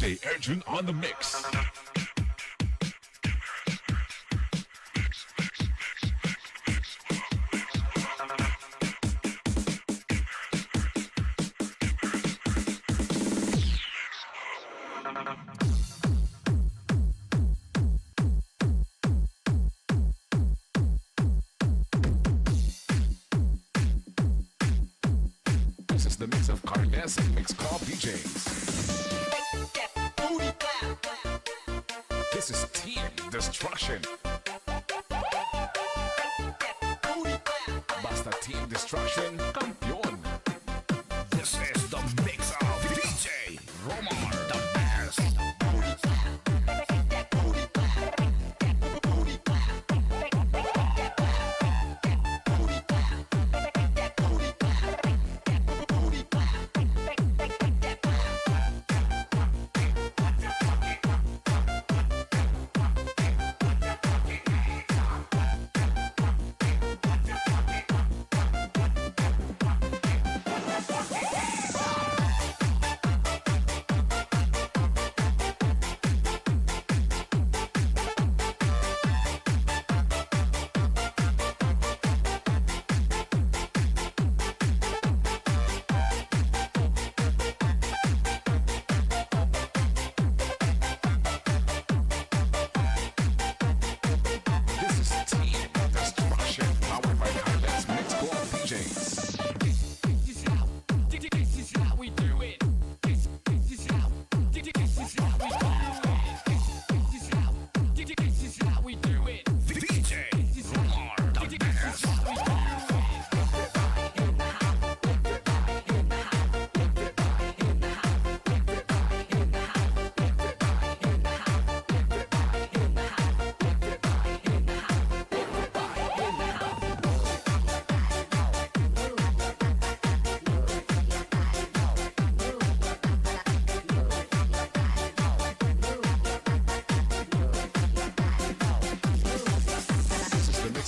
DJ Arjun on the mix. This is the mix of Carles and Mix Club DJs. This is Team Destruction. Basta Team Destruction, campeón. This is the mix of DJ Romar, the best.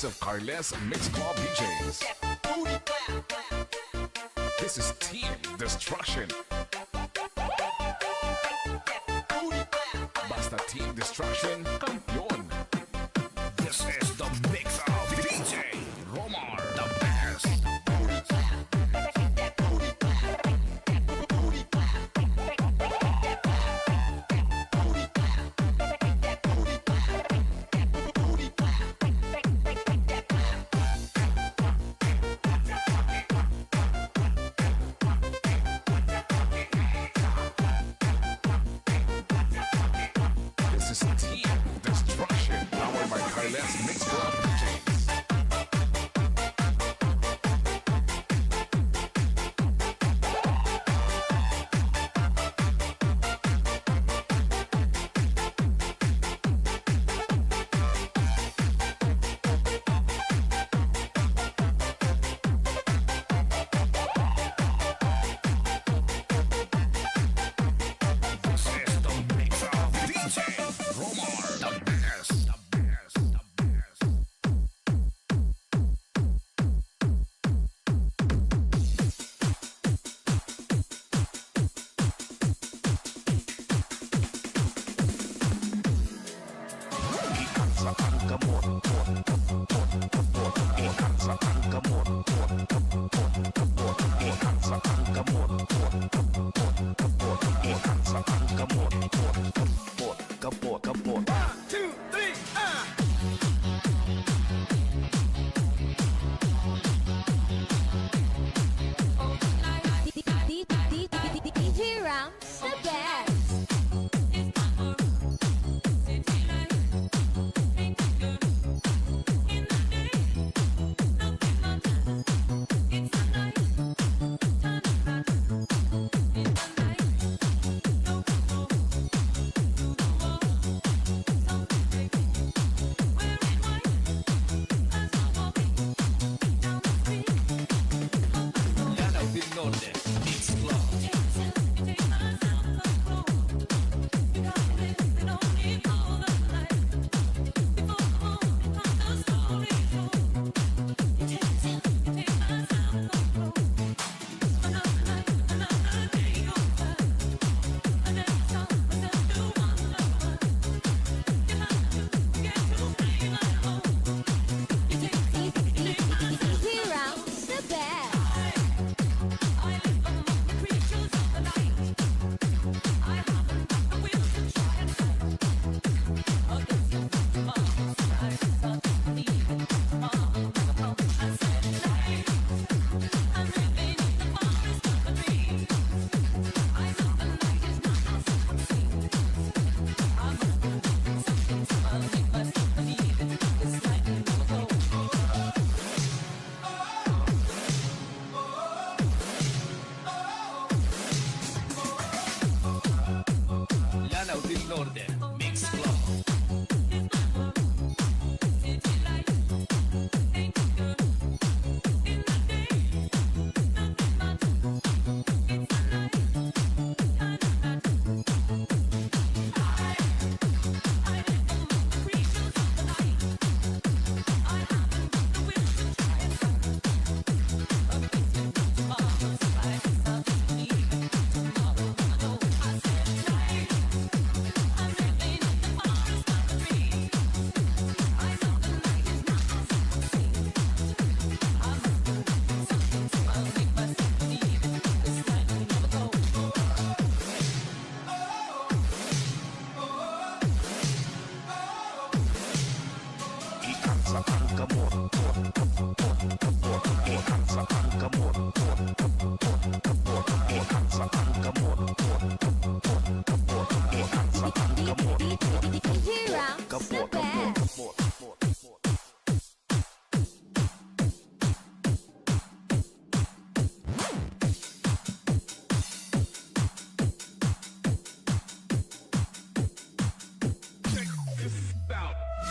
Of Carles Mix Club DJs. This is Team Destruction. Basta Team Destruction, campeón. This is the mix of DJ Romar, the best. The best.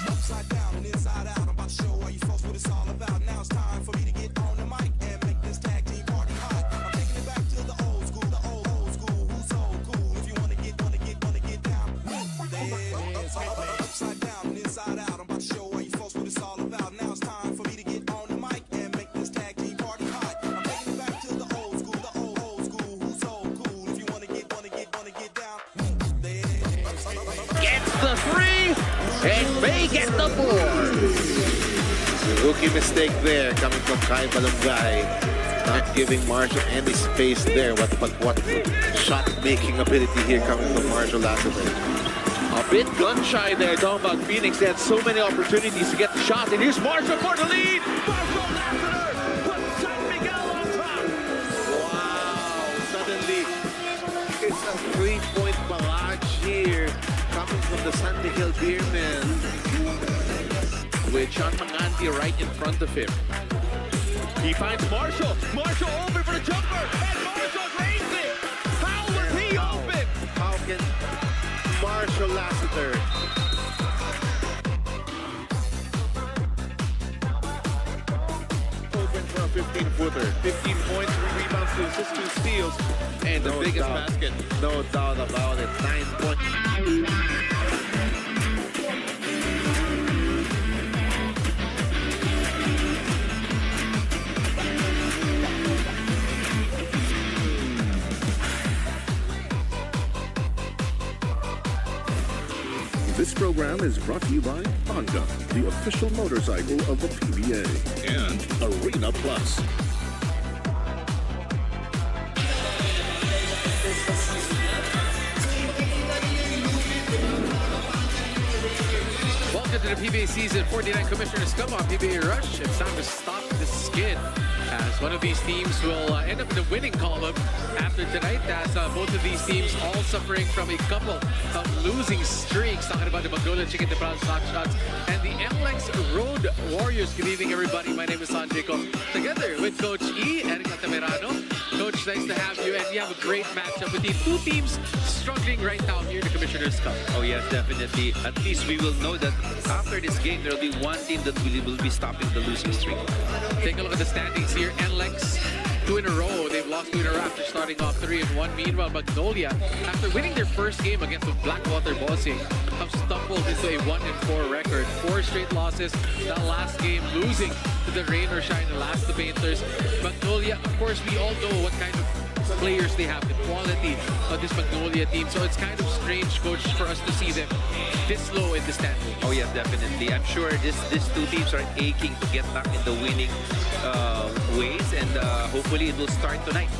Upside down and inside out, I'm about to show all you folks what it's all about. Now it's time for me to get on the mic and make this tag team party hot. I'm taking it back to the old school, old school. Who's so cool? If you wanna get down, move there. Upside down and inside out, I'm about to show all you folks what it's all about. Now it's time for me to get on the mic and make this tag team party hot. I'm taking it back to the old school, old school. Who's so cool? If you wanna get down, move there. Gets the three and may get the four. Rookie mistake there coming from Kai Balungay. Not giving Marshall any space there. What shot making ability here coming from Marshall Lassiter. A bit gun shy there, talking about Phoenix. They had so many opportunities to get the shot. And here's Marshall for the lead. Marshall Lassiter puts San Miguel on top. Wow, suddenly it's a 3-point barrage here coming from the San Miguel Beermen. With Sean Manganti right in front of him. He finds Marshall. Marshall open for the jumper. And Marshall raised it. How was he open? How can Marshall Lassiter open for a 15-footer? 15 points, 3 rebounds, 2 assists, 2 steals. And the biggest basket. No doubt about it. 9 points. This program is brought to you by Honda, the official motorcycle of the PBA, and Arena Plus. Welcome to the PBA Season 49 Commissioner's Cup on PBA Rush. It's time to stop the skid as one of these teams will end up in the winning column after tonight, as both of these teams all suffering from a couple of losing streaks. Talking about the Magnolia Hotshots and the NLEX Road Warriors. Good evening, everybody. My name is Sanjay Ko, together with Coach E, Eric Altamirano. Coach, nice to have you, and we have a great matchup with the two teams struggling right now here in the Commissioner's Cup. Oh yes, definitely. At least we will know that after this game, there will be one team that will be stopping the losing streak. Take a look at the standings here. NLEX, 2 in a row. They've lost 2 in a row after starting off 3-1. Meanwhile, Magnolia, after winning their first game against the Blackwater Bossing, have stumbled into a 1-4 record. 4 straight losses. That last game losing to the Rain or Shine, the last the Painters. Magnolia, of course, we all know what kind of players they have, the quality of this Magnolia team. So it's kind of strange, Coach, for us to see them this low in the standings. Oh yes, definitely. I'm sure these two teams are aching to get back in the winning ways, and hopefully it will start tonight.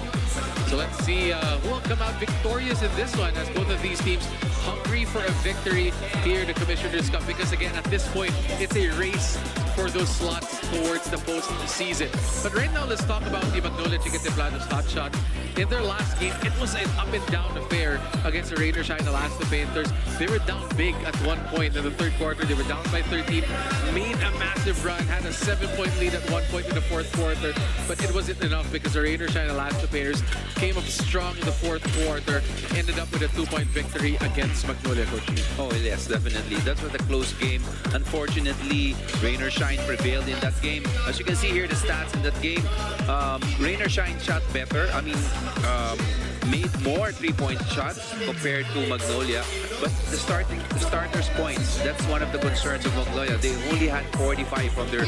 So let's see who will come out victorious in this one, as both of these teams hungry for a victory here in the Commissioner's Cup, because again, at this point, it's a race for those slots towards the postseason. But right now, let's talk about the Magnolia Hotshots. In their last game, it was an up-and-down affair against the Rain or Shine, the last the Painters. They were down big at one point in the third quarter. They were down by 13, made a massive run, had a 7-point lead at one point in the fourth quarter, but it wasn't enough because the Rain or Shine, the last the Painters, came up strong in the fourth quarter, ended up with a 2-point victory against Magnolia, Coach. Oh yes, definitely. That was a close game. Unfortunately, Rain or Shine prevailed in that game. As you can see here, the stats in that game, Rain or Shine shot better. I mean, made more 3-point shots compared to Magnolia. But the starters' points, that's one of the concerns of Magnolia. They only had 45 from their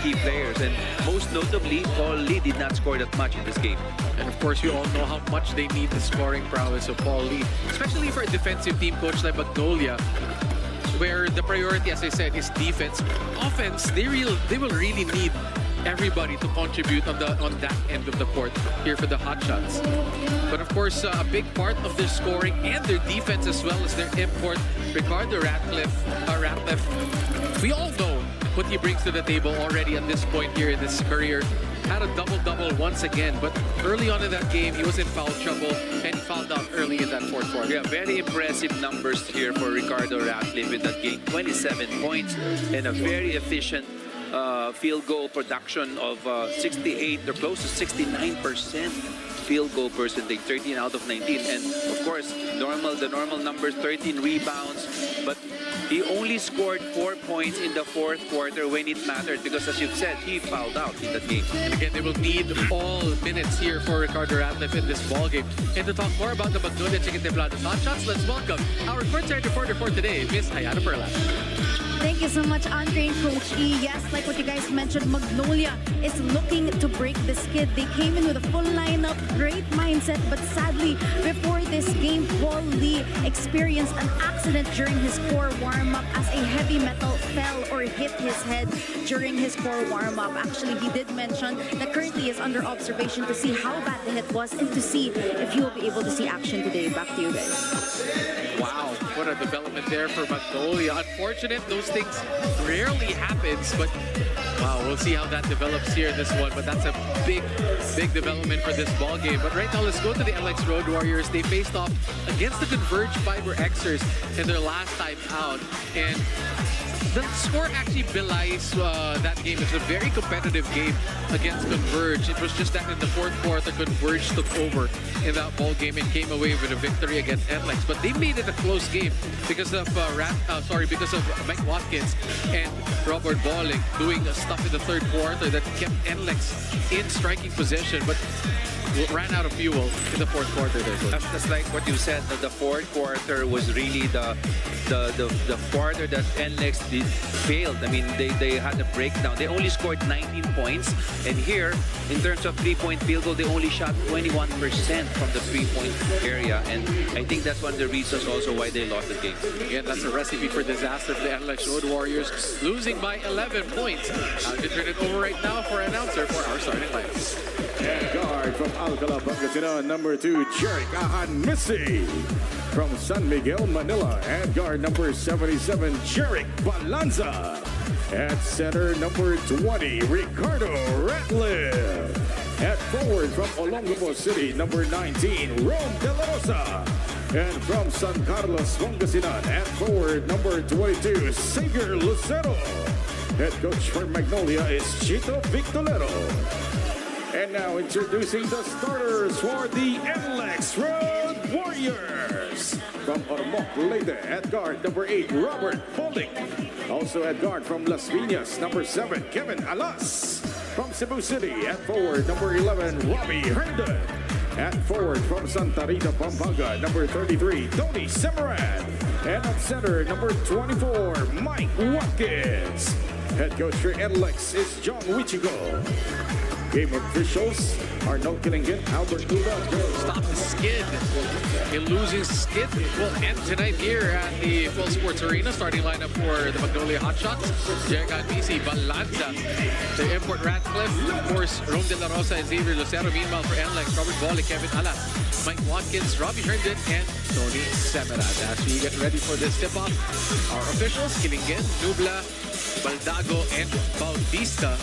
key players, and most notably, Paul Lee did not score that much in this game. And of course, we all know how much they need the scoring prowess of Paul Lee, especially for a defensive team, Coach, like Magnolia, where the priority, as I said, is defense. Offense, they will really need everybody to contribute on that end of the court here for the Hotshots. But of course, a big part of their scoring and their defense, as well as their import, Ricardo Ratcliffe, we all know what he brings to the table already at this point here in his career. Had a double-double once again, but early on in that game, he was in foul trouble, and he fouled out early in that fourth quarter. Yeah, very impressive numbers here for Ricardo Ratcliffe in that game. 27 points and a very efficient field goal production of 68 or close to 69% field goal percentage, 13 out of 19. And of course, the normal numbers, 13 rebounds, but he only scored 4 points in the fourth quarter when it mattered because, as you've said, he fouled out in that game. And again, they will need all minutes here for Ricardo Ratcliffe in this ball game. And to talk more about the Magnolia Hotshots, let's welcome our courtside reporter for today, Miss Ayana Perla. Thank you so much, Andre and Coach E. Yes, like what you guys mentioned, Magnolia is looking to break the skid. They came in with a full lineup, great mindset, but sadly, before this game, Paul Lee experienced an accident during his core warm-up as a heavy metal fell or hit his head during his core warm-up. Actually, he did mention that currently he is under observation to see how bad the hit was and to see if he will be able to see action today. Back to you guys. Wow, what a development there for Magnolia. Unfortunate, those things rarely happens, but wow, we'll see how that develops here in this one. But that's a big development for this ball game. But right now, let's go to the NLEX Road Warriors. They faced off against the Converge Fiber Xers in their last time out, and the score actually belies that game. It's a very competitive game against Converge. It was just that in the fourth quarter, Converge took over in that ball game and came away with a victory against NLEX. But they made it a close game because of because of Mike Watkins and Robert Bolling doing stuff in the third quarter that kept NLEX in striking position, but ran out of fuel in the fourth quarter there. That's like what you said, that the fourth quarter was really the quarter that NLEX failed. I mean, they had a breakdown. They only scored 19 points, and here, in terms of three-point field goal, they only shot 21% from the three-point area, and I think that's one of the reasons also why they lost the game. Again, that's a recipe for disaster for the NLEX Road Warriors, losing by 11 points. I'm going to turn it over right now for an announcer for our starting lineup. And guard from Alcala, Pangasinan, number 2, Jeric Ahanmisi. From San Miguel, Manila, and guard number 77, Jeric Balanza. At center, number 20, Ricardo Ratcliffe. At forward from Olongapo City, number 19, Rom De La Rosa. And from San Carlos, Pangasinan, at forward, number 22, Xavier Lucero. Head coach for Magnolia is Chito Victorero. And now introducing the starters for the NLEX Road Warriors. From Ormoc, Leyte, at guard, number 8, Robert Polling. Also at guard from Las Piñas, number 7, Kevin Alas. From Cebu City, at forward, number 11, Robbie Herndon. At forward from Santa Rita, Pampanga, number 33, Tony Semaran. And at center, number 24, Mike Watkins. Head coach for NLEX is John Wichigo. Game officials are no killing it. Albert Uda. Stop the skid. A losing skid will end tonight here at the Full Sports Arena. Starting lineup for the Magnolia Hotshots. Jeric Ahanmisi, Balanza. The import Ratcliffe. Of course, Rom De La Rosa and Xavier Lucero. Meanwhile for NLEX, Robert Bolling, Kevin Alas, Mike Watkins, Robbie Herndon, and Tony Semaran. As we get ready for this tip-off, our officials, Kilingen, Nubla, Baldago, and Bautista.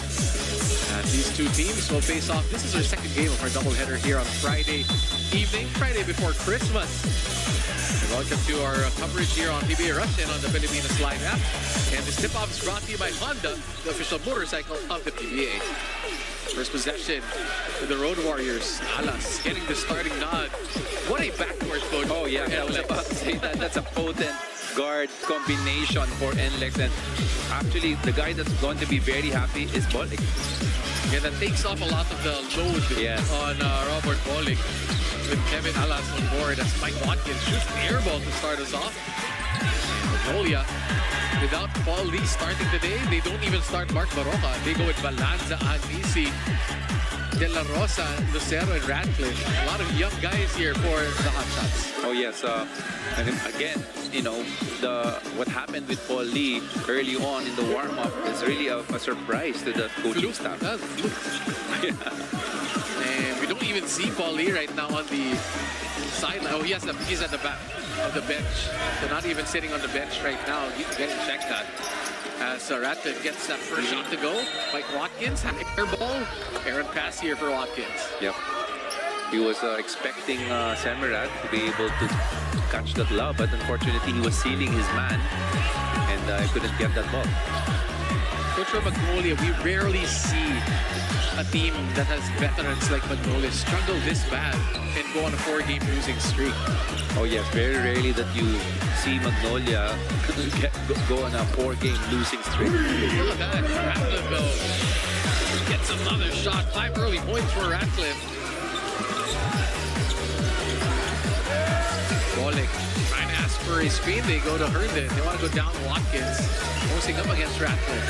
These two teams will face off. This is our second game of our doubleheader here on Friday evening, Friday before Christmas. And welcome to our coverage here on PBA Rush and on the Pilipinas Live app. And this tip-off is brought to you by Honda, the official motorcycle of the PBA. First possession to the Road Warriors. Alas getting the starting nod. What a backcourt coach. Oh yeah, I was about to say that. That's a potent guard combination for NLEX, and actually the guy that's going to be very happy is Bolling. Yeah, that takes off a lot of the load on Robert Bolling with Kevin Alas on board as Mike Watkins shoots the air ball to start us off. Magnolia, without Paul Lee starting today, they don't even start Mark Baroka. They go with Balanza, Ahanmisi, De La Rosa, Lucero, and Ratcliffe. A lot of young guys here for the Hotshots. Oh yes, and again, you know, what happened with Paul Lee early on in the warm-up is really a surprise to the coaching staff. Yeah. And we don't even see Paul Lee right now on the sideline. Oh, he's at the back of the bench. They're not even sitting on the bench right now. He's getting checked out. As Ratcliffe gets that first shot to go. Mike Watkins, air ball. Errant pass here for Watkins. Yep. He was expecting Samarat to be able to catch that lob, but unfortunately he was sealing his man and couldn't get that ball. Coach, for Magnolia, we rarely see a team that has veterans like Magnolia struggle this bad and go on a 4-game losing streak. Oh yes, very rarely that you see Magnolia go on a 4-game losing streak. Look at that, Ratcliffe though gets another shot. 5 early points for Ratcliffe. Bolik trying to ask for a screen. They go to Herndon. They want to go down Watkins. Posting up against Ratcliffe.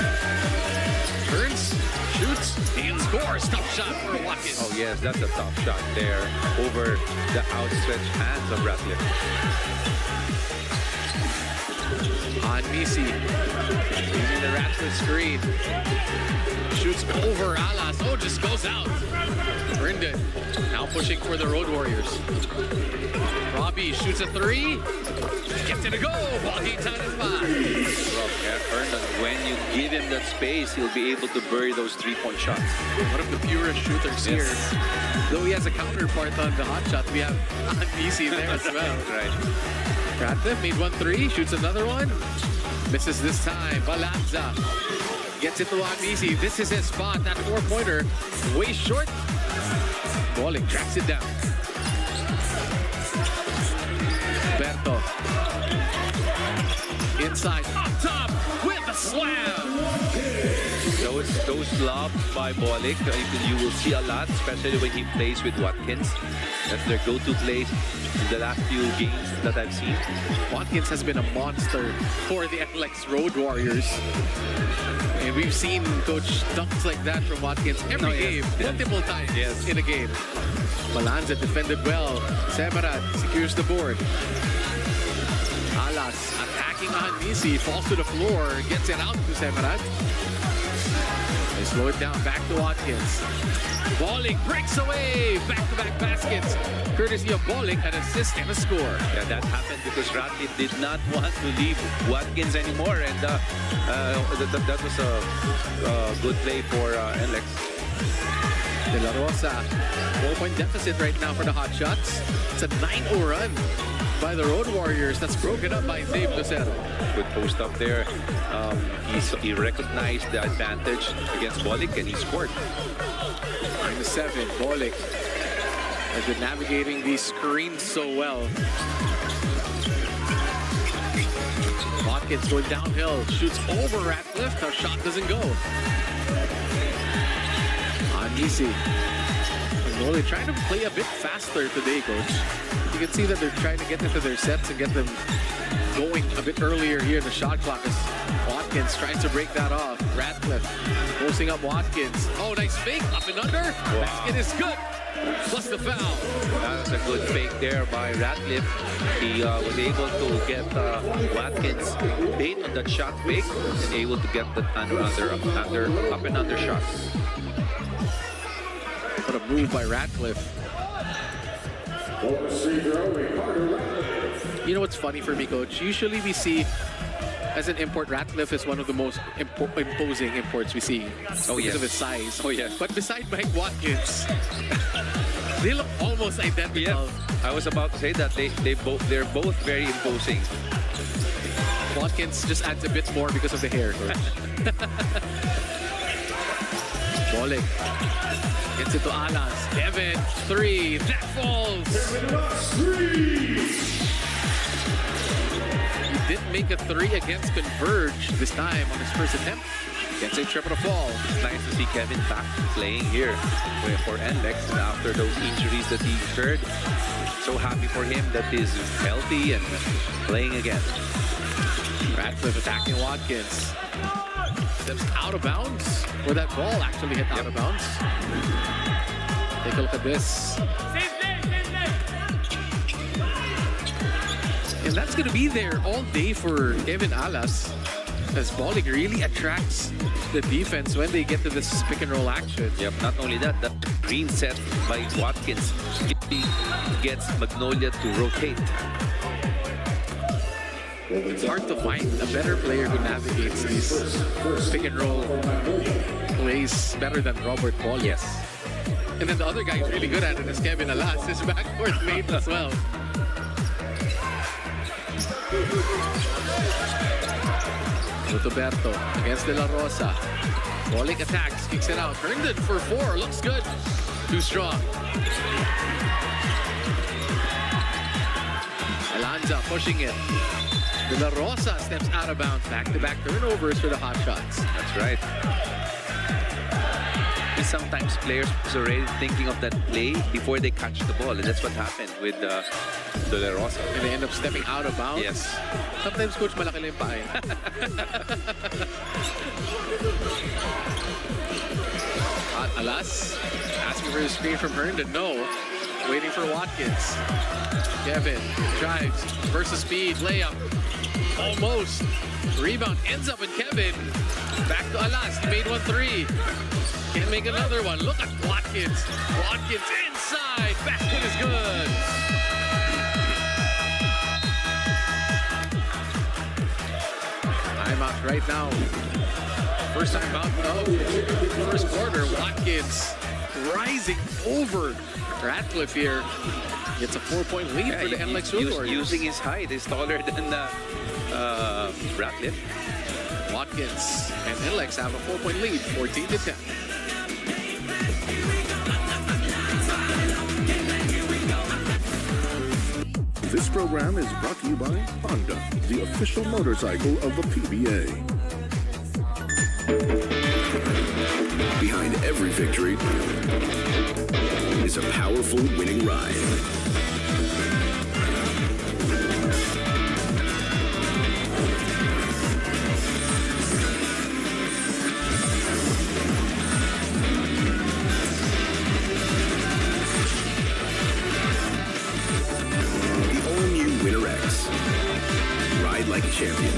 Turns, shoots, and scores. Tough shot for Watkins. Oh yes, that's a tough shot there over the outstretched hands of Ratcliffe. On Misi, using the Ratcliffe screen. Shoots over Alas. Oh, just goes out. Herndon now pushing for the Road Warriors. Robbie shoots a 3. Gets it to go. Ball game time is 5. Herndon, when you give him that space, he'll be able to bury those 3-point shots. One of the purest shooters here. Though he has a counterpart on the hot shot, we have Anisi there as well. Right. Ratcliffe made 1-3, shoots another one. Misses this time. Balanza gets it to Anisi. This is his spot. That 4-pointer. Way short. Bolik tracks it down. Berto. Inside, up top, with a slam. Those lobs by Bolik, you will see a lot, especially when he plays with Watkins. That's their go-to plays in the last few games that I've seen. Watkins has been a monster for the NLEX Road Warriors. And we've seen Coach dunks like that from Watkins every game, multiple times in a game. Balanza defended well. Samarat secures the board. Alas attacking on Misi, falls to the floor, gets it out to Samarat. They slow it down, back to Watkins. Bolik breaks away, back-to-back baskets. Courtesy of Bolik, an assist and a score. Yeah, that happened because Ratcliffe did not want to leave Watkins anymore, and that was a good play for NLEX. De La Rosa, 4-point deficit right now for the Hotshots. It's a 9-0 run by the Road Warriors. That's broken up by Dave Lucero. Good post up there. He recognized the advantage against Bolik and he scored. -7, Bolik has been navigating these screens so well. Watkins going downhill, shoots over Ratcliffe. Her shot doesn't go. Anisi. Magnolia trying to play a bit faster today, Coach. You can see that they're trying to get into their sets and get them going a bit earlier here in the shot clock as Watkins tries to break that off. Ratcliffe posting up Watkins. Oh, nice fake, up and under. Wow. Basket is good. Plus the foul. That was a good fake there by Ratcliffe. He was able to get Watkins bait on that shot fake and able to get that up and under shot. What a move by Ratcliffe. You know what's funny for me, Coach? Usually we see, as an import, Ratcliffe is one of the most imposing imports we see. Because of his size. Oh, yes. But beside Mike Watkins, they look almost identical. Yeah, I was about to say that they're both very imposing. Watkins just adds a bit more because of the hair. Bolik gets it to Alas. Evan, 3. That falls. He didn't make a 3 against Converge this time on his first attempt. Gets a triple to fall. It's nice to see Kevin back playing here for NLEX, and after those injuries that he incurred. So happy for him that he's healthy and playing again. Ratcliffe attacking Watkins. Steps out of bounds, or that ball actually hit out of bounds. Take a look at this. And that's going to be there all day for Kevin Alas, as Bolik really attracts the defense when they get to this pick and roll action. Yep, not only that, the green set by Watkins gets Magnolia to rotate. It's hard to find a better player who navigates these pick and roll plays better than Robert Paul. Yes. And then the other guy who's really good at it is Kevin Alas, his backcourt mate as well. Roberto against De La Rosa. Bolick attacks, kicks it out. Herndon for 4, looks good. Too strong. Alonza pushing it. De La Rosa steps out of bounds. Back-to-back turnovers for the Hotshots. That's right. And sometimes players are already thinking of that play before they catch the ball, and that's what happened with De La Rosa. And they end up stepping out of bounds. Yes. Sometimes, coach, malaki lang yung paa eh. Alas asking for a screen from Herndon. No. Waiting for Watkins. Kevin drives versus speed. Layup. Almost. Rebound ends up in Kevin. Back to Alas. He made 1 3. Can't make another one. Look at Watkins. Watkins inside. Basket is good. Timeout right now. First time out of the first quarter. Watkins rising over Ratcliffe here. Gets a 4-point lead for the NLEX Warriors. Using his height. He's taller than Ratcliffe. Watkins and NLEX have a 4-point lead, 14-10. This program is brought to you by Honda, the official motorcycle of the PBA. Behind every victory is a powerful winning ride. Like a champion.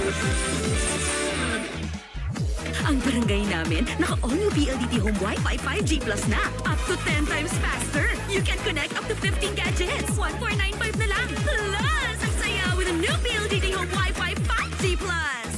Ang barangay namin, naka-all-new PLDT Home Wi-Fi 5G Plus na. Up to 10 times faster. You can connect up to 15 gadgets. 1495 na lang. Plus, ang saya with a new PLDT Home Wi-Fi 5G Plus.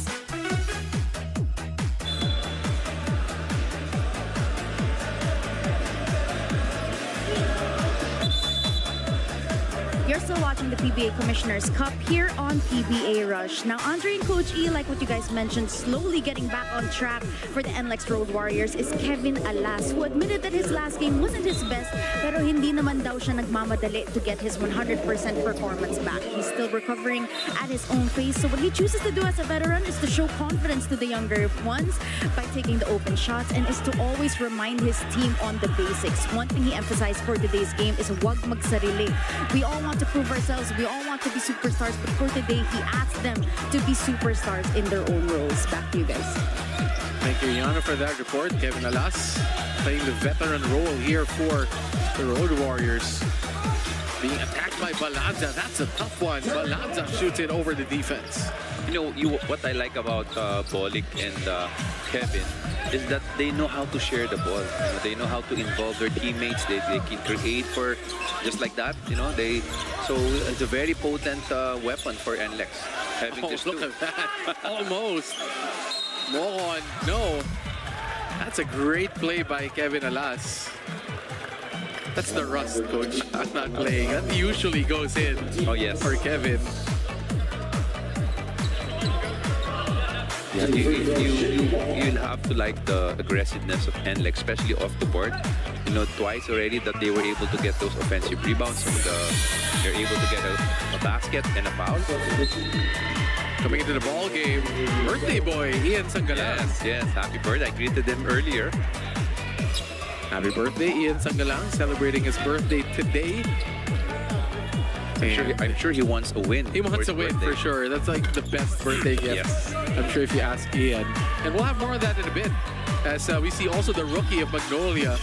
You're still watching the PBA Commissioner's Cup here on PBA Rush. Now, Andre and Coach E, like what you guys mentioned, slowly getting back on track for the NLEX Road Warriors is Kevin Alas, who admitted that his last game wasn't his best, pero hindi naman daw siya nagmamadali to get his 100% performance back. He's still recovering at his own pace, so what he chooses to do as a veteran is to show confidence to the younger ones by taking the open shots and is to always remind his team on the basics. One thing he emphasized for today's game is wag magsarili. We all want to prove ourselves. We all want to be superstars, but for today, he asked them to be superstars in their own roles. Back to you guys. Thank you, Yana, for that report. Kevin Alas playing the veteran role here for the Road Warriors. Being attacked by Balanza. That's a tough one. Balanza shoots it over the defense. You know, what I like about Bolick and Kevin is that they know how to share the ball. You know, they know how to involve their teammates. They can create for just like that. You know, so it's a very potent weapon for NLEX. Look at that! Almost. Mohon, no. That's a great play by Kevin Alas. That's the rust, coach. I'm not playing. That usually goes in. Oh yes, for Kevin. Yeah, you'll have to like the aggressiveness of NLEX, especially off the board. You know, twice already that they were able to get those offensive rebounds, and they're able to get a basket and a foul. Coming into the ball game, birthday boy Ian Sangalang. Yes, happy birthday. I greeted him earlier. Happy birthday, Ian Sangalang, celebrating his birthday today. I'm sure he wants a win. He wants a win for sure. That's like the best birthday gift. Yes. I'm sure if you ask Ian. And we'll have more of that in a bit. As we see also the rookie of Magnolia.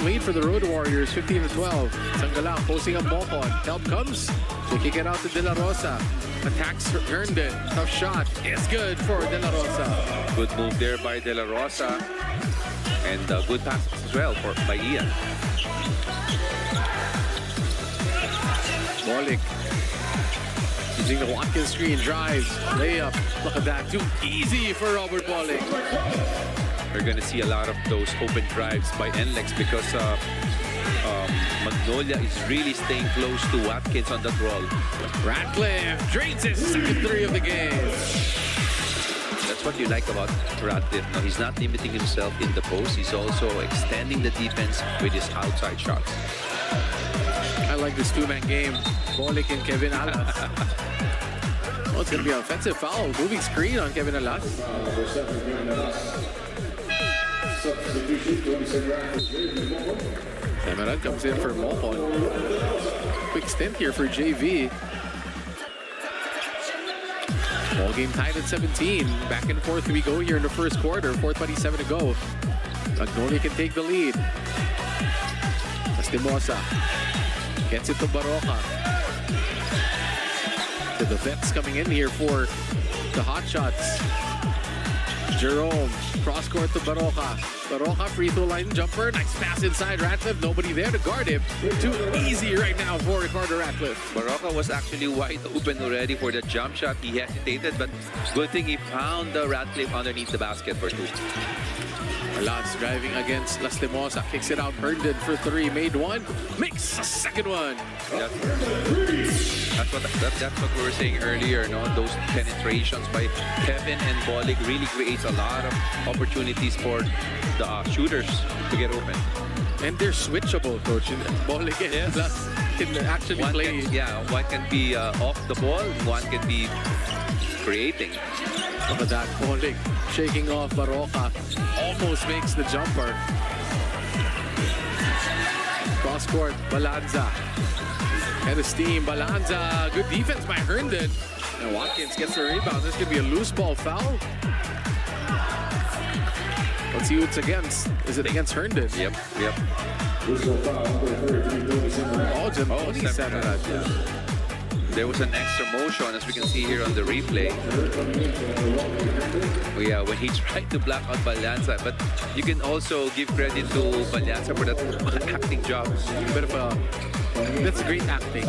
Lead for the Road Warriors, 15-12. Sangalang posting up ball on. Help comes. Kicking it out to De La Rosa. Attacks Herndon. Tough shot. It's good for De La Rosa. Good move there by De La Rosa. And good passes as well by Ian. Bolik using the Watkins screen, drives, layup. Look at that, too easy for Robert Bolik. We're going to see a lot of those open drives by NLEX because Magnolia is really staying close to Watkins on that roll. Ratcliffe drains his second three of the game. That's what you like about Ratcliffe. No, he's not limiting himself in the post. He's also extending the defense with his outside shots. I like this two-man game. Bolik and Kevin Alas. Oh, it's going to be an offensive foul. Moving screen on Kevin Alas. Emerald comes in for Mohon. Quick stint here for JV. Ball game tied at 17. Back and forth we go here in the first quarter. 4:27 to go. Magnolia can take the lead. Lastimosa gets it to Baroka. To the vets coming in here for the Hotshots. Jerome, cross court to Baroka. Baroka, free throw line jumper. Nice pass inside Ratcliffe. Nobody there to guard him. Too easy right now for Ricardo Ratcliffe. Baroka was actually wide open already for the jump shot. He hesitated, but good thing he found the Ratcliffe underneath the basket for two. Alas driving against Lastimosa. Kicks it out. Herndon for three. Made one. Makes a second one. That's what we were saying earlier. No? Those penetrations by Kevin and Bolik really creates a lot of opportunities for the shooters to get open. And they're switchable, coach. Bolik and Plus can actually play. One can be off the ball. One can be creating. Look at that. Bolik shaking off Baroka. Almost makes the jumper. Cross court, Balanza. Head of steam, Balanza. Good defense by Herndon. And Watkins gets the rebound. This could be a loose ball foul. Let's see who it's against. Is it against Herndon? Yep. Oh, just 27. There was an extra motion, as we can see here on the replay. Yeah, when he tried to block out Balanza, but you can also give credit to Balanza for that acting job. Bit of a, that's great acting.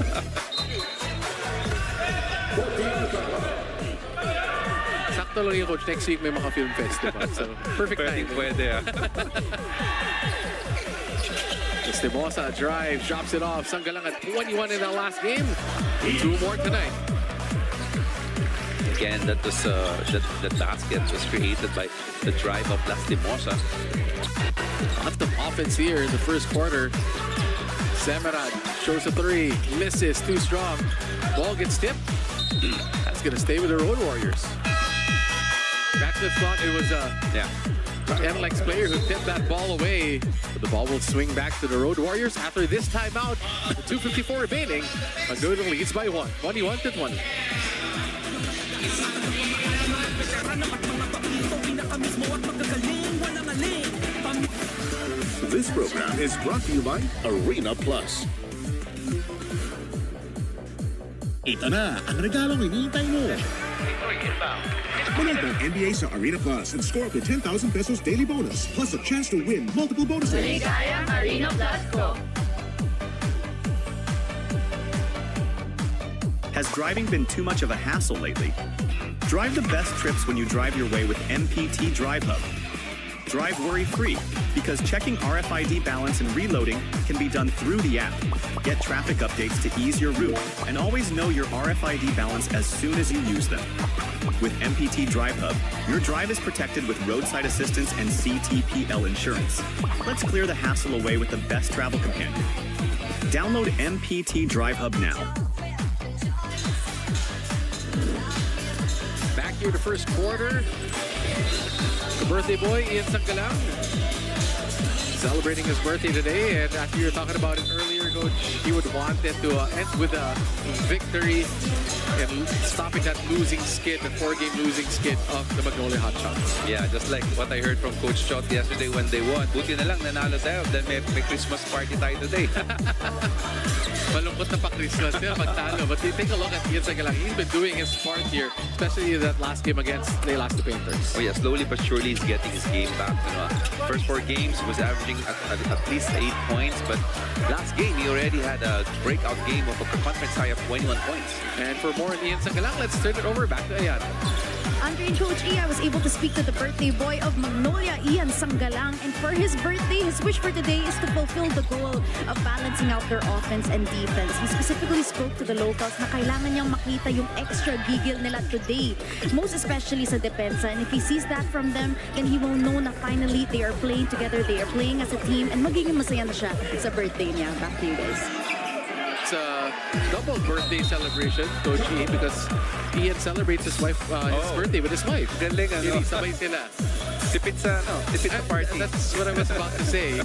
Sakto lang yung coach. Next week may mga film festival. So, perfect time. Pwede. Lastimosa drives, drops it off. Sanggalang at 21 in that last game. 2 more tonight. Again, that was the basket was created by the drive of Lastimosa. Lots of offense here in the first quarter. Semerad shows a three, misses, too strong. Ball gets tipped. That's gonna stay with the Road Warriors. Ratcliffe thought it was NLEX player who tipped that ball away. But the ball will swing back to the Road Warriors after this timeout. With 2:54 remaining, Magnolia leads by 1, 21-20. This program is brought to you by Arena Plus. Ito na ang regalong hinihintay mo. Manood ng NBA sa Arena Plus and score up to 10,000 pesos daily bonus plus a chance to win multiple bonuses. Maligayang Arena Plus ko. Has driving been too much of a hassle lately? Drive the best trips when you drive your way with MPT Drive Hub. Drive worry-free because checking RFID balance and reloading can be done through the app. Get traffic updates to ease your route and always know your RFID balance as soon as you use them. With MPT Drive Hub, your drive is protected with roadside assistance and CTPL insurance. Let's clear the hassle away with the best travel companion. Download MPT Drive Hub now. Back here to first quarter. The birthday boy, Ian Sanggalang, celebrating his birthday today. And after you were talking about it earlier, Coach, he would want it to end with a victory. and stopping that losing skid, the 4-game losing skid of the Magnolia Hotshots. Yeah, just like what I heard from Coach Chot yesterday when they won. Buti na lang nanalo tayo, then may Christmas party tayo today. Malungkot na pa Christmas yan pagtalo. But you take a look at Ian Sagalang. He's been doing his part here, especially that last game against the Painters. Oh yeah, slowly but surely he's getting his game back. You know, first 4 games he was averaging at least 8 points, but last game he already had a breakout game of a conference high of 21 points. And for more on Ian Sagalang, let's turn it over back to Ayan. Andre and Coach E, I was able to speak to the birthday boy of Magnolia, Ian Sanggalang, and for his birthday, his wish for today is to fulfill the goal of balancing out their offense and defense. He specifically spoke to the locals na kailangan niyang makita yung extra gigil nila today, most especially sa depensa. And if he sees that from them, then he will know na finally they are playing together, they are playing as a team, and magiging masaya na siya sa birthday niya. Back to you guys. It's a double birthday celebration, Coach E, because Ian celebrates his wife, his birthday with his wife. Galing, ano? Sabay sila. Tipid sa party. That's what I was about to say.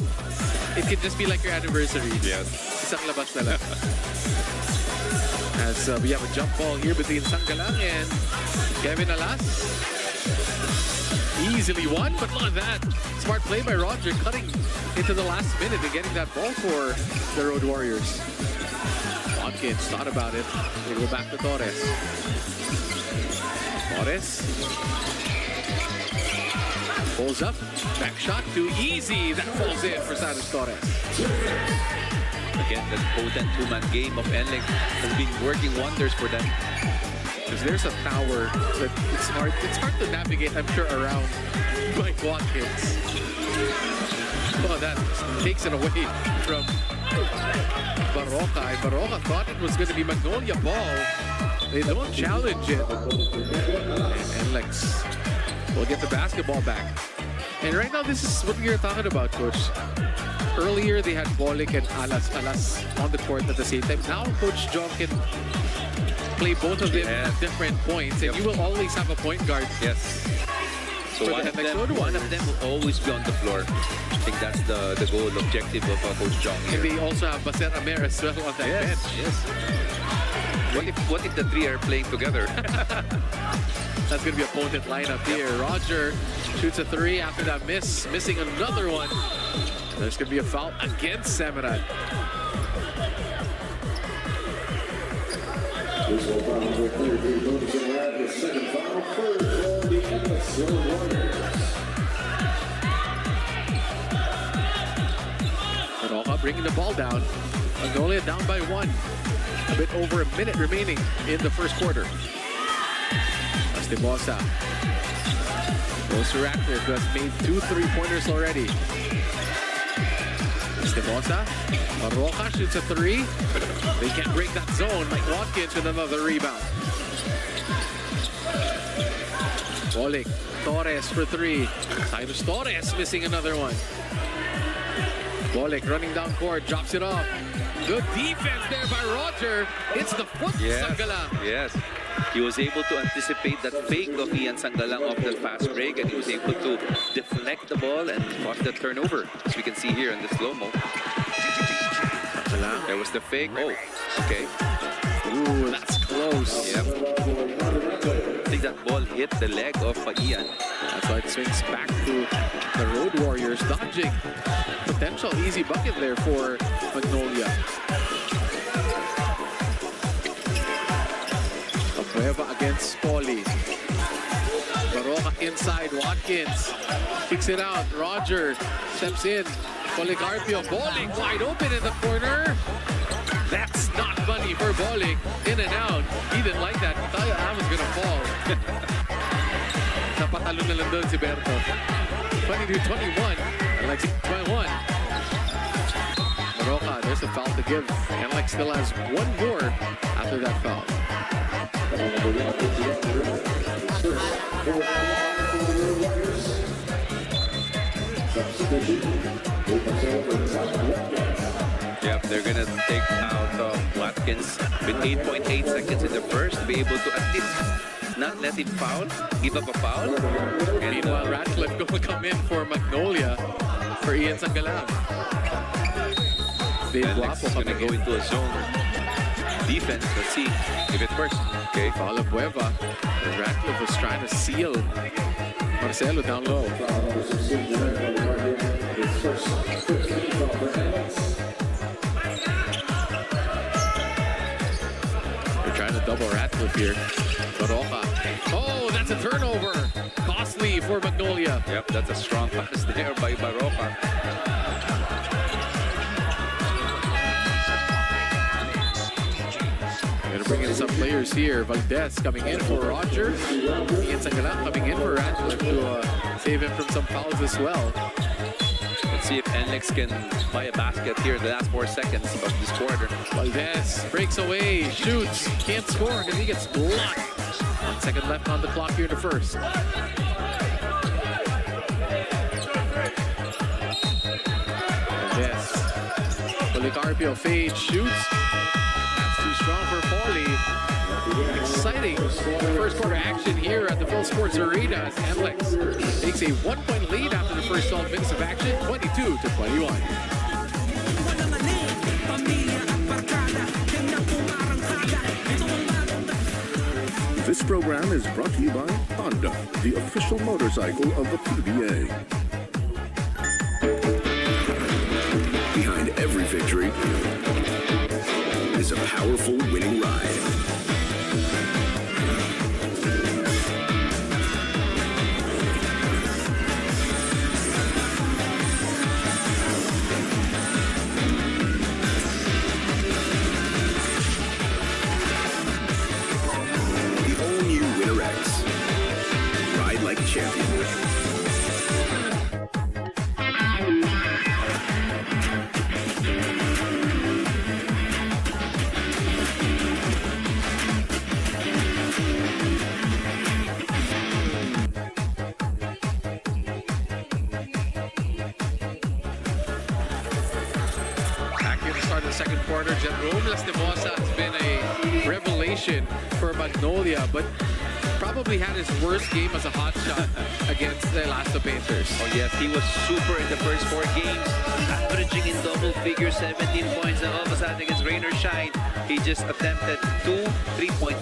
It could just be like your anniversary. Yes. Isang labas na lang. As we have a jump ball here between Sanggalang and Kevin Alas. Easily won, but look at that. Smart play by Roger, cutting into the last minute and getting that ball for the Road Warriors. Watkins thought about it. They go back to Torres. Torres pulls up. Back shot too easy. That falls in for Santos Torres. Again, the potent 2-man game of NLEX has been working wonders for them. Because there's a tower that it's hard to navigate, I'm sure, around Mike Watkins. Oh, that takes it away from Baroka. And Baroka thought it was going to be Magnolia ball. They don't challenge it. And NLEX will get the basketball back. And right now, this is what we are talking about, Coach. Earlier, they had Bolik and Alas on the court at the same time. Now, Coach John can play both of them at different points, and you will always have a point guard. Yes. So one of them will always be on the floor. I think that's the goal, objective of Coach John here. And they also have Baser Amer as well on that bench. Yes. What if the 3 are playing together? That's going to be a potent lineup here. Roger shoots a 3 after that missing another one. There's going to be a foul against Samaran. This will probably clear the noticing that the second foul for the NLEX Warriors. Baroka bringing the ball down. Magnolia down by 1. A bit over a minute remaining in the first quarter. Estebosa goes to Raptor, who has made 2 3-pointers already. Estebosa, Baroka shoots a 3. They can't break that zone. Mike Watkins with another rebound. Bolik, Torres for 3. Cyrus Torres missing another one. Bolik running down court, drops it off. Good defense there by Roger. It's the foot Sanggalang. Yes. He was able to anticipate that fake of Ian Sanggalang off that fast break, and he was able to deflect the ball and cause the turnover, as we can see here in the slow-mo. There was the fake. Oh, okay. Ooh, that's close. Yep. I think that ball hit the leg of Ian. That's why it swings back to the Road Warriors, dodging potential easy bucket there for Magnolia. Abueva against Pauly. Baroka inside, Watkins kicks it out. Roger steps in. Policarpio, Bolik wide open in the corner. That's not funny for Bolik. In and out. He didn't like that. He thought that was gonna fall. Napatalo na lang doon si Berto. 22-21. NLEX 21. Baroka, there's a foul to give. NLEX still has 1 more after that foul. Yep, they're gonna take out Watkins with 8.8 seconds in the first, be able to at least not let him foul, give up a foul. And meanwhile, Ratcliffe will come in for Magnolia for Ian Sanggalang. NLEX is gonna go into a zone. defense. Let's see if it works. Okay. Foul of Bueva. Ratcliffe was trying to seal Marcelo down low. They're trying to double Ratcliffe here. Baroka. Oh, that's a turnover. Costly for Magnolia. Yep, that's a strong pass there by Baroka. Gonna bring in some players here. Valdez coming in for Roger. Ian Sangala coming in for Ratcliffe to save him from some fouls as well. Let's see if NLEX can buy a basket here in the last 4 seconds of this quarter. Valdez breaks away, shoots, can't score because he gets blocked. 1 second left on the clock here in the first. Valdez. Policarpio fade, shoots. That's too strong for Paulie. Exciting first quarter action here at the Full Sports Arena as NLEX takes a 1-point lead after the first 12 minutes of action, 22-21. This program is brought to you by Honda, the official motorcycle of the PBA. Behind every victory is a powerful winning ride. The all-new Winner X. Ride like a champion. Second quarter, Jerome Lastimosa has been a revelation for Magnolia, but probably had his worst game as a hotshot against the Elasto Painters. Oh yes, he was super in the first 4 games, averaging in double figures, 17 points, and all of a sudden against Rain or Shine, he just attempted 2 3-point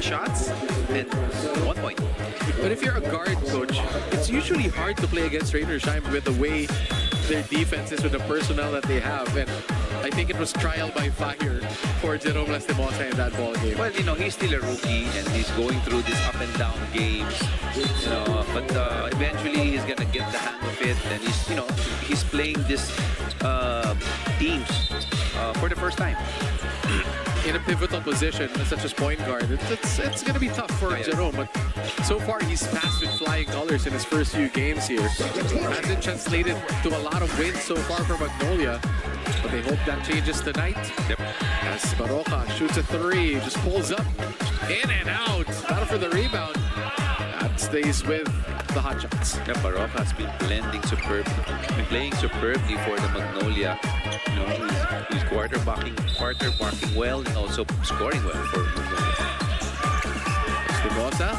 shots and 1 point. But if you're a guard coach, it's usually hard to play against Rain or Shine with the way their defense is, with the personnel that they have, and I think it was trial by fire for Jerome Lastimosa in that ball game. Well, you know, he's still a rookie and he's going through these up and down games, you know, but eventually he's gonna get the hang of it, and he's, you know, he's playing this teams for the first time. In a pivotal position, such as point guard, it's going to be tough for Jerome, but so far he's passed with flying colors in his first few games here. Hasn't translated to a lot of wins so far for Magnolia, but they hope that changes tonight. Yep. As Baroka shoots a 3, just pulls up, in and out, battle for the rebound. That stays with the Hotshots. Yeah, Baroka has been playing superbly for the Magnolia. You know, he's quarterbacking well and also scoring well for Magnolia. Lastimosa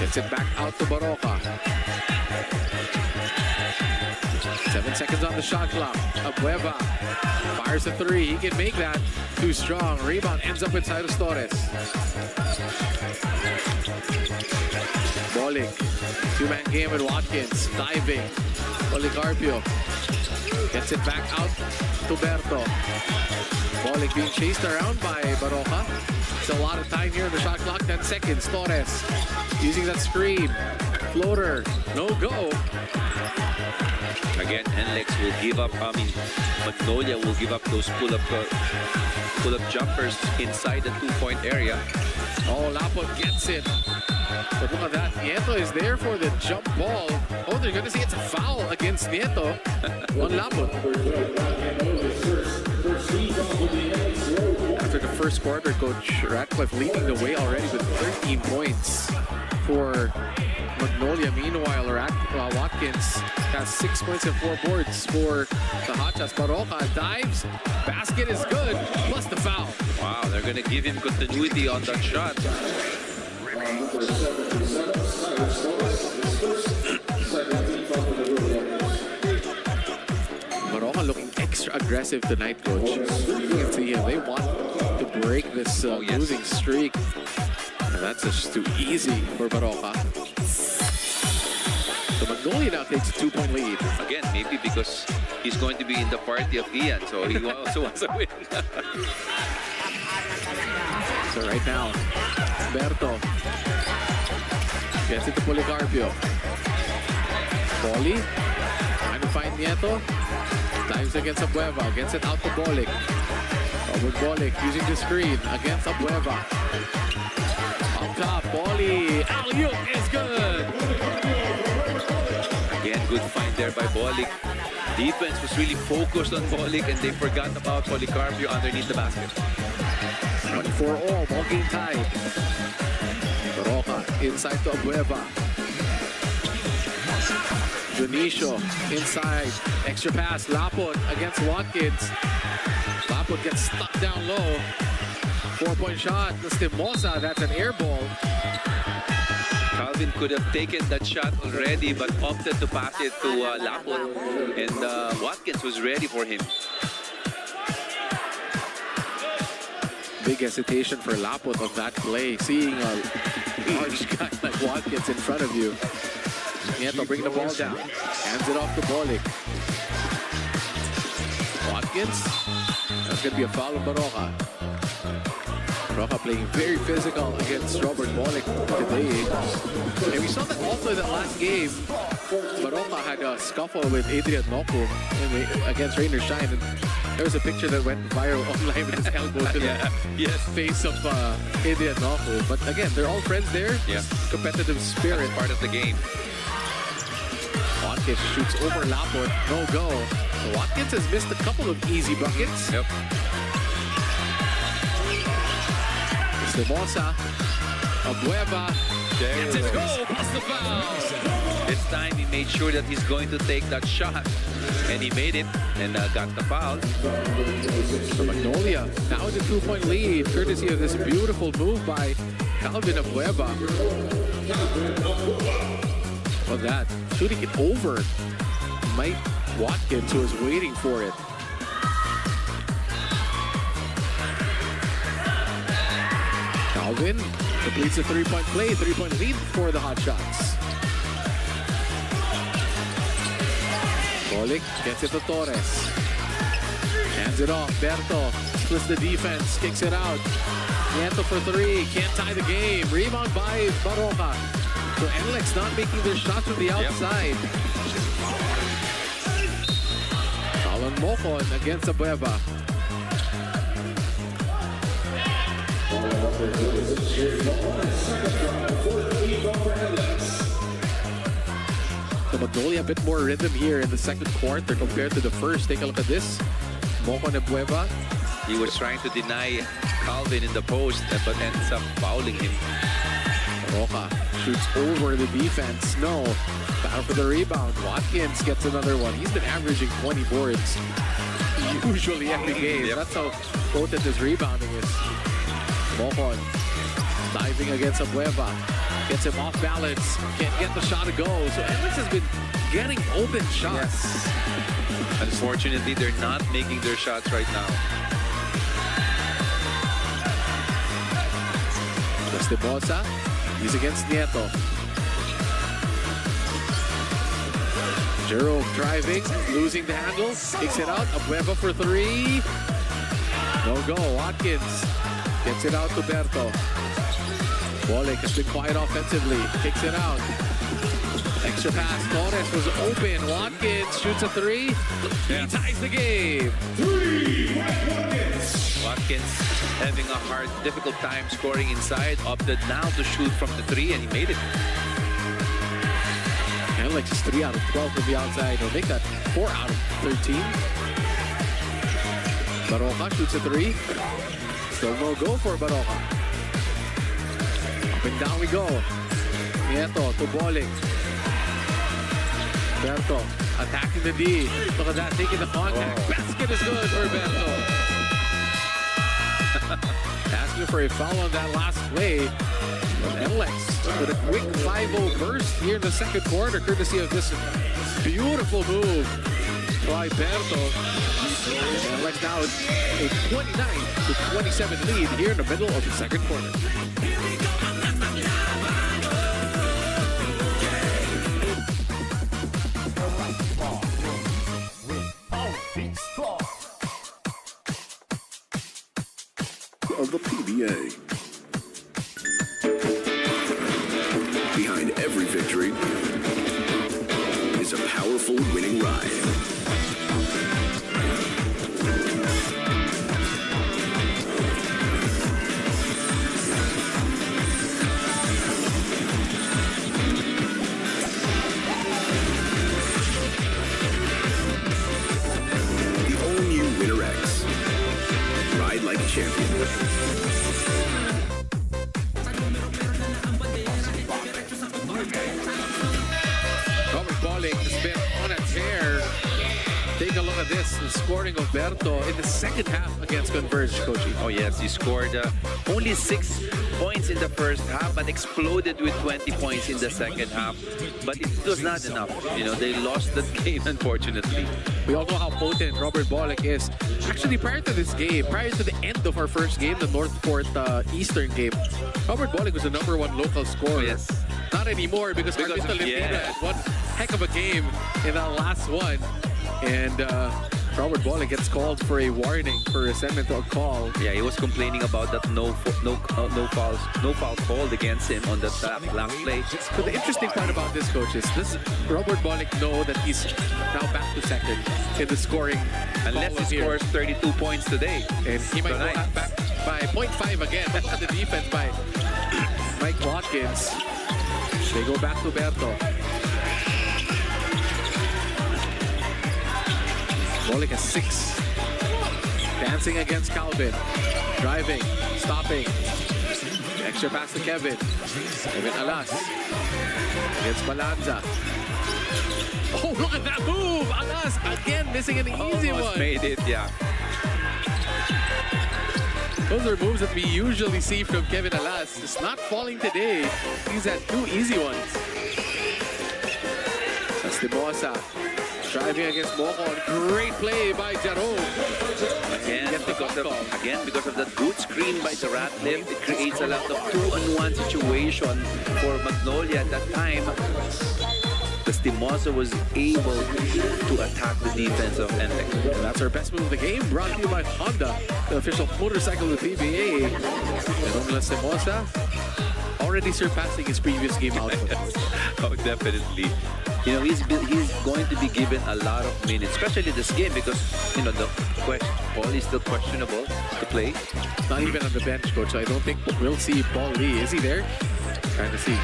gets it back out to Baroka. 7 seconds on the shot clock. Abueva fires a 3. He can make that. Too strong. Rebound ends up inside of Torres. Bolik. 2-man game with Watkins. Diving. Policarpio gets it back out to Berto. Bolik being chased around by Baroka. It's a lot of time here in the shot clock. 10 seconds. Torres using that screen. Floater. No go. Again, NLEX will give up, Magnolia will give up those pull-up jumpers inside the 2-point area. Oh, Lapot gets it. But look at that. Nieto is there for the jump ball. Oh, they're going to see it's a foul against Nieto on Lapot. After the first quarter, Coach Ratcliffe leading the way already with 13 points for Magnolia. Meanwhile, Watkins has 6 points and 4 boards for the Hotshots. Baroka dives, basket is good, plus the foul. Wow, they're going to give him continuity on that shot. Baroka looking extra aggressive aggressive tonight, Coach. You can see him. They want to break this losing streak. And that's just too easy for Baroka. So Magnolia now takes a 2-point lead. Again, maybe because he's going to be in the party of Ian, so he also wants a win. So right now, Berto gets it to Policarpio. Poli, trying to find Nieto. Dives against Abueva, gets it out to Bolic. With Bolic using the screen against Abueva. Up top, Poli. Alley-oop is good. Again, good find there by Bolic. Defense was really focused on Bolic and they forgot about Policarpio underneath the basket. 24-all, ball game tied. Baroka inside to Abueva. Junicio inside, extra pass, Lapot against Watkins. Lapot gets stuck down low. 4-point shot, Stimosa, that's an air ball. Calvin could have taken that shot already but opted to pass it to Lapot, and Watkins was ready for him. Big hesitation for Lapot on that play, seeing a large guy like Watkins in front of you. Nieto bring the ball down, hands it off to Bolic. Watkins, that's going to be a foul of Baroka. Baroka playing very physical against Robert Bolic today. And we saw that also in the last game. Baroka had a scuffle with Adrian Mokum against Rainer Shine. And there was a picture that went viral online with his elbow to the face of Adrian Mokum. But again, they're all friends there. Yeah. Competitive spirit. That's part of the game. Watkins shoots over Lapot, no go. Watkins has missed a couple of easy buckets. Yep. Stimosa, Abueva, gets it go, plus the foul. This time he made sure that he's going to take that shot, and he made it and got the foul. For Magnolia, now it's a 2-point lead, courtesy of this beautiful move by Calvin Abueva. Of that, shooting it over Mike Watkins, who was waiting for it. Calvin completes a 3-point play, 3-point lead for the Hotshots. Bolic gets it to Torres. Hands it off, Berto splits the defense, kicks it out. Nieto for 3, can't tie the game. Rebound by Baroka. So NLEX not making their shots from the outside. Alan Mocon against Abueva. So Magnolia a bit more rhythm here in the second quarter compared to the first. Take a look at this. Mocon Abueva. He was trying to deny Calvin in the post but ends up fouling him. Baroka shoots over the defense. No. Battle for the rebound. Watkins gets another one. He's been averaging 20 boards usually every game. Yep. That's how potent his rebounding is. Mocon diving against Abueva. Gets him off balance. Can't get the shot to go. So NLEX has been getting open shots. Yes. Unfortunately, they're not making their shots right now. Stimosa. He's against Nieto. Jerome driving, losing the handle, kicks it out. Abueva for 3. No go. Watkins gets it out to Berto. Bolic has been quiet offensively, kicks it out. Extra pass. Torres was open. Watkins shoots a 3. He ties the game. 3, Watkins. Watkins having a hard, difficult time scoring inside. Opted now to shoot from the 3, and he made it. NLEX is 3 out of 12 from the outside. He'll make that 4 out of 13. Baroka shoots a 3. Still no go for Baroka. Up and down we go. Nieto to Bolic. Berto attacking the D. Look at that, taking the contact. Basket is good for Berto. Asking for a foul on that last play. NLEX with a quick 5-0 burst here in the second quarter, courtesy of this beautiful move by Berto. NLEX now a 29-27 lead here in the middle of the second quarter. Of the PBA. Behind every victory is a powerful winning ride. The all-new NLEX. Ride like a champion. Robert Bolling has been on a tear. Take a look at this, the scoring of Berto in the second half against Converge, Coachy. Oh yes, he scored only 6 points in the first half, but exploded with 20 points in the second half. But it was not enough. You know, they lost that game, unfortunately. We all know how potent Robert Bolling is. Actually, prior to this game, prior to the end of our first game, the Northport Eastern game, Robert Bolling was the #1 local scorer. Yes. Not anymore because Arvito Levina had one heck of a game in that last one. And Robert Bolling gets called for a warning for resentment to a call. Yeah, he was complaining about that no foul called against him on that last play. But the interesting part about this, coach, is this Robert Bolling know that he's now back to second in the scoring. Unless he scores 32 points today. And he might go back by 0.5 again. The defense by Mike Watkins. They go back to Berto. Bolling has 6. Dancing against Calvin. Driving. Stopping. Extra pass to Kevin. Kevin Alas. Against Balanza. Oh, look at that move! Alas again missing an easy one. Made it, yeah. Those are moves that we usually see from Kevin Alas. It's not falling today. He's had 2 easy ones. Estimosa. Driving against Mocon. Great play by Jerome. Again, because of that good screen by the Ratliff, it creates a lot of 2-on-1 situation for Magnolia at that time. Estimosa was able to attack the defense of NLEX. That's our best move of the game. Brought to you by Honda, the official motorcycle of the PBA. Jerome Estimosa already surpassing his previous game output. Oh, definitely. You know, he's going to be given a lot of minutes, especially this game, because, you know, the Paul is still questionable to play. Not even on the bench, coach. I don't think we'll see Paul Lee. Is he there? Trying to see.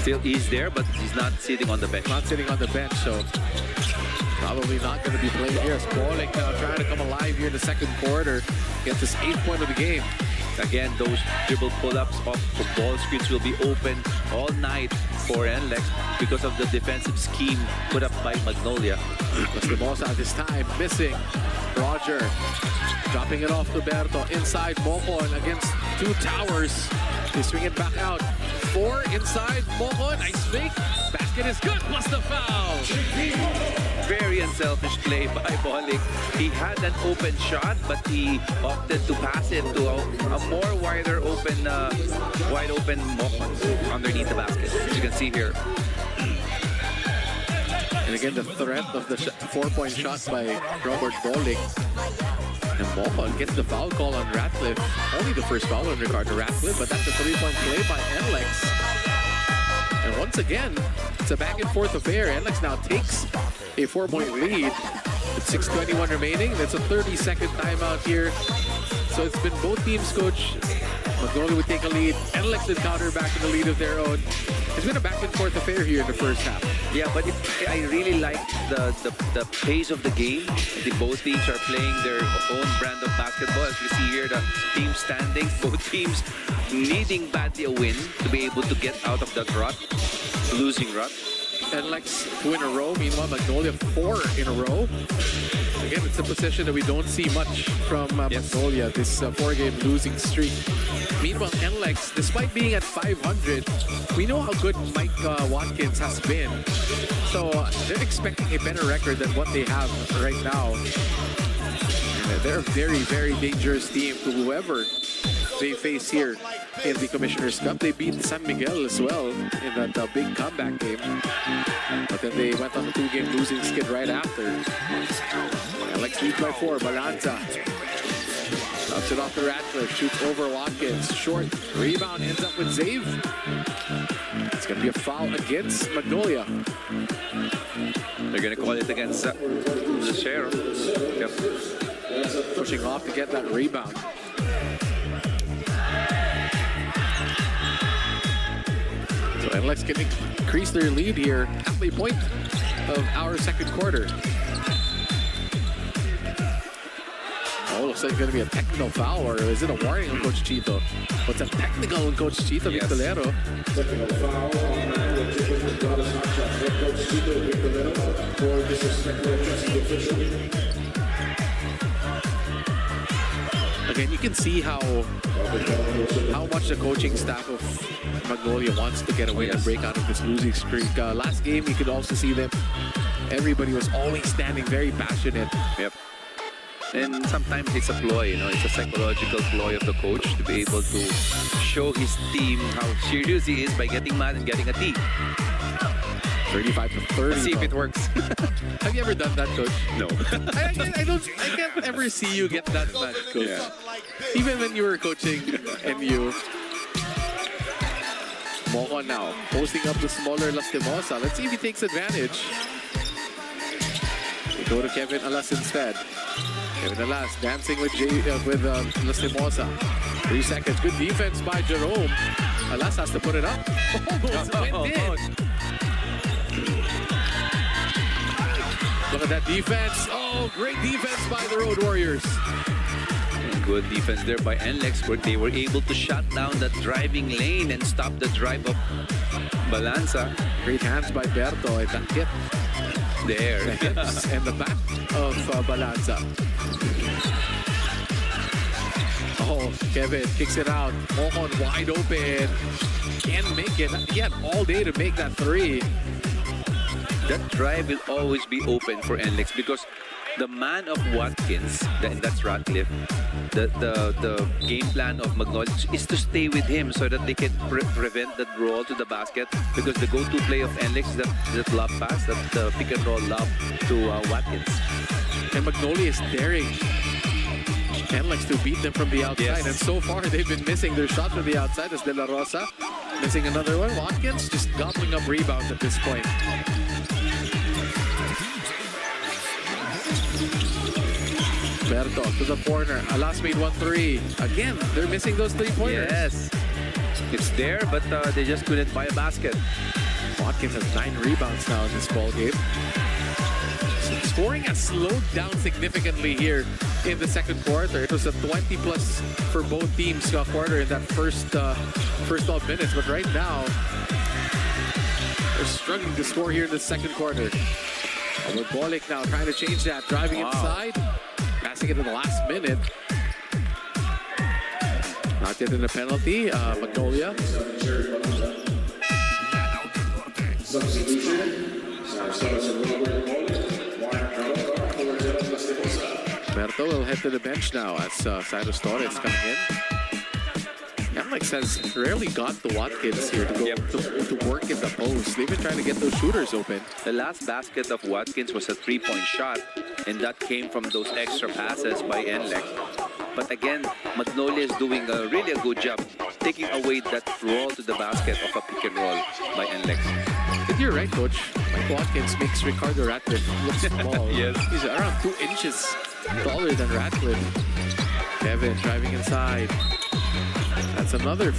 Still, he's there, but he's not sitting on the bench. Not sitting on the bench, so probably not going to be playing here. Bolling now trying to come alive here in the second quarter. Gets his 8th point of the game. Again, those dribble pull-ups off the ball screens will be open all night for NLEX because of the defensive scheme put up by Magnolia. Estimosa this time missing. Roger dropping it off to Berto. Inside Mocon against 2 towers. They swing it back out. 4 inside Mocon. Nice fake. Basket is good plus the foul. Very unselfish play by Bolling. He had an open shot, but he opted to pass it to a more wide open Mocon underneath the basket, as you can see here. And again, the threat of the 4-point shot by Robert Bolling. And Mocon gets the foul call on Ratliff. Only the first foul in regard to Ratliff, but that's a 3-point play by NLEX. And once again, it's a back and forth affair. NLEX now takes a 4-point lead with 6:21 remaining. That's a 30-second timeout here. So it's been both teams, coach. Magnolia would take a lead. NLEX would counter back in the lead of their own. It's been a back and forth affair here in the first half. Yeah, but I really like the pace of the game. I think both teams are playing their own brand of basketball. As we see here, the team standings, both teams needing badly a win to be able to get out of that rut, losing rut. NLEX 2 in a row. Meanwhile, Magnolia 4 in a row. Again, it's a position that we don't see much from Magnolia, this 4-game losing streak. Meanwhile, NLEX, despite being at 500, we know how good Mike Watkins has been. So they're expecting a better record than what they have right now. And they're a very, very dangerous team to whoever they face here in the Commissioner's Cup. They beat San Miguel as well in that big comeback game. But then they went on a 2-game losing skid right after. Alex leads by 4. Balanza drops it off to Ratcliffe. Shoots over Watkins. Short rebound ends up with Zave. It's going to be a foul against Magnolia. They're going to call it against the share. Yep. Pushing off to get that rebound. So NLEX can increase their lead here at the point of our second quarter. Oh, looks like it's going to be a technical foul, or is it a warning on Coach Chito? What's a technical on Coach Chito? Yes. Victorero. Technical foul on Magnolia Hotshots. Head coach Chito Victorero for disrespectful addressing the official. Again, you can see how much the coaching staff of Magnolia wants to get away and break out of this losing streak. Last game, you could also see them. Everybody was always standing very passionate. Yep. And sometimes it's a ploy, you know, it's a psychological ploy of the coach to be able to show his team how serious he is by getting mad and getting a T. 35 to 30. Let's see if it works. Have you ever done that, Coach? No. I can't ever see you get that mad, Coach. Yeah. Even when you were coaching NU. Mohon now, posting up the smaller Lastimosa. Let's see if he takes advantage. They go to Kevin Alas instead. Kevin Alas dancing with Lastimosa. 3 seconds. Good defense by Jerome. Alas has to put it up. Almost went in. Look at that defense. Oh, great defense by the Road Warriors. Good defense there by NLEX, where they were able to shut down that driving lane and stop the drive of Balanza. Great hands by Berto at that hip. There. The hips and the back of Balanza. Oh, Kevin kicks it out. Mohon wide open. Can't make it. He had all day to make that 3. That drive will always be open for NLEX because the man of Watkins, that's Ratcliffe, the game plan of Magnolia is to stay with him so that they can prevent that roll to the basket, because the go-to play of NLEX is that lob pass, that pick and roll lob to Watkins. And Magnolia is daring NLEX to beat them from the outside. Yes. And so far, they've been missing their shot from the outside as De La Rosa. Missing another one. Watkins just gobbling up rebounds at this point. Berto to the corner. Alas made 1-3. Again, they're missing those 3-pointers. Yes. It's there, but they just couldn't buy a basket. Watkins has 9 rebounds now in this ball game. Scoring has slowed down significantly here in the second quarter. It was a 20+ for both teams quarter in that first 12 minutes. But right now, they're struggling to score here in the second quarter. Bolik now trying to change that. Driving inside. Passing it in the last minute. Not yet in a penalty. Magnolia. Berto will head to the bench now as Cyrus Torres coming in. NLEX has rarely got the Watkins here to go to work in the post. They've been trying to get those shooters open. The last basket of Watkins was a 3-point shot, and that came from those extra passes by NLEX. But again, Magnolia is doing really a good job taking away that roll to the basket of a pick and roll by NLEX. But you're right, Coach. Mike Watkins makes Ricardo Ratcliffe look small. Yes. He's around 2 inches taller than Ratcliffe. Kevin driving inside. That's another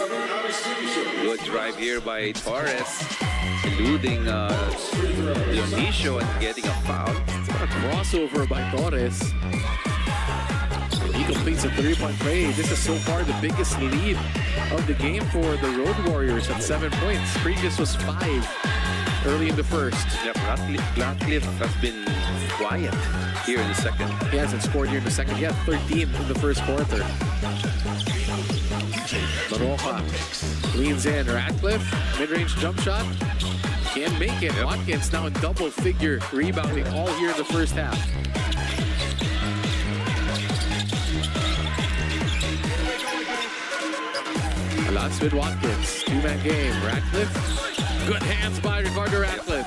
Good drive here by Torres, eluding Dionisio and getting a foul. A crossover by Torres. He completes a three-point play. This is so far the biggest lead of the game for the Road Warriors at 7 points. Previous was 5 early in the first. Yep, Ratcliffe has been quiet here in the second. He hasn't scored here in the second. He had 13 in the first quarter. Baroka leans in. Ratcliffe, mid-range jump shot. Can't make it. Yep. Watkins now in double-figure rebounding all here in the first half. Lots with Watkins. Two-man game. Ratcliffe. Good hands by Ricardo Ratcliffe.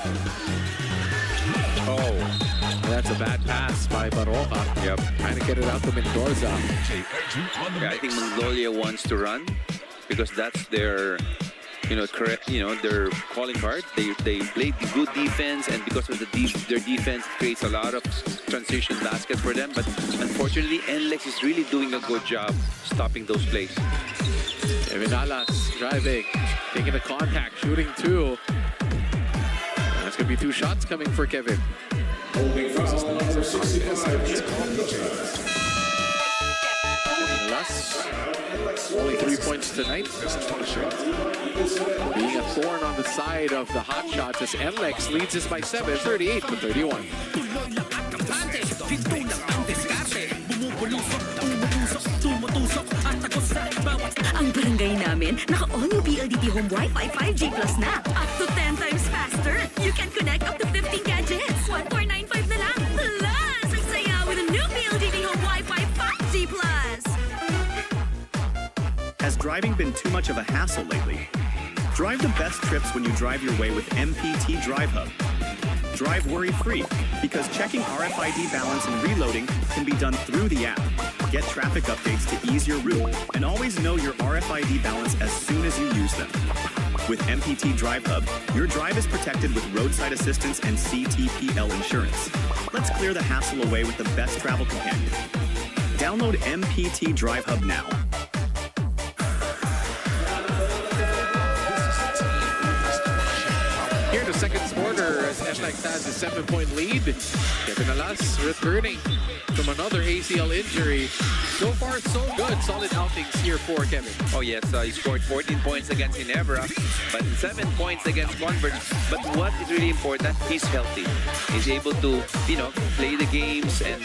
Oh. That's a bad pass by Baroka. Yep. Trying to get it out to Mendoza. Yeah, I think Magnolia wants to run because that's their, correct, their calling card. They played good defense, and because of their defense creates a lot of transition baskets for them. But unfortunately, NLEX is really doing a good job stopping those plays. Kevin Alas driving, taking the contact, shooting two. That's going to be 2 shots coming for Kevin. Alas, only 3 points tonight. Being a thorn on the side of the Hotshots as NLEX leads this by 7, 38-31. Ang barangay namin, naka-all new PLDT Home Wi-Fi 5G Plus na. Up to 10 times faster. You can connect up to 15 gadgets. 1495 na lang. Plus, ang saya with a new PLDT Home Wi-Fi 5G Plus. Has driving been too much of a hassle lately? Drive the best trips when you drive your way with MPT Drive Hub. Drive worry-free, because checking RFID balance and reloading can be done through the app. Get traffic updates to ease your route, and always know your RFID balance as soon as you use them. With MPT Drive Hub, your drive is protected with roadside assistance and CTPL insurance. Let's clear the hassle away with the best travel companion. Download MPT Drive Hub now. Here in the second quarter, as NLEX has a 7-point lead. Kevin Alas returning from another ACL injury. So far, so good. Solid outings here for Kevin. Oh yes, he scored 14 points against Ginebra, but 7 points against Converge. But what is really important, he's healthy. He's able to, play the games and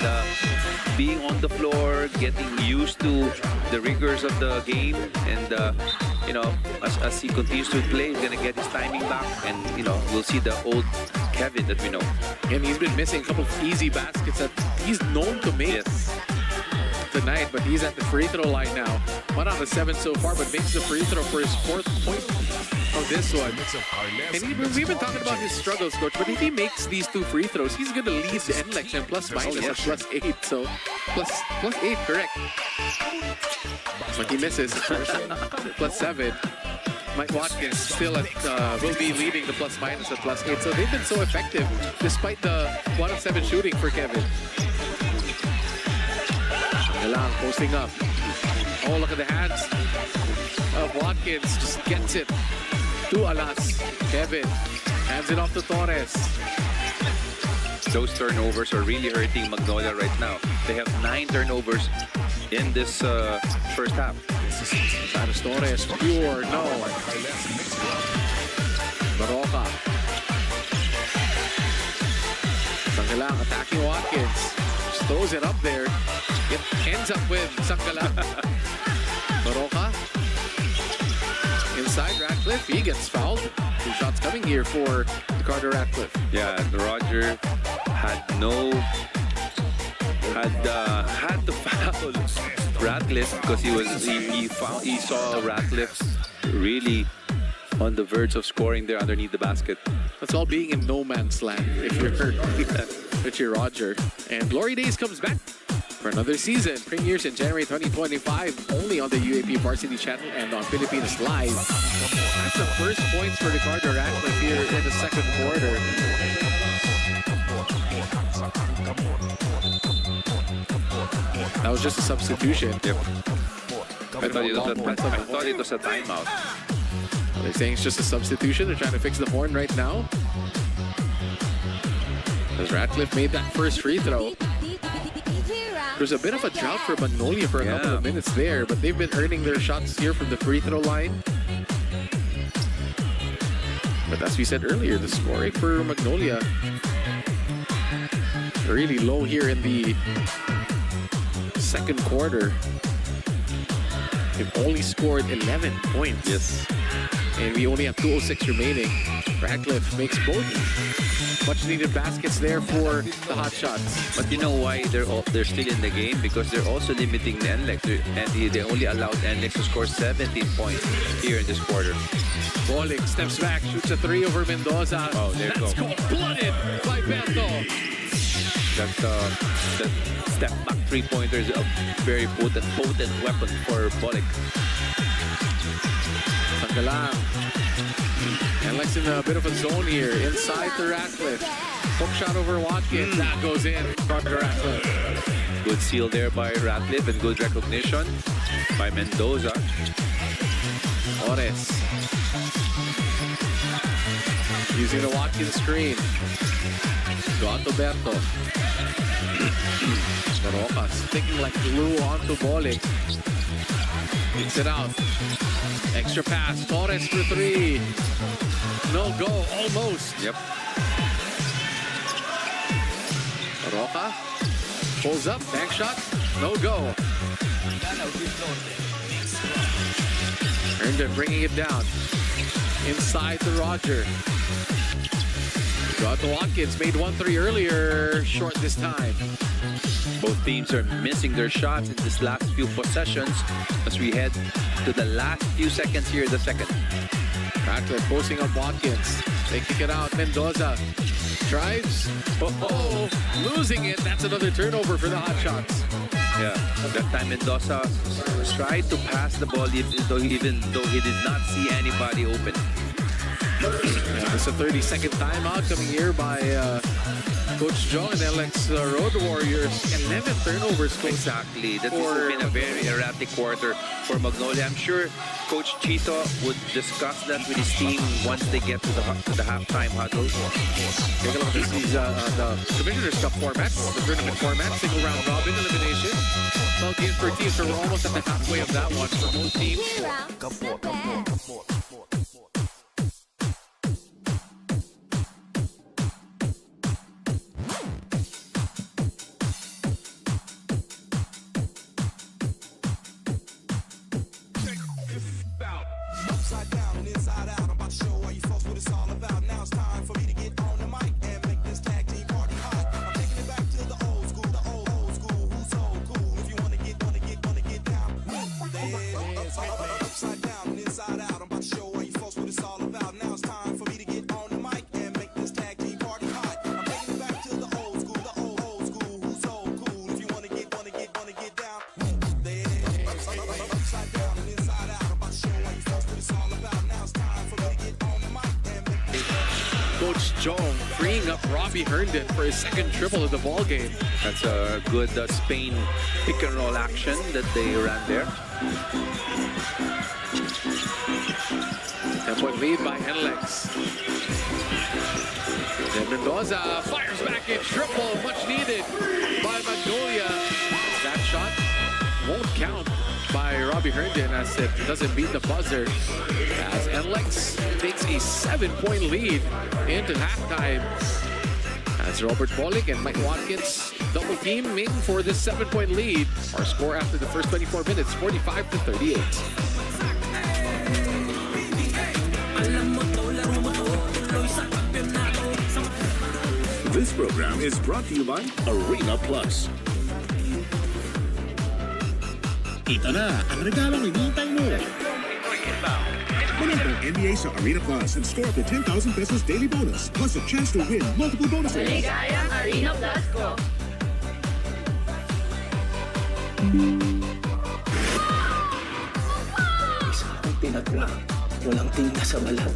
being on the floor, getting used to the rigors of the game, and as he continues to play, he's gonna get his timing back, and we'll see the old Kevin that we know. And he's been missing a couple of easy baskets that he's known to make tonight, but he's at the free throw line now. 1 out of 7 so far, but makes the free throw for his 4th point of this one. And we've been talking about his struggles, coach, but if he makes these 2 free throws, he's going to lead the NLEX in plus-minus at +8. So, plus 8, correct. But he misses. +7. Mike Watkins still will be leading the plus-minus at +8. So they've been so effective despite the 1 of 7 shooting for Kevin. Lang posting up. Oh, look at the hands of Watkins. Just gets it to Alas. Kevin hands it off to Torres. Those turnovers are really hurting Magnolia right now. They have 9 turnovers in this first half. Santos Torres, pure, no. Baroka. Sangalang attacking Watkins. Just throws it up there. It ends up with Sangalang. Baroka. Inside Ratcliffe, he gets fouled. 2 shots coming here for Ricardo Ratcliffe. Yeah, Roger had to foul Ratcliffe because he saw Ratcliffe really on the verge of scoring there underneath the basket. That's all being in no man's land if you're Richie Roger. And Glory Days comes back for another season. Premieres in January 2025 only on the UAP Varsity channel and on Filipinas Live. That's the first points for Ricardo Ratcliffe here in the second quarter. That was just a substitution. Yep. thought it was a timeout. They're saying it's just a substitution. They're trying to fix the horn right now. As Ratcliffe made that first free throw. There's a bit of a drought for Magnolia for a couple of minutes there, but they've been earning their shots here from the free throw line. But as we said earlier, the scoring for Magnolia really low here in the second quarter. They've only scored 11 points. Yes. And we only have 2:06 remaining. Ratcliffe makes both much-needed baskets there for the Hotshots. But you know why they're still in the game? Because they're also limiting the NLEX. And they only allowed NLEX to score 17 points here in this quarter. Bolick steps back, shoots a three over Mendoza. Oh, there you go. That's cold-blooded by Beto. That step back three-pointer is a very potent weapon for Bolick. Sangalang. NLEX in a bit of a zone here, inside to Ratcliffe. Hook shot over Watkins, that goes in front of Ratcliffe. Good seal there by Ratcliffe and good recognition by Mendoza. Ores. Using the Watkins screen. Gato Berto. Marocas sticking like glue onto Bolick. Kicks it out. Extra pass. Torres for three. No go. Almost. Yep. Roca pulls up. Bank shot. No go. Herndon bringing it down. Inside to Roger. Got to Watkins. Made 1-3 earlier. Short this time. Both teams are missing their shots in this last few possessions as we head to the last few seconds here in the second. Ratcliffe posting up Watkins. They kick it out. Mendoza drives. Oh, losing it. That's another turnover for the Hotshots. Yeah, that time Mendoza tried to pass the ball even though he did not see anybody open. Yeah, it's a 30-second timeout coming here by Coach Joe and NLEX Road Warriors. 11 turnovers. Exactly. That has been a very erratic quarter for Magnolia. I'm sure Coach Chito would discuss that with his team once they get to the halftime huddle. Take a look at these the Commissioner's Cup format, the tournament format, single round robin elimination. 12 games per team, so we're almost at the halfway of that one for both teams. Upside down and inside out. I'm about to show all you folks what it's all about. Now it's time for me to get on the mic and make this tag team party hot. I'm taking it back to the old school, the old school. Who's so cool? If you wanna get down, upside down and inside out. I'm about to show all you folks what it's all about. Now it's time for me to get on the mic and make this tag team party hot. I'm taking it back to the old school, the old school. Who's so cool? If you wanna get down, upside down and inside out. I'm about to show all you folks what it's all about. Now it's time for me to get on the mic and make Coach Joe freeing up Robbie Herndon for his second triple of the ball game. That's a good Spain pick and roll action that they ran there. 10-point lead by NLEX. And Mendoza fires back in triple, much needed by Magnolia. That shot won't count by Robbie Herndon as it doesn't beat the buzzer. As NLEX takes a 7-point lead into halftime. As Robert Bolick and Mike Watkins double teaming for this 7-point lead. Our score after the first 24 minutes, 45-38. This program is brought to you by Arena Plus. Ito na ang regalong hinihintay mo. Manong NBA sa Arena Plus and score up to 10,000 pesos daily bonus plus a chance to win multiple bonuses. Maligayang Arena Plus ko. Isa akong tinatla. Walang tinta sa balat.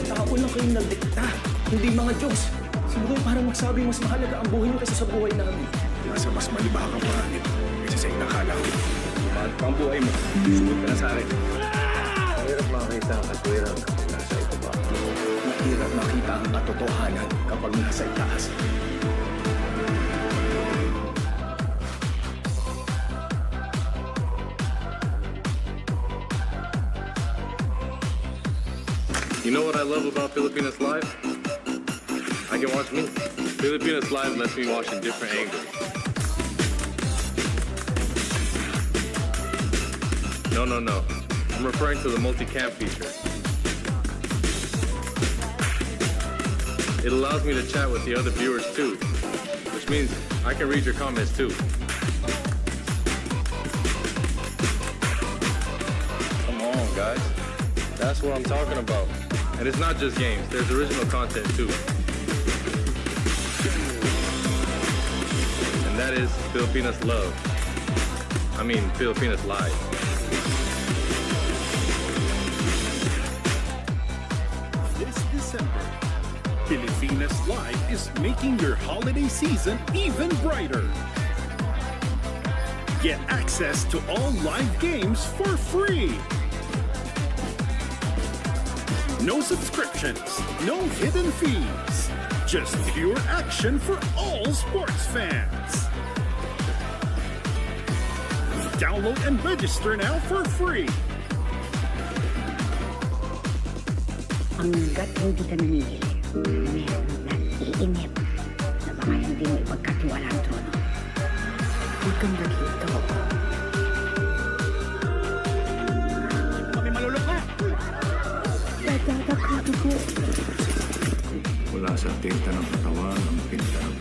Tao lang kayong nagdikta. Hindi mga Diyos. Siguro parang magsabi mas mahalaga ang buhay niyo kaysa sa buhay namin. Nasa mas malibakang pangit kaysa sa inakala ko. mahal pa ang buhay mo. Sumunod ka na sa akin. Mahirap makita ang katwiran kapag nasa ibaba. Mahirap makita ang katotohanan kapag nasa itaas. You know what I love about Filipinas Live? I can watch me. Filipinas Live lets me watch a different angle. No. I'm referring to the multi-cam feature. It allows me to chat with the other viewers too, which means I can read your comments too. Come on, guys. That's what I'm talking about. And it's not just games, there's original content too. And that is Filipinas Love. I mean, Filipinas Live. This December, Filipinas Live is making your holiday season even brighter. Get access to all live games for free. No subscriptions, no hidden fees. Just pure action for all sports fans. Download and register now for free. Hanggat hindi ka nanigil, meron nag-iinip na baka hindi mo ipagkatiwala ang trono. Huwag kang naglito. Kami malulok. Nagkakakuto ko. Wala sa tinta ng katawan ang pinta ng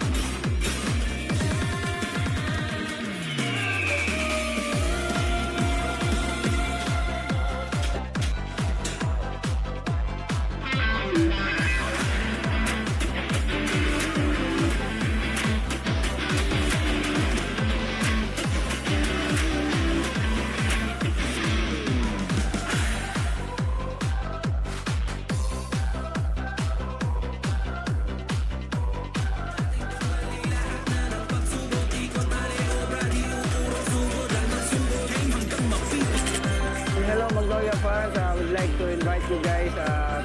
Hello Magnolia fans, I would like to invite you guys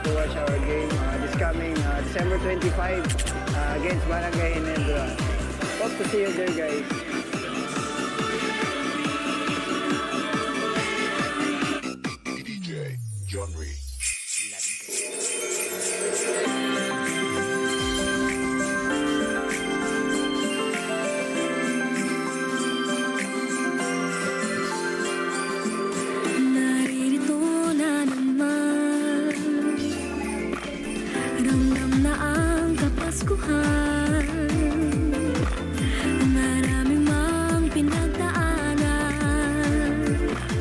to watch our game this coming December 25 against Barangay Enendra. Hope to see you there guys. DJ John Reed. Naririto na naman, ramdam na ang Kapaskuhan. Maraming mang pinagdaanan,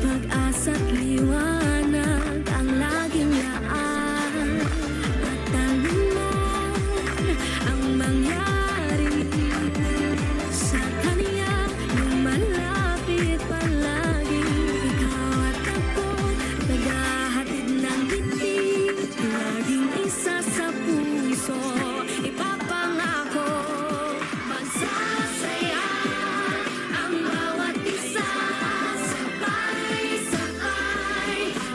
pag-asa't liwanag ang laging laan. At anuman ang mangyari sa kanya, lumalapit palagi. Ikaw at ako, naghahatid ng titig, laging isa sa puso. Ipapangako, magsasaya ang bawat isa, sabay-sabay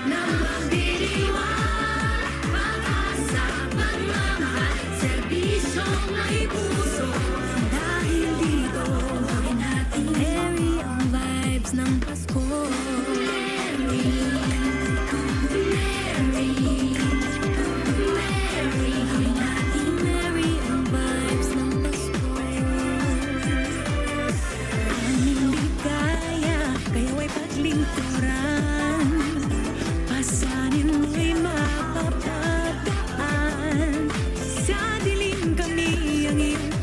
na magdiriwang pag-asa, pagmamahal, serbisyong may puso. Dahil dito, gawin natin merry ang vibes ng Pasko. Merry, merry, merry, gawin natin merry ang vibes ng Pasko. Aming ligaya, kaya'y paglingkuran, pasanin mo'y mapapadaan. Sa dilim kami ang iyong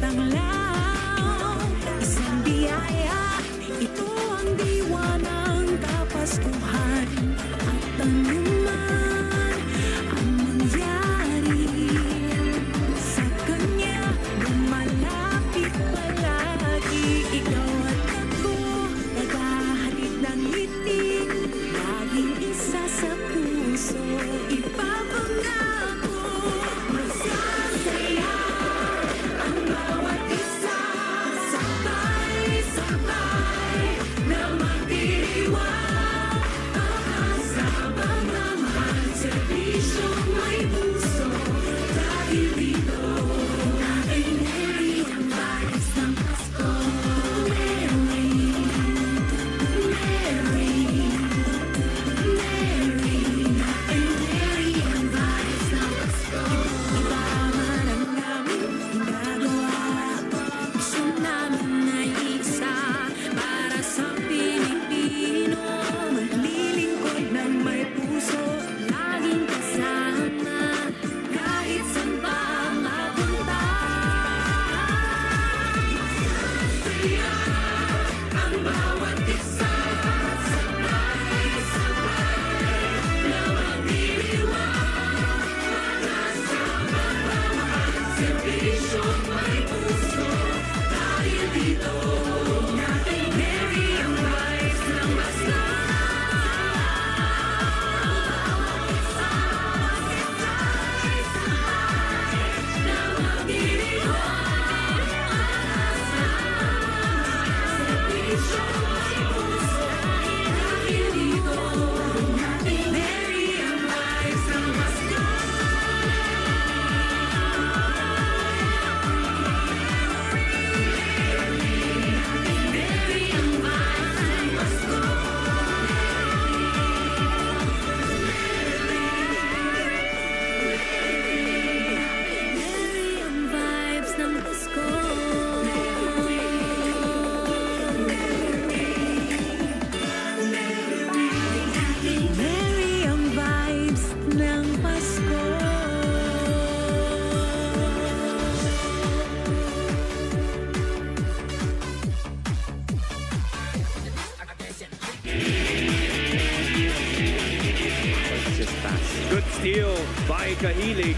by Kahilig.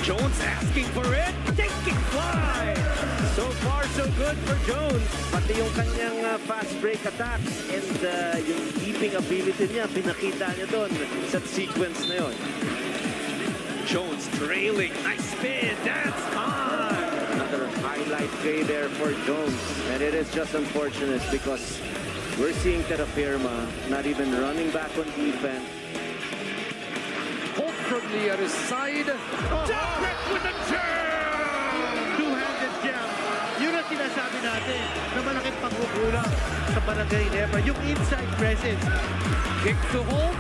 Jones asking for it. Taking fly. So far, so good for Jones. Pati yung kanyang fast break attack and yung keeping ability niya, pinakita niya doon sa sequence na yun. Jones trailing. Nice spin. That's on. Another highlight play there for Jones. And it is just unfortunate because we're seeing Terra Firma not even running back on defense. Holt from the other side. Jacket with a jam! Two-handed jam. Yun ang sinasabi natin na malaking pagkukulang sa Barangay Ginebra. Yung inside presence. Kick to Holt.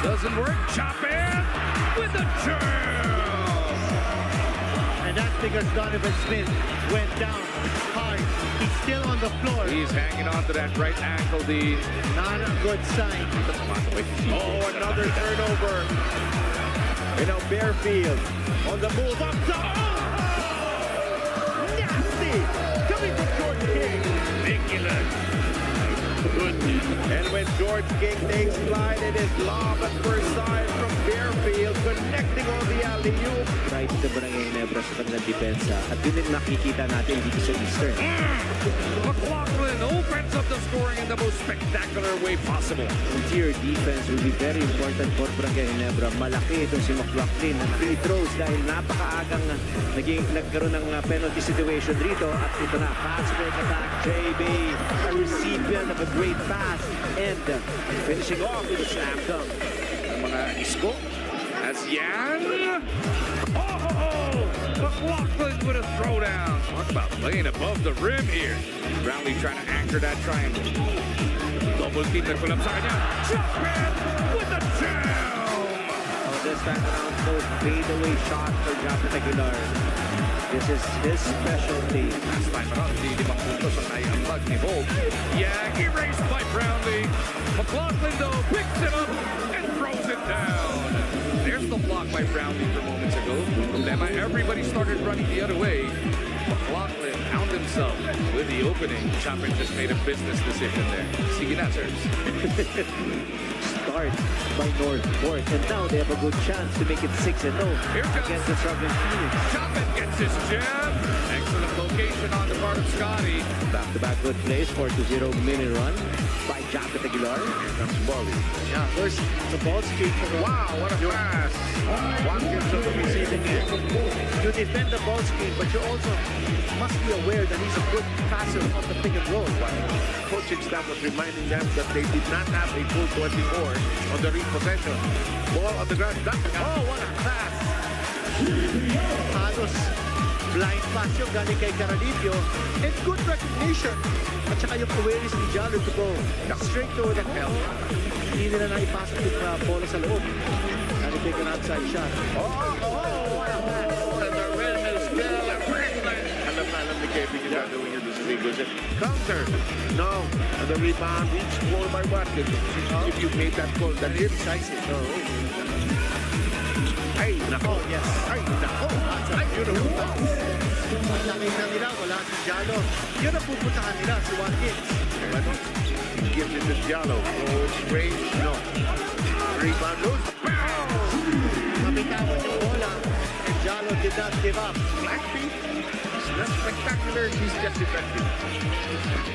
Doesn't work. Chop in with a jam! And that's because Donovan Smith went down hard. He's still on the floor. He's hanging on to that right ankle. Not a good sign. Oh, another turnover. You know, Bearfield on the move up top. Oh! Nasty! Coming from George King. Ridiculous. Goodness. And when George King takes flight, it is lob at first sight from Bearfield, connecting on the alley-oop. Right to Barangay Ginebra sa kanilang depensa. At yun din nakikita natin dito sa Eastern. McLaughlin opens up the scoring in the most spectacular way possible. Interior defense will be very important for Barangay Ginebra. Malaki itong si McLaughlin ng free throws dahil napakaagang nagkaroon ng penalty situation rito. At ito na, pass break attack. JB, a recipient of a great pass. And finishing off with a slam dunk. Ang mga isko as Yan. Oh! McLaughlin with a throwdown. Talk about laying above the rim here. Brownlee trying to anchor that triangle. Double team na kulam sa kanya. Jump in with a jam! Oh, this time around, no fadeaway shot for Japet Aguilar. This is his specialty. Last time around, di 5 puntos ang naiambag ni Holt. Yeah, erased by Brownlee. McLaughlin, though, picks it up and throws it down. There's the block by Brownlee for moments ago. Problema, everybody started running the other way. McLaughlin found himself with the opening. Chopper just made a business decision there. Sige na, sirs. Start by Northport, and now they have a good chance to make it 6-0 against the struggling Phoenix. Chopper gets his jam. Excellent location on the part of Scotty. Back-to-back good plays, 4-0 mini run by Japet Aguilar. Here comes Bali. Yeah, first the ball streak. Wow, what a pass. Watkins on the receiving end. You defend the ball screen, but you also must be aware that he's a good passer on the pick and roll. Coaching staff was reminding them that they did not have a full 24 on the repossession. Ball on the ground. Oh, what a pass! Halos blind pass yung galing kay Caralipio. And good recognition. At saka yung awareness ni Jalo to go straight to the help. Hindi nila naipasok yung bola sa loob. Galing kay an outside shot. What a pass! And the rim is still a alam ni Kevin yung gagawin niya doon sa Eagles. Counter. No. And the rebound reached more by Watkins. If you made that call, that is decisive. Ay, nako. Yes. Ay, nako. Ay, beautiful pass. At nakita nila, wala si Jalo. Yun ang pupuntahan nila, si Watkins. Ano? Gives it to Jalo. Oh, straight. No. Rebound loose. Kapitawan yung bola. And Jalo did not give up. Blackbeat. Not spectacular. He's just effective.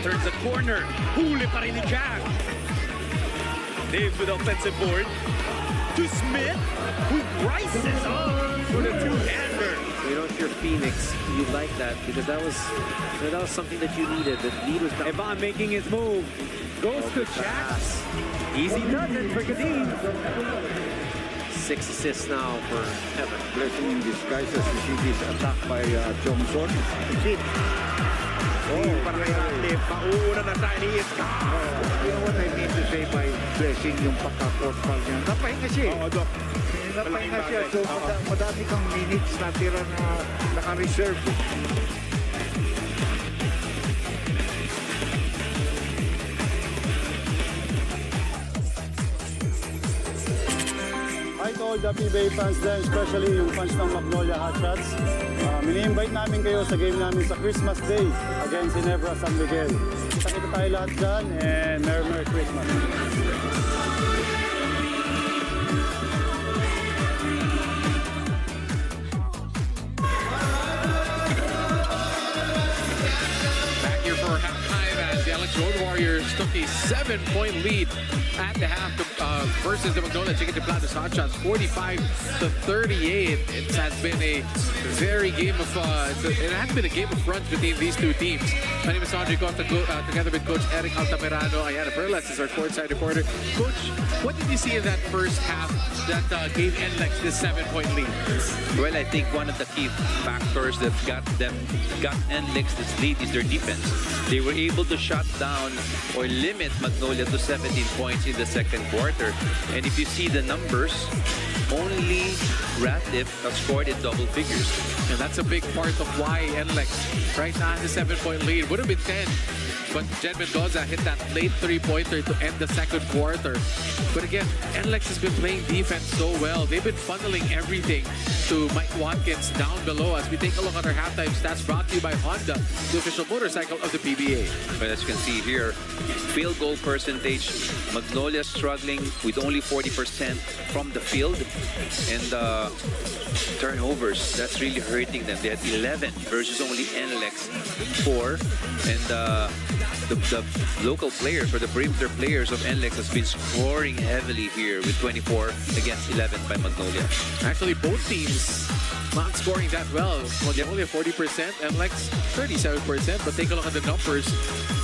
Turns the corner. Huli pa rin ni Jack. Dave with offensive board. To Smith, who rises on for the two-hander. You know, if you're Phoenix, you like that because that was something that you needed. The lead was down. Evan making his move. Goes to Jack. Easy doesn't for Kadim. 6 assists now for Evan. Blessing in disguise as you see this attack by Johnson. Oh, parang pauuna na tayo ni Iska. You know what I mean to say by blessing yung pagka-court-foul niya? Napahinga siya. Oo, Doc. Napahinga siya. So, madami kang minutes na tira na naka-reserve. Hi to all the PBA fans din, especially yung fans ng Magnolia Hotshots. Mini-invite namin kayo sa game namin sa Christmas Day against Ginebra San Miguel. Kita-kita tayo lahat dyan and Merry Christmas. NLEX Road Warriors took a 7-point lead at the half versus the Magnolia Hotshots 45-38. It has been a very game of it has been a game of runs between these two teams. My name is Andre Costa, together with Coach Eric Altamirano. Ayana Perlas is our courtside reporter. Coach, what did you see in that first half that gave NLEX this 7-point lead? Well, I think one of the key factors that got NLEX this lead is their defense. They were able to shut down or limit Magnolia to 17 points in the second quarter. And if you see the numbers, only Ratliff has scored in double figures. And that's a big part of why NLEX right now has a 7-point lead. Would have been 10. But Jed Mendoza hit that late three-pointer to end the second quarter. But again, NLEX has been playing defense so well. They've been funneling everything to Mike Watkins down below. As we take a look at our halftime stats brought to you by Honda, the official motorcycle of the PBA. Well, as you can see here, field goal percentage, Magnolia struggling with only 40% from the field. And turnovers, that's really hurting them. They had 11 versus only NLEX 4. And the local players, or the perimeter players of NLEX, has been scoring heavily here with 24 against 11 by Magnolia. Actually, both teams not scoring that well. Magnolia 40%, NLEX 37%. But take a look at the numbers.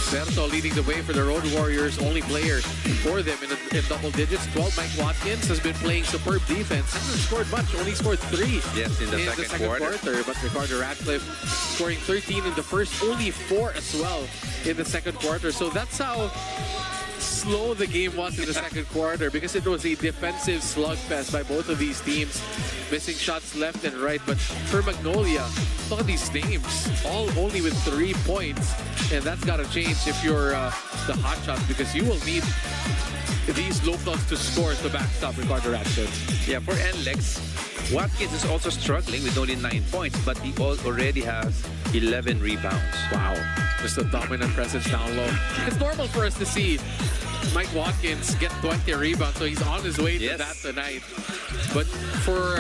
Berto leading the way for the Road Warriors, only player for them in double digits. 12, Mike Watkins has been playing superb defense. Hasn't scored much, only scored 3 yes, in the second quarter. But Ricardo Ratcliffe scoring 13 in the first, only 4 as well in the second quarter. So that's how slow the game was in the second quarter, because it was a defensive slugfest by both of these teams, missing shots left and right. But for Magnolia, look at these names, all only with 3 points, and that's got to change if you're the Hotshots, because you will need these locals to score to backstop Ricardo Ratcliffe. Yeah, for NLEX, Watkins is also struggling with only 9 points, but he already has 11 rebounds. Wow, just a dominant presence down low. It's normal for us to see Mike Watkins get 20 rebounds, so he's on his way to that tonight. But for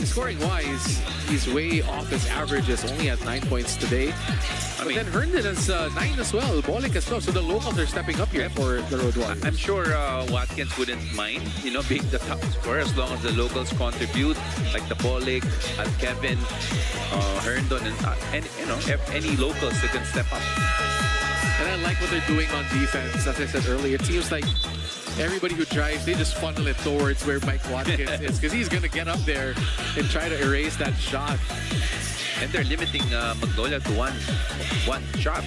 scoring-wise, he's way off his averages. Only at 9 points today. But then Herndon has 9 as well. Bolik as well. So the locals are stepping up here for the Road Warriors. I'm sure Watkins wouldn't mind, being the top scorer as long as the locals contribute, like the Bolik, Kevin, Herndon, and any locals that can step up. And I like what they're doing on defense. As I said earlier, it seems like everybody who drives, they just funnel it towards where Mike Watkins is, because he's going to get up there and try to erase that shot. And they're limiting Magnolia to one shot.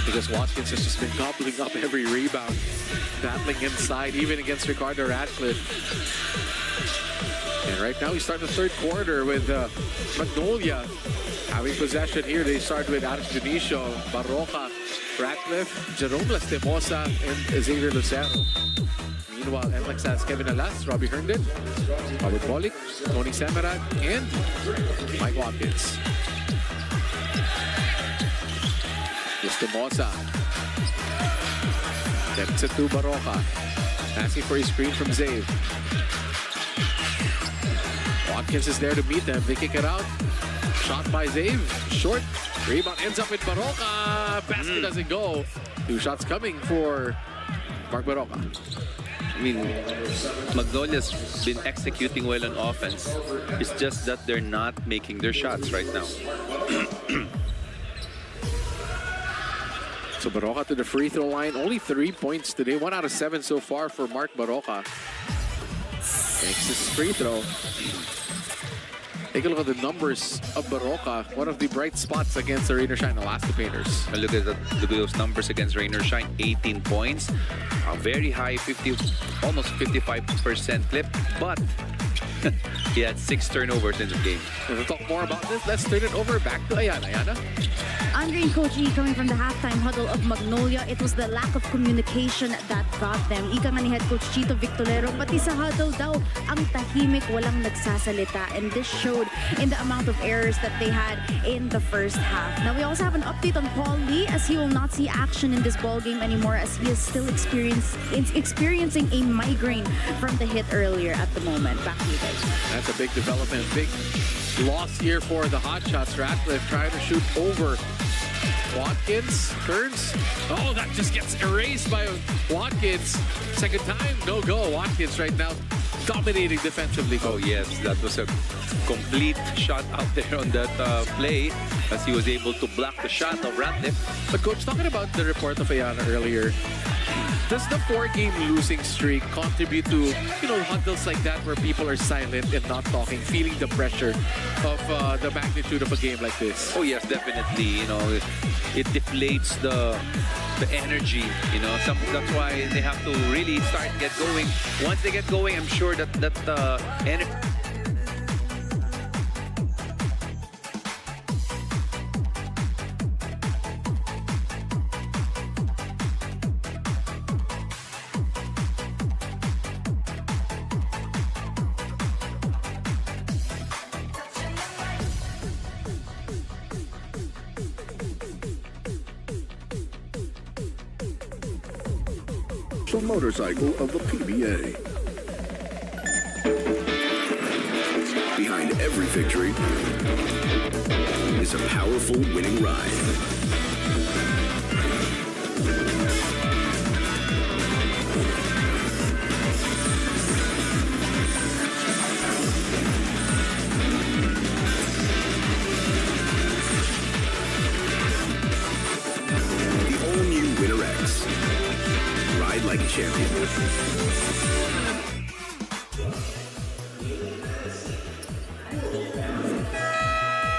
Because Watkins has just been gobbling up every rebound, battling inside, even against Ricardo Ratcliffe. And right now we start the third quarter with Magnolia having possession here. They start with Alex Dionisio, Barroca, Ratcliffe, Jerome Lastimosa, and Xavier Lucero. Meanwhile, NLEX has Kevin Alas, Robbie Herndon, Robert Bolik, Tony Semerad, and Mike Watkins. Lastimosa. Sends it to Barroca. Asking for a screen from Zave. Watkins is there to meet them. They kick it out. Shot by Zave. Short. Rebound ends up with Barroca. Basket doesn't go. 2 shots coming for Mark Barroca. I mean, Magnolia's been executing well on offense. It's just that they're not making their shots right now. So Barroca to the free throw line. Only 3 points today. 1 out of 7 so far for Mark Barroca. Makes his free throw. Take a look at the numbers of Barroca. One of the bright spots against the Rain or Shine Alaska Painters. Look at those numbers against Rain or Shine. 18 points. A very high, almost 55% clip. But he had 6 turnovers in the game. We'll talk more about this. Let's turn it over back to Ayana. Ayana? Andre and Coach E coming from the halftime huddle of Magnolia. It was the lack of communication that got them. Ika nga ni Head Coach Chito Victorero, pati sa huddle daw, ang tahimik, walang nagsasalita. And this showed in the amount of errors that they had in the first half. Now we also have an update on Paul Lee, as he will not see action in this ball game anymore, as he is still experiencing a migraine from the hit earlier at the moment. Back to you guys. That's a big development. Big loss here for the Hotshots. Ratcliffe trying to shoot over Watkins turns. Oh, that just gets erased by Watkins. Second time, no go. Watkins right now dominating defensively. Oh yes, that was a complete shot out there on that play as he was able to block the shot of Ratliff. But coach, talking about the report of Ayana earlier, does the 4-game losing streak contribute to, huddles like that where people are silent and not talking, feeling the pressure of the magnitude of a game like this? Oh yes, definitely. It deflates the energy. That's why they have to really start get going. Once they get going, I'm sure that energy. Motorcycle of the PBA. Behind every victory is a powerful winning ride. The all-new Winner X. Ride like a champion.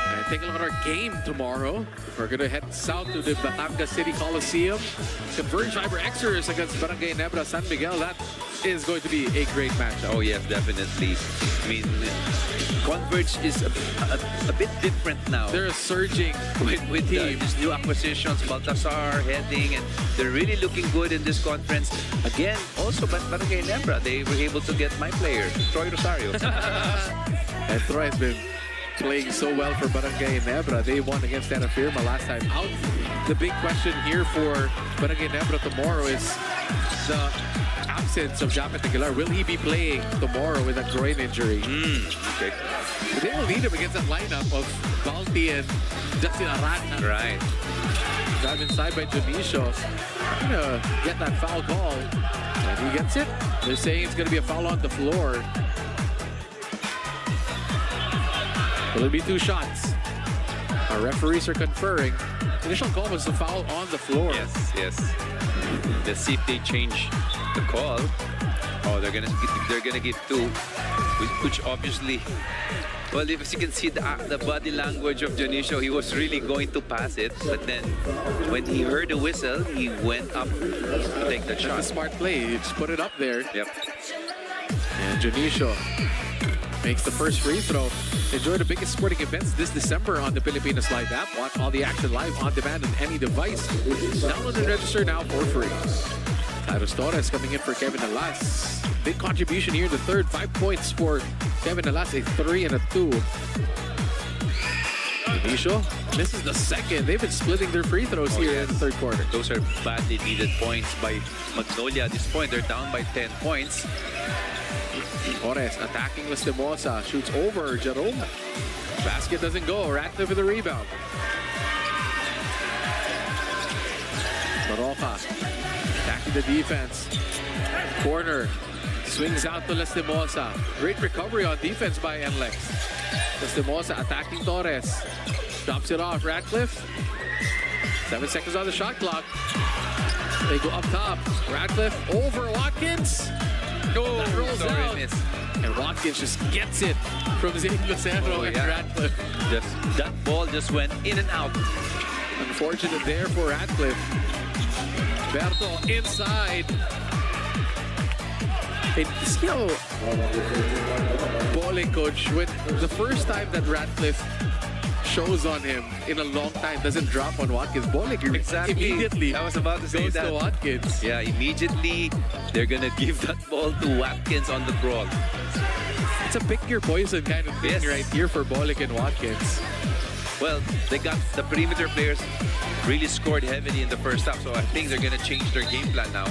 And take a look at our game tomorrow. We're going to head south to the Batangas City Coliseum. Converge Fiber Xers against Barangay Nebra San Miguel. That is going to be a great matchup. Oh yes, definitely. I mean, Converge is a bit different now. They're surging with these new acquisitions, Baltasar heading, and they're really looking good in this conference. Again, also Barangay Nebra, they were able to get my player, Troy Rosario. And Troy has been playing so well for Barangay Nebra. They won against Terra Firma last time out. The big question here for Barangay Nebra tomorrow is the absence of Japet Aguilar. Will he be playing tomorrow with a groin injury? Okay. They will need him against that lineup of Balti and Justin Arana. Right. Drive inside by Junicio. Gonna get that foul call. And he gets it. They're saying it's gonna be a foul on the floor. Will it be 2 shots? Our referees are conferring. The initial call was a foul on the floor. Yes. Let's see if they change the call. Oh, they're gonna give 2, which obviously, well, if you can see the body language of Junicio, he was really going to pass it, but then when he heard the whistle, he went up to take the shot. That's a smart play. He just put it up there. Yep. And Junicio makes the first free throw. Enjoy the biggest sporting events this December on the Pilipinas Live app. Watch all the action live on demand on any device. Download and register now for free. Tyros Torres coming in for Kevin Alas. Big contribution here in the third. 5 points for Kevin Alas, a 3 and a 2. Junicio, this is the second. They've been splitting their free throws here in the third quarter. Those are badly needed points by Magnolia at this point. They're down by 10 points. Torres attacking Lastimosa, shoots over Jerome. Basket doesn't go. Ratcliffe with the rebound. Baroka attacking the defense. Corner swings out to Lastimosa. Great recovery on defense by NLEX. Lastimosa attacking Torres. Drops it off. Ratcliffe. 7 seconds on the shot clock. They go up top. Ratcliffe over Watkins. That rolls out. Miss. And Watkins just gets it from Zane Lucero and Ratcliffe. That ball just went in and out. Unfortunate there for Ratcliffe. Berto inside. And Bowling coach, when the first time that Ratcliffe shows on him in a long time, doesn't drop on Watkins. Bowling immediately I was about to say goes that. to Watkins. Yeah, immediately they're gonna give that ball to Watkins on the crawl. It's a pick your poison kind of thing right here for Bolick and Watkins. Well, they got the perimeter players really scored heavily in the first half, so I think they're gonna change their game plan now.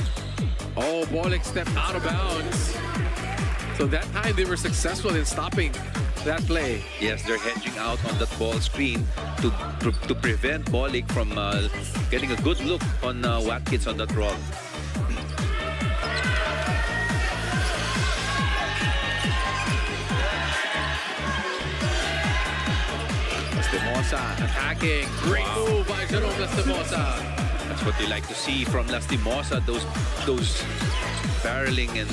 Oh, Bolick stepped out of bounds. So that time they were successful in stopping that play. Yes, they're hedging out on that ball screen to prevent Bolik from getting a good look on Watkins on that roll. Lastimosa attacking. Great move by Jerome Lastimosa. That's what you like to see from Lastimosa. Those barreling and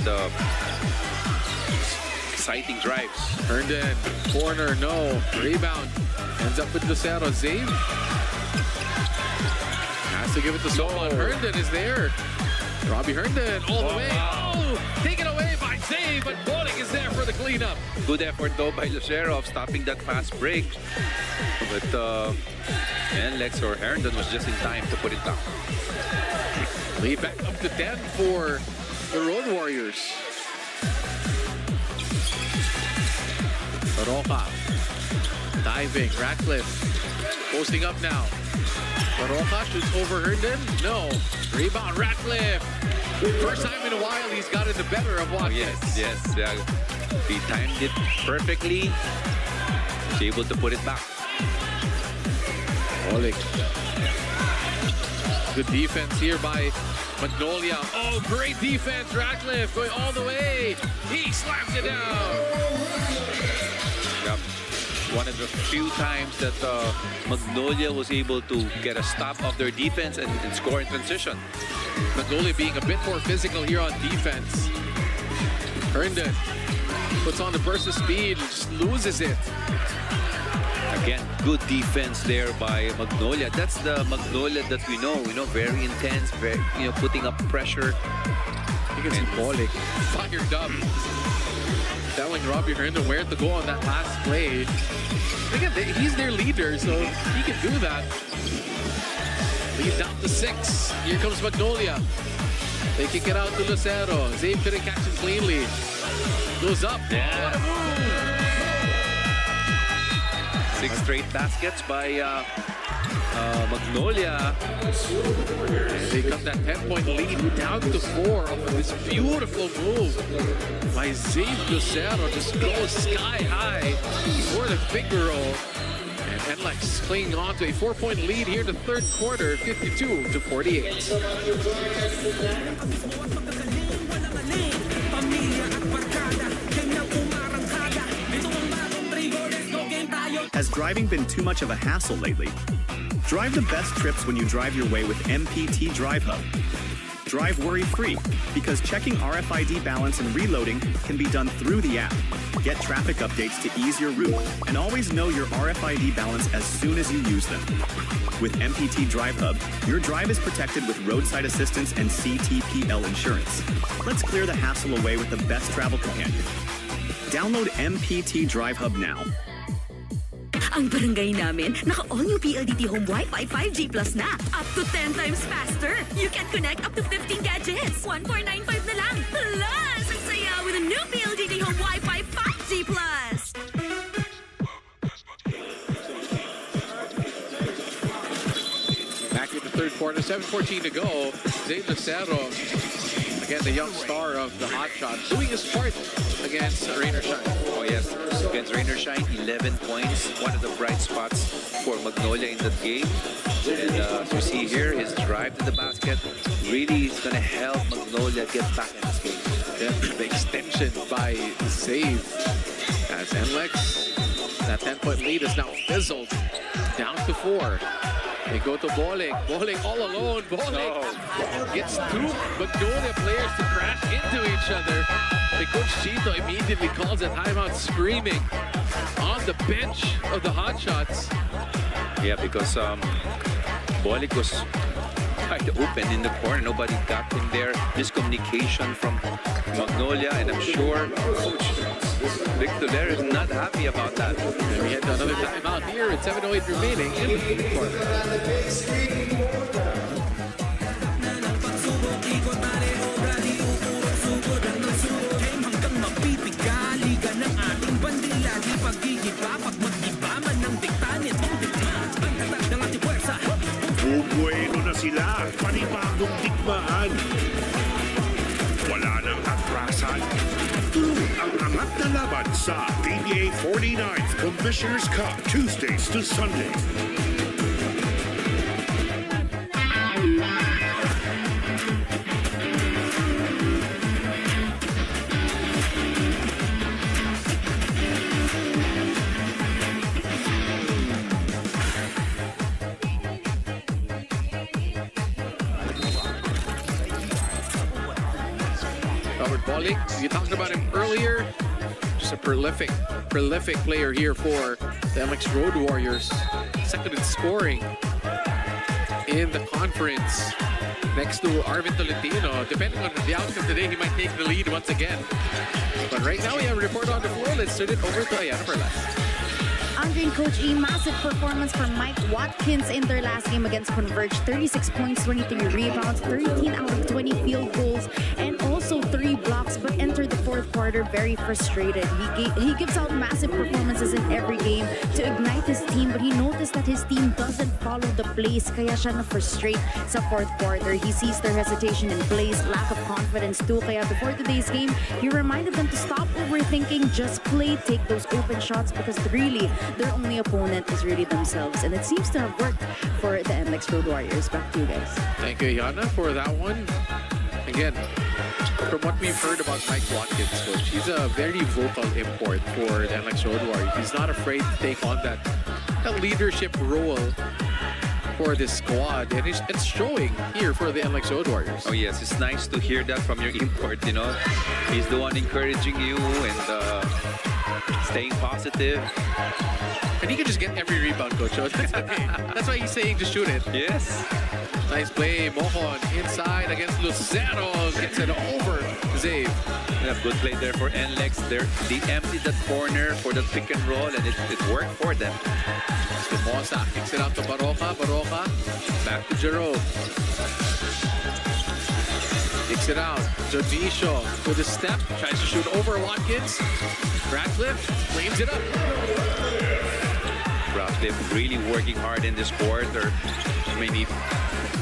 exciting drives. Herndon, corner, no. Rebound. Ends up with Lucero. Zave has to give it to Solon. Herndon is there. Robbie Herndon all the way. Oh, taken away by Zave, but Bolik is there for the cleanup. Good effort though by Lucero of stopping that fast break. But NLEX or Herndon was just in time to put it down. Lead back up to 10 for the Road Warriors. Baroka diving. Ratcliffe posting up now. Baroka shoots over Herndon. No. Rebound. Ratcliffe. First time in a while he's gotten the better of Watkins. Yes. He timed it perfectly. He's able to put it back. Bolik. Good defense here by Magnolia. Oh, great defense. Ratcliffe going all the way. He slams it down. Yep. One of the few times that Magnolia was able to get a stop of their defense and score in transition. Magnolia being a bit more physical here on defense. Herndon puts on the burst of speed, just loses it. Again, good defense there by Magnolia. That's the Magnolia that we know. Very intense, very putting up pressure. You can see Bolik fired up, telling Robbie Herndon where to go on that last play. Again, he's their leader, so he can do that. Lead down to 6. Here comes Magnolia. They kick it out to Lucero. Zave couldn't catch him cleanly. Goes up. Yeah. What a move! 6 straight baskets by Magnolia. They cut that 10-point lead down to 4 of this beautiful move by Zave Lucero. Just goes sky high for the finger roll. And NLEX clinging on to a 4-point lead here in the third quarter, 52-48. Has driving been too much of a hassle lately? Drive the best trips when you drive your way with MPT Drive Hub. Drive worry-free, because checking RFID balance and reloading can be done through the app. Get traffic updates to ease your route, and always know your RFID balance as soon as you use them. With MPT Drive Hub, your drive is protected with roadside assistance and CTPL insurance. Let's clear the hassle away with the best travel companion. Download MPT Drive Hub now. Ang barangay namin, naka-all-new PLDT Home Wi-Fi 5G Plus na. Up to 10 times faster. You can connect up to 15 gadgets. 1495 na lang. Plus, ang saya with a new PLDT Home Wi-Fi 5G Plus. Back in the third quarter, 7:14 to go. Zave Lucero, again, the young star of the Hotshots, doing his part against Rainer Shine. Oh yes, against Rainer Shine, 11 points. One of the bright spots for Magnolia in that game. And as you see here, his drive to the basket really is going to help Magnolia get back in this game. Yeah, the extension by Zave. As NLEX, that 10-point lead is now fizzled down to 4. They go to Bolik. Bolik all alone. Bolik gets 2 Magnolia players to crash into each other. The Coach Chito immediately calls a timeout, screaming on the bench of the Hotshots. Yeah, because Bolik was quite open in the corner. Nobody got him there. Miscommunication from Magnolia, and I'm sure Coach Victor there is not happy about that. And we had another timeout here at 7:08 remaining in the third quarter. Bubueno na sila, panibagong tikmaan. Wala nang atrasan. Ang angat na Lalaban sa PBA 49th Commissioner's Cup, Tuesdays to Sundays. You talked about him earlier. Just a prolific player here for the NLEX Road Warriors. Second in scoring in the conference, next to Arvin Tolentino. Depending on the outcome today, he might take the lead once again. But right now, we have a report on the floor. Let's turn it over to Ayana Perlas. Andre and Coach E, massive performance from Mike Watkins in their last game against Converge. 36 points, 23 rebounds, 13 out of 20 field goals, and also 3 blocks, but entered the fourth quarter very frustrated. He gives out massive performances in every game to ignite his team, but he noticed that his team doesn't follow the plays, kaya siya na-frustrate sa fourth quarter. He sees their hesitation in plays, lack of confidence too, kaya before today's game, he reminded them to stop overthinking, just play, take those open shots, because really, their only opponent is really themselves. And it seems to have worked for the NLEX Road Warriors. Back to you guys. Thank you, Yana, for that one. Again, from what we've heard about Mike Watkins, Coach, he's a very vocal import for the NLEX Road Warriors. He's not afraid to take on that leadership role for this squad, and it's showing here for the NLEX Road Warriors. Oh yes, it's nice to hear that from your import, you know. He's the one encouraging you and staying positive. And he can just get every rebound, Coach. So that's okay. That's why he's saying to shoot it. Yes. Nice play. Mohon inside against Lucero. Gets it over Zave. Yeah, good play there for NLEX. They emptied that corner for the pick and roll, and it worked for them. Mosa kicks it out to Baroka. Baroka back to Jerome. Kicks it out. Jodisho with a step. Tries to shoot over Watkins. Ratcliffe claims it up. Ratcliffe really working hard in this quarter. I mean, he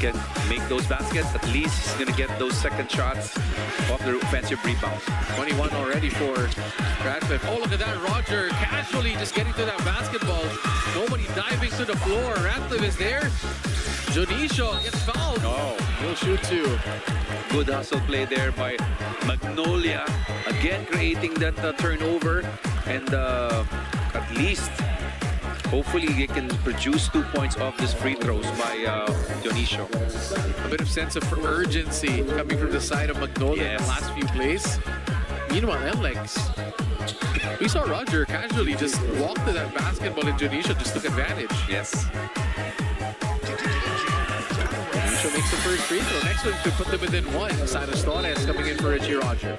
can make those baskets. At least he's going to get those second shots off the offensive rebound. 21 already for Ratcliffe. Oh, look at that. Roger casually just getting to that basketball. Nobody diving to the floor. Ratcliffe is there. Jodisho gets fouled. Oh, he'll shoot two. Good hustle play there by Magnolia. Again, creating that turnover. And at least, hopefully, they can produce 2 points off these free throws by Dionisio. A bit of sense of urgency coming from the side of Magnolia in the last few plays. Meanwhile, NLEX, we saw Roger casually just walk to that basketball, and Dionisio just took advantage. Yes. Dionisio makes the first free throw. Next one to put them within one. Silas Torres coming in for Richie Roger.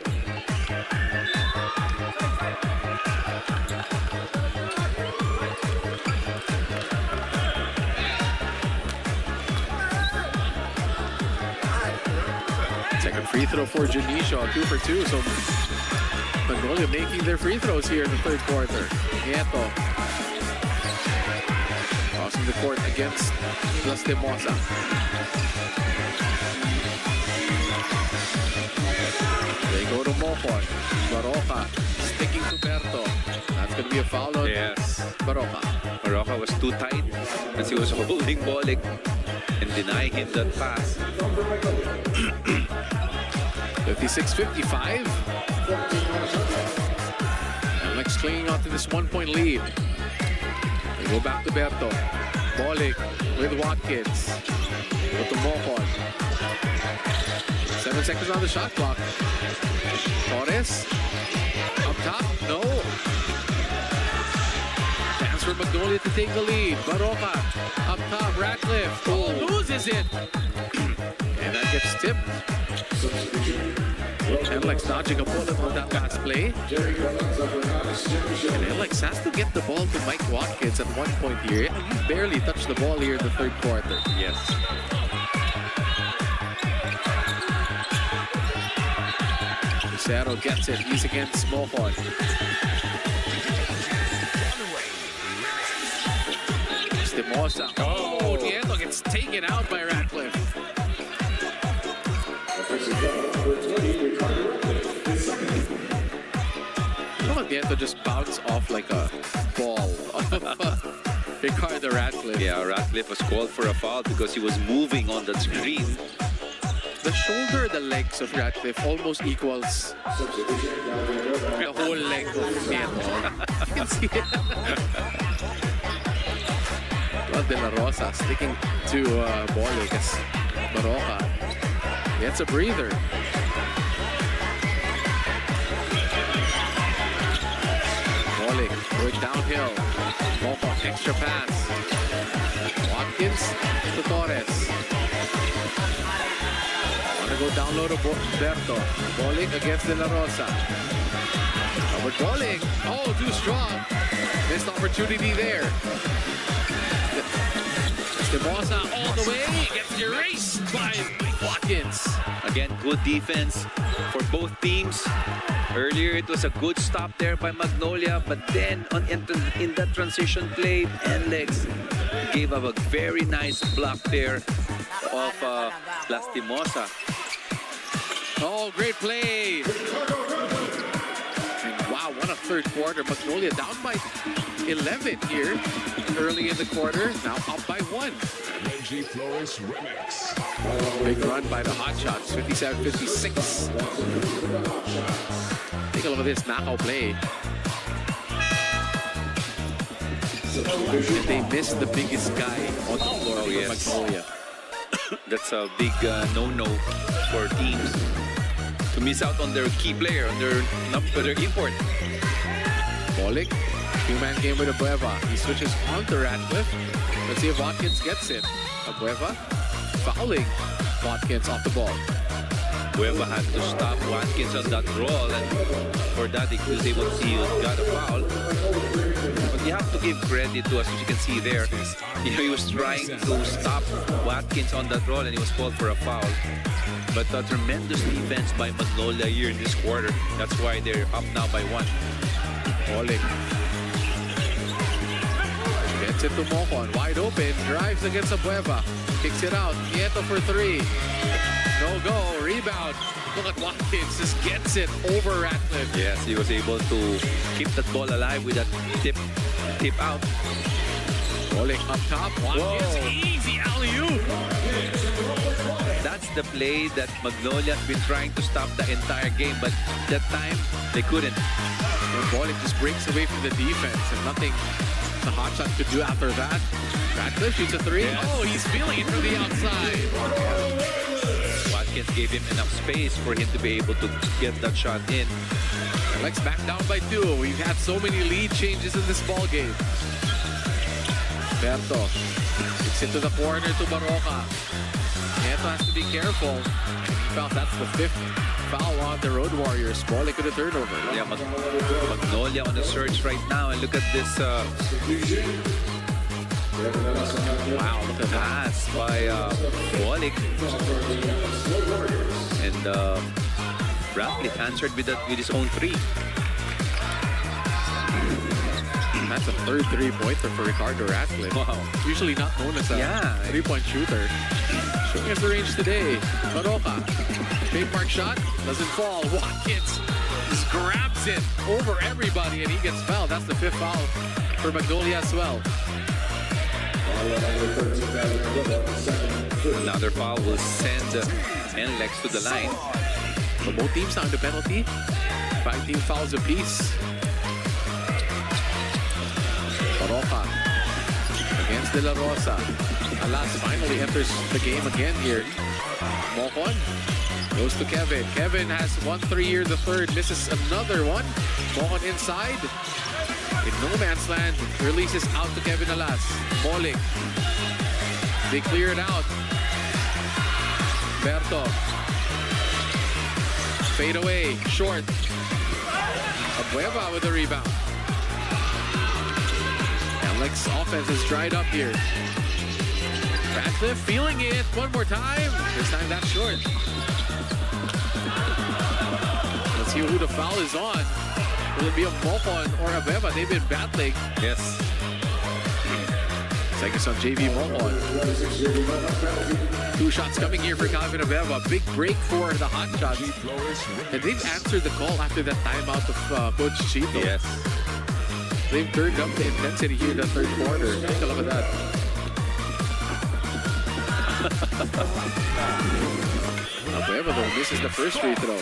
Second free throw for Dionisio, 2 for 2. So Magnolia making their free throws here in the third quarter. Nieto crossing the court against Las de Mosa. They go to Mohon. Baroka sticking to Berto. That's going to be a foul on Baroka. Baroka was too tight as he was holding Bolik and denying him that pass. 56-55. NLEX clinging on to this 1-point lead. They go back to Berto. Bolik with Watkins. Go to Mohon. 7 seconds on the shot clock. Torres. Up top. No. Chance for Magnolia to take the lead. Baroka. Up top. Ratcliffe. Oh, loses it. And that gets tipped. NLEX dodging a bullet on that last play. And NLEX has to get the ball to Mike Watkins at one point here. He barely touched the ball here in the third quarter. Yes. Lucero gets it. He's against Mohon. Stimosa. Oh, Nieto gets taken out by Ratcliffe. Nieto just bounced off like a ball. Ricardo Ratcliffe. Yeah, Ratcliffe was called for a foul because he was moving on that screen. The shoulder, the legs of Ratcliffe almost equals the whole leg of Nieto. You can see it. Well, De La Rosa sticking to Bolig as Baroka gets a breather. Bolig going downhill. Moco, extra pass. Watkins to Torres. Wanna go down low to Berto. Bolig against De La Rosa. But Bolig, oh, too strong. Missed opportunity there. Demosa all the way, gets erased by Watkins. Again, good defense for both teams. Earlier, it was a good stop there by Magnolia, but then in that transition play, NLEX gave up a very nice block there of Lastimosa. Oh, great play. And wow, what a third quarter. Magnolia down by 11 here early in the quarter, now up by 1. Big run by the Hotshots, 57-56. Take a look at this knockout play. And they missed the biggest guy on the floor of Magnolia. That's a big no-no for teams to miss out on their key player, on their import. Bolig, two-man game with Abueva. He switches on to Ratcliffe. Let's see if Watkins gets it. Abueva fouling Watkins off the ball. Abueva had to stop Watkins on that roll, and for that he was able to see he got a foul. But you have to give credit to us, as you can see there. You know, he was trying to stop Watkins on that roll, and he was called for a foul. But a tremendous defense by Magnolia here in this quarter. That's why they're up now by 1. Bolig gets it to Mocon, wide open, drives against Abueva, kicks it out, Nieto for 3. No go, rebound. Look at Watkins, just gets it over Ratcliffe. Yes, he was able to keep that ball alive with that tip out. Bolig up top, Watkins, easy alley-oop. That's the play that Magnolia has been trying to stop the entire game, but that time they couldn't. And Bolig just breaks away from the defense and nothing the Hotshot could do after that. Ratcliffe shoots a 3. Yes. Oh, he's feeling it from the outside. Watkins gave him enough space for him to be able to get that shot in. NLEX back down by 2. We've had so many lead changes in this ball game. Berto kicks it to the corner to Baroka. Nieto has to be careful. In fact, that's the 5th foul on the Road Warriors. Bolig could have turnover. Yeah, Magnolia on the surge right now, and look at this. Wow, look at that by Bolig. And Ratcliffe answered with his own 3. That's a third 3-pointer for Ricardo Ratcliffe. Wow. Usually not known as a 3-point shooter. Showing us the range today. Baroka. Big mark shot. Doesn't fall. Watkins just grabs it over everybody and he gets fouled. That's the 5th foul for Magnolia as well. Another foul will send NLEX to the line. So both teams now in the penalty. 5 team fouls apiece. Baroka against De La Rosa. Alas finally enters the game again here. Mocon goes to Kevin. Kevin has 1-3 here, the third, misses another one. Mocon inside. In no man's land, releases out to Kevin Alas. Bolig. They clear it out. Berto. Fade away, short. Abueva with the rebound. NLEX offense is dried up here. Ratcliffe feeling it one more time. This time that's short. Let's see who the foul is on. Will it be a Mocon or Abueva? They've been battling. Yes. Seconds on JV Mohon. 2 shots coming here for Calvin Abeva. Big break for the Hotshots. And they've answered the call after that timeout of Coach Chito. Yes. They've turned up the intensity here in the third quarter. Take a look at that. Abeva though misses the first free throw.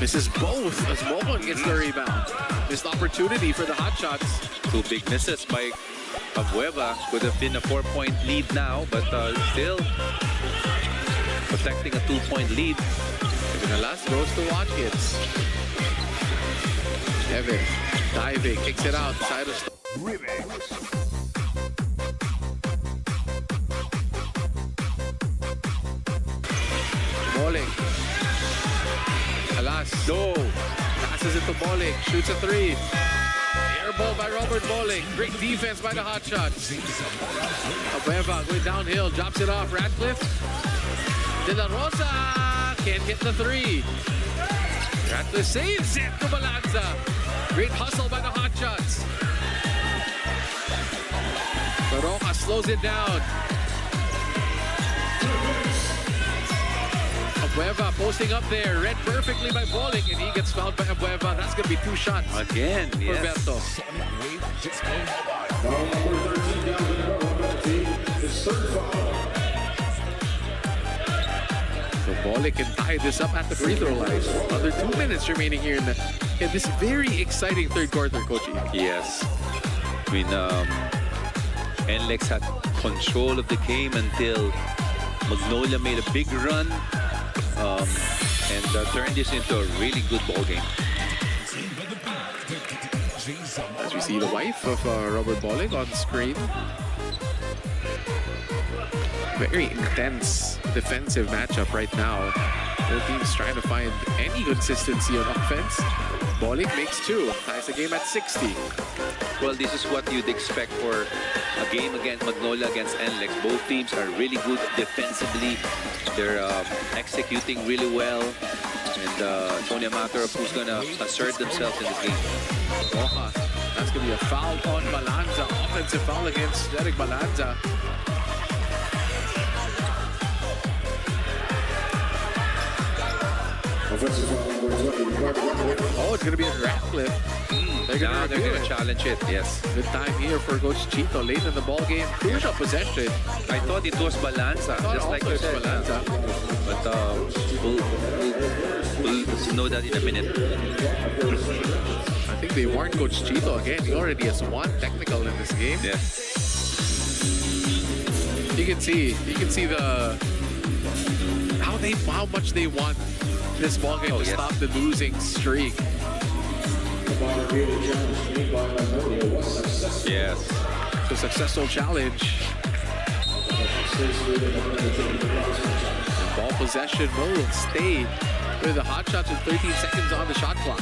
Misses both as Mohon gets the rebound. Missed opportunity for the Hotshots. 2 big misses by Abueva. Could have been a 4-point lead now, but still protecting a 2-point lead. And the last goes to Watkins. Evan diving, kicks it out. Side of Bowling. Alas. No. Passes it to Bowling. Shoots a 3. Air ball by Robert Bowling. Great defense by the Hotshots. Abeva going downhill. Drops it off. Ratcliffe. De La Rosa. Can't hit the 3. Ratcliffe saves it to Balanza. Great hustle by the Hotshots. Baroka slows it down. Abueva posting up there, read perfectly by Bowling, and he gets fouled by Abueva. That's going to be 2 shots. Again, for yes. Berto. So Bowling can tie this up at the free throw line. Under 2 minutes remaining here in this very exciting third quarter, Coachy. Yes. I mean, NLEX had control of the game until Magnolia made a big run. And turned this into a really good ball game. As we see the wife of Robert Bowling on screen. Very intense defensive matchup right now. Both teams trying to find any consistency on offense. Bowling makes 2, ties the game at 60. Well, this is what you'd expect for a game against Magnolia against NLEX. Both teams are really good defensively. They're executing really well. And it's only a matter of who's going to assert themselves in this game. That's going to be a foul on Balanza. Offensive foul against Derek Balanza. Oh, it's going to be a Ratcliffe. They're going to challenge it, yes. Good time here for Coach Chito late in the ball game. Crucial possession. I thought it was Balanza, just like you said. Balanza. But we'll know that in a minute. I think they warned Coach Chito again. He already has 1 technical in this game. Yeah. You can see the how much they want this ball game to stop the losing streak. Yes. So successful challenge. Ball possession will stay with the Hotshots with 13 seconds on the shot clock.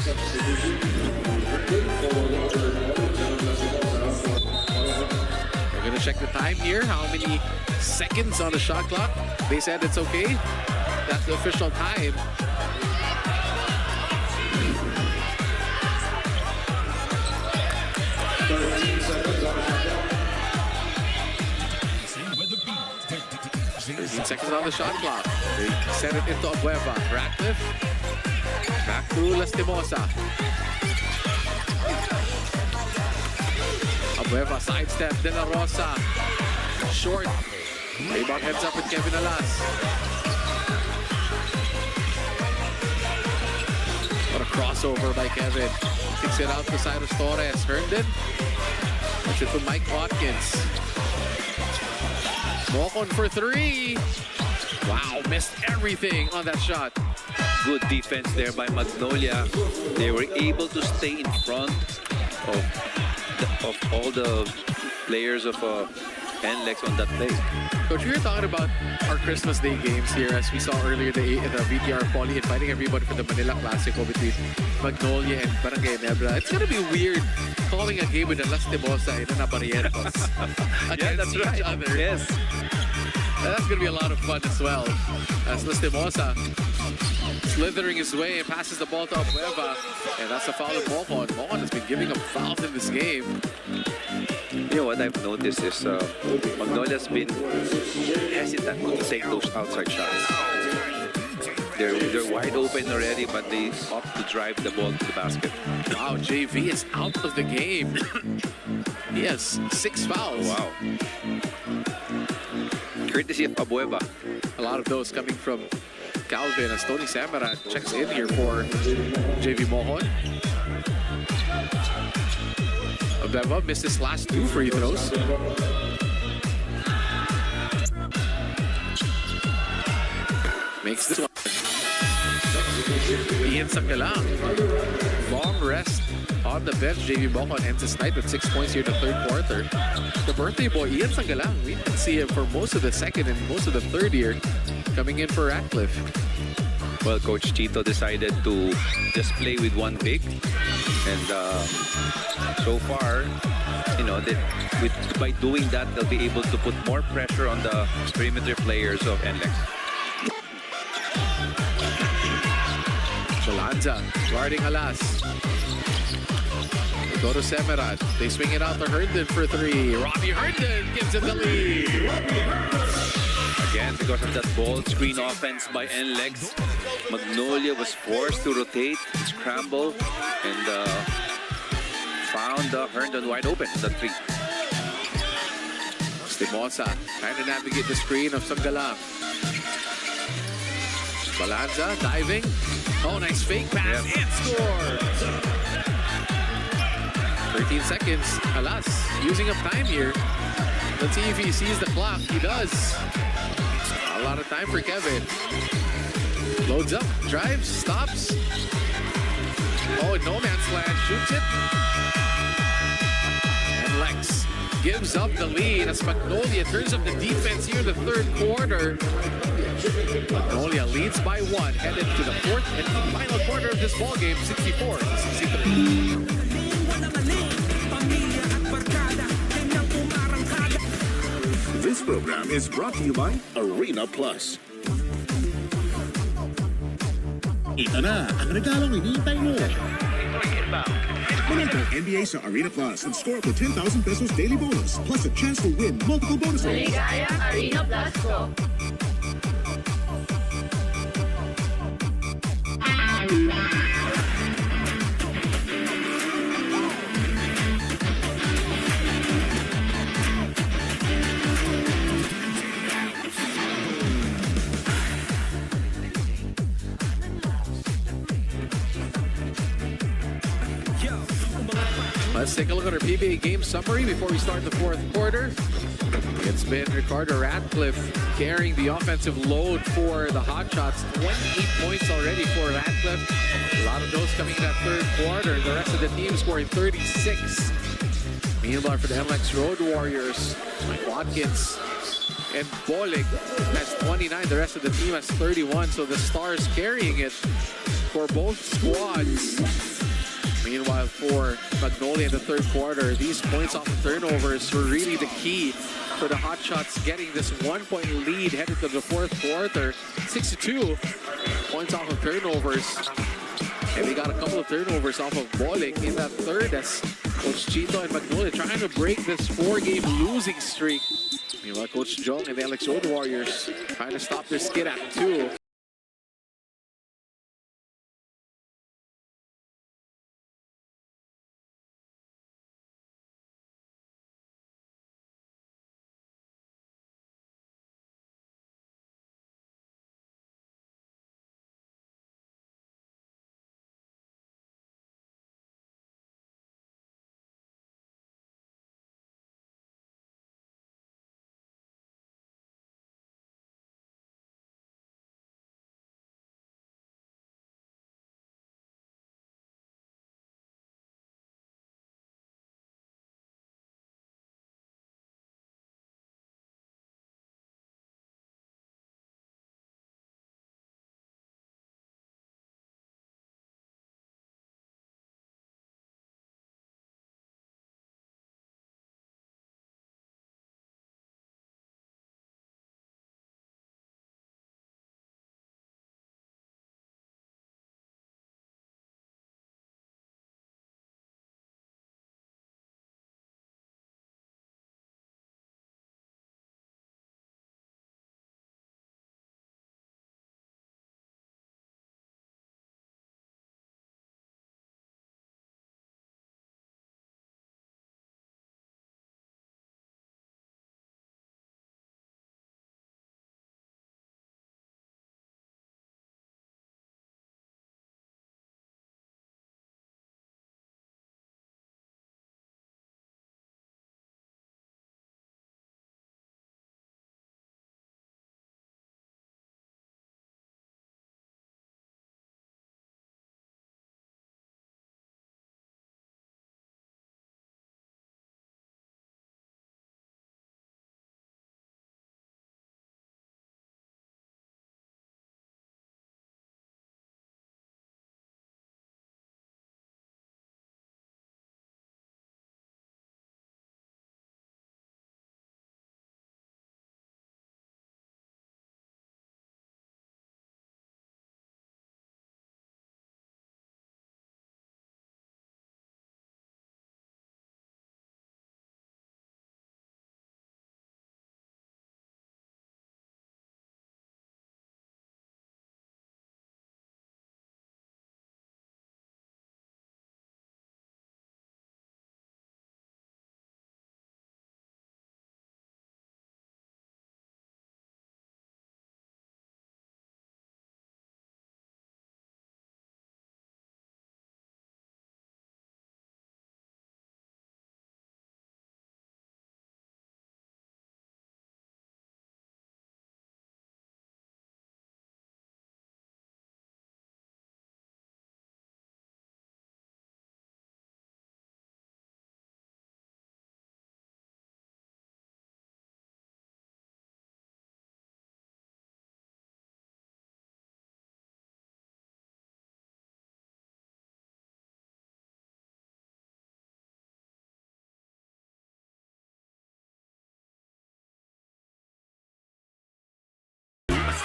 We're gonna check the time here. How many seconds on the shot clock? They said it's okay. That's the official time. Seconds on the shot clock. They set it into Abueva. Ratcliffe. Back to Lastimosa. Abueva sidestep. De La Rosa. Short. Rebound heads up with Kevin Alas. What a crossover by Kevin. Kicks it out to Cyrus Torres. Herndon. Puts it to Mike Watkins. Mohon for 3. Wow, missed everything on that shot. Good defense there by Magnolia. They were able to stay in front of all the players of NLEX on that play. Coach, we were talking about our Christmas Day games here, as we saw earlier the VTR Poly inviting everybody for the Manila Classico between Magnolia and Barangay Nebra. It's gonna be weird calling a game with the Las Timosa and the Barrieros against each other. Yes. That's gonna be a lot of fun as well. As Las Timosa slithering his way and passes the ball to Abueva, and that's a foul of Mocon. Mocon has been giving up fouls in this game. You know what I've noticed is Magnolia's been hesitant to take those outside shots. They're wide open already, but they opt to drive the ball to the basket. Wow, JV is out of the game. He has 6 fouls. Wow. Courtesy of Abueva. A lot of those coming from Calvin, as Tony Samara checks in here for JV Mohon. Abueva missed his last 2 free throws. Makes this one. Ian Sangalang. Long rest on the bench. JV Mohon ends his night with 6 points here in the 3rd quarter. The birthday boy, Ian Sangalang, we didn't see him for most of the 2nd and most of the 3rd year, coming in for Ratcliffe. Well, Coach Chito decided to just play with one big, and so far, you know, by doing that, they'll be able to put more pressure on the perimeter players of NLEX. Solanza guarding Alas. They go to Semerat. They swing it out to Herndon for 3. Robbie Herndon gives it the lead. Again, because of that ball screen offense by NLEX, Magnolia was forced to rotate, scramble, and found Herndon wide open at the 3. Stimosa trying to navigate the screen of Sangalang. Balanza diving. Oh, nice fake pass and scores. 13 seconds. Alas using up time here. Let's see if he sees the clock. He does. A lot of time for Kevin. Loads up, drives, stops. Oh, in no man's land, shoots it. And Lex gives up the lead as Magnolia turns up the defense here in the 3rd quarter. Magnolia leads by 1, headed to the 4th and final quarter of this ball game, 64-63. This program is brought to you by Arena Plus. Ito na ang regalong hinihintay mo. Manalo ang NBA sa Arena Plus and score up to 10,000 pesos daily bonus plus a chance to win multiple bonuses. Maligayang Arena Plus ko. Let's take a look at our PBA game summary before we start the 4th quarter. It's been Ricardo Ratcliffe carrying the offensive load for the Hotshots. 28 points already for Ratcliffe. A lot of those coming in that 3rd quarter. The rest of the team scoring 36. Meanwhile, for the NLEX Road Warriors, Mike Watkins and Bolig has 29. The rest of the team has 31. So the Stars carrying it for both squads. Meanwhile, for Magnolia in the 3rd quarter, these points off of turnovers were really the key for the Hotshots getting this 1-point lead headed to the 4th quarter. 6-2 points off of turnovers. And we got a couple of turnovers off of Bolik in that 3rd as Coach Chito and Magnolia trying to break this 4-game losing streak. Meanwhile, Coach Jong and the NLEX Road Warriors trying to stop their skid at 2.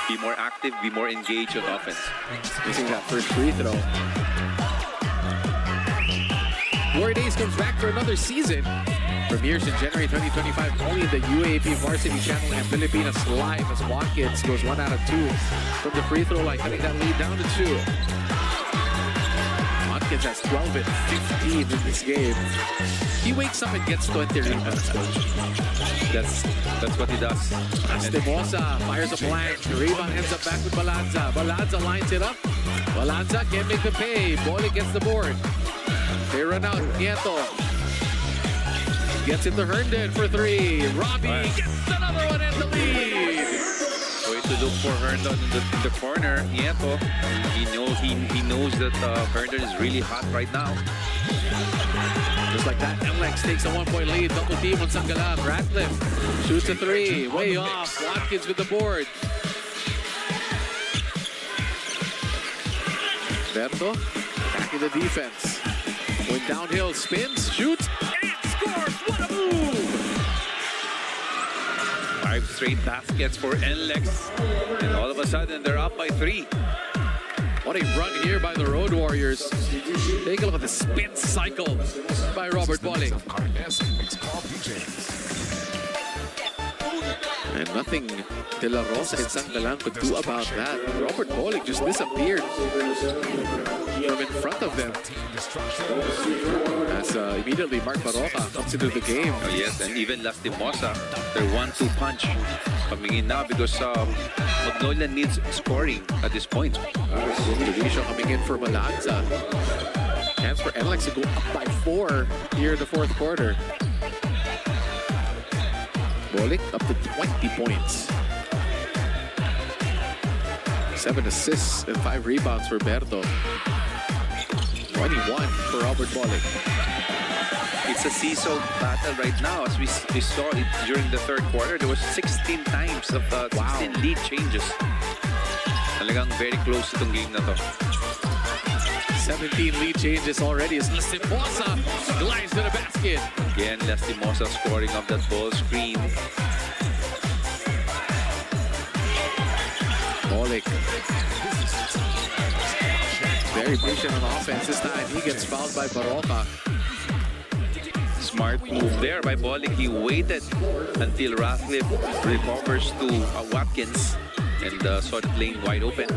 Be more active, be more engaged on offense. Missing that first free throw. Warrior Days comes back for another season. Premieres in January 2025 only in the UAP Varsity Channel and Filipinas live as Watkins goes 1 out of 2 from the free throw line, cutting that lead down to 2. Watkins has 12 and 15 in this game. He wakes up and gets 20 rebounds, coach. That's what he does. Astimosa fires a blank. The rebound ends up back with Balanza. Balanza lines it up. Balanza can't make the pay. Boli gets the board. They run out. Nieto gets into Herndon for 3. Robbie gets another one and the lead. Way to look for Herndon in the corner. Nieto, he knows that Herndon is really hot right now. Just like that, NLEX takes a 1-point lead. Double team on Sangalan. Ratcliffe shoots a 3. Way off. Watkins with the board. Berto attacking the defense. Went downhill, spins, shoots, and scores. What a move! 5 straight baskets for NLEX. And all of a sudden, they're up by 3. What a run here by the Road Warriors. Take a look at the spin cycle by Robert Bolick. And nothing De La Rosa and Sangalan could do about that. Robert Bolick just disappeared from in front of them. As immediately Mark Baroka comes into the game. Oh yes, and even Lastimosa, their 1-2 punch coming in now because Magnolia needs scoring at this point. Division coming in for Balanza. Chance for NLEX to go up by 4 here in the fourth quarter. Bolick up to 20 points. 7 assists and 5 rebounds for Berto. 21 for Robert Bolick. It's a seesaw battle right now. As we saw it during the third quarter, there was 16 times of 16 lead changes. Talagang very close itong game na to. 17 lead changes already as Lastimosa glides to the basket. Again, Lastimosa scoring off that ball screen. Bolick. Very patient on offense. This time he gets fouled by Baroka. Smart move there by Bolick. He waited until Ratcliffe recovers to Watkins and saw the lane wide open.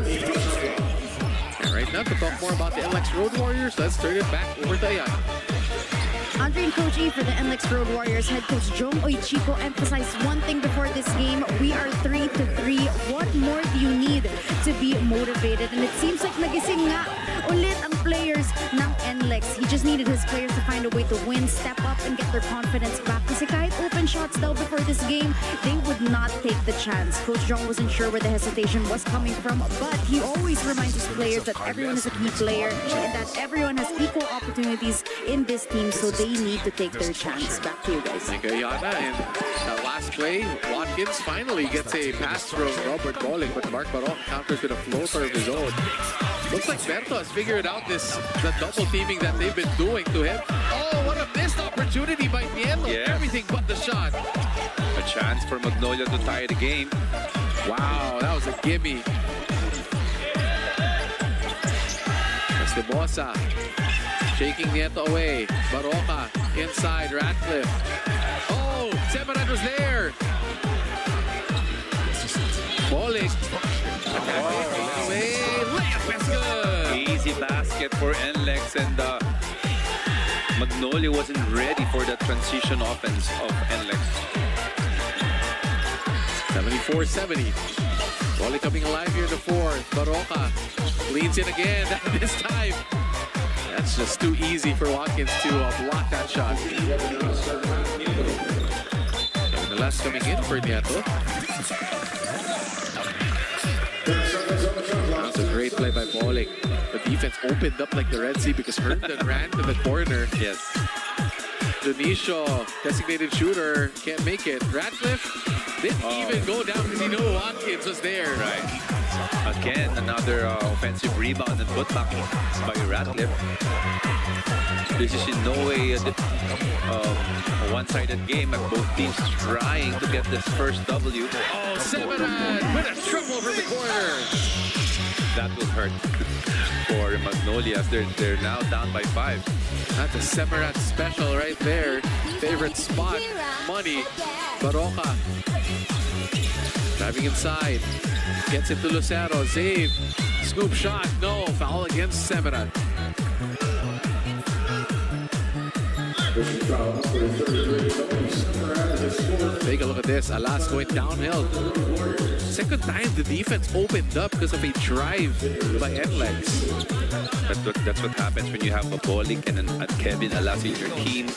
And right now, to talk more about the NLEX Road Warriors, let's turn it back over to Ayan. Andre and Coach E for the NLEX Road Warriors. Head coach Jong Oichico emphasized one thing before this game. We are 3-3. What more do you need to be motivated? And it seems like nagising nga ulit ang players ng NLEX. He just needed his players to find a way to win, step up, and get their confidence back. Kasi kahit open shots daw before this game, they would not take the chance. Coach Jong wasn't sure where the hesitation was coming from, but he always reminds his players that everyone is a key player and that everyone has equal opportunities in this team, so they need to take their chance. Back to you guys. Thank you, Yana. And that last play, Watkins finally gets a pass from Robert Bolick, but Mark Baroka counters with a floater of his own. Looks like Berto has figured out the double teaming that they've been doing to him. Oh, what a missed opportunity by Nieto. Yes. Everything but the shot. A chance for Magnolia to tie the game. Wow, that was a gimme. Estebosa shaking Nieto away. Baroka inside Ratcliffe. Oh, Semanad was there. Bolick. Away. Layup is good. Easy basket for NLEX, and Magnolia wasn't ready for that transition offense of NLEX. 74-70. Bolick coming alive here in the fourth. Baroka leans in again. This time, that's just too easy for Watkins to block that shot. The last coming in for Nieto. That's a great play by Bolick. The defense opened up like the Red Sea because Herndon ran to the corner. Yes. Dionisio, designated shooter, can't make it. Ratcliffe didn't even go down because he knew Watkins was there. Right. Again, another offensive rebound and putback by Ratcliffe. This is in no way a one-sided game, and both teams trying to get this first W. Oh, Severin with a triple from the corner. That will hurt for Magnolia. They're now down by 5. That's a Severin special right there. Favorite spot, money. Baroka driving inside, gets it to Lucero. Zave, scoop shot, no, foul against Severin. Take a look at this. Alas going downhill. Second time the defense opened up because of a drive by NLEX. That's what happens when you have a Bolik and Kevin Alas in your team.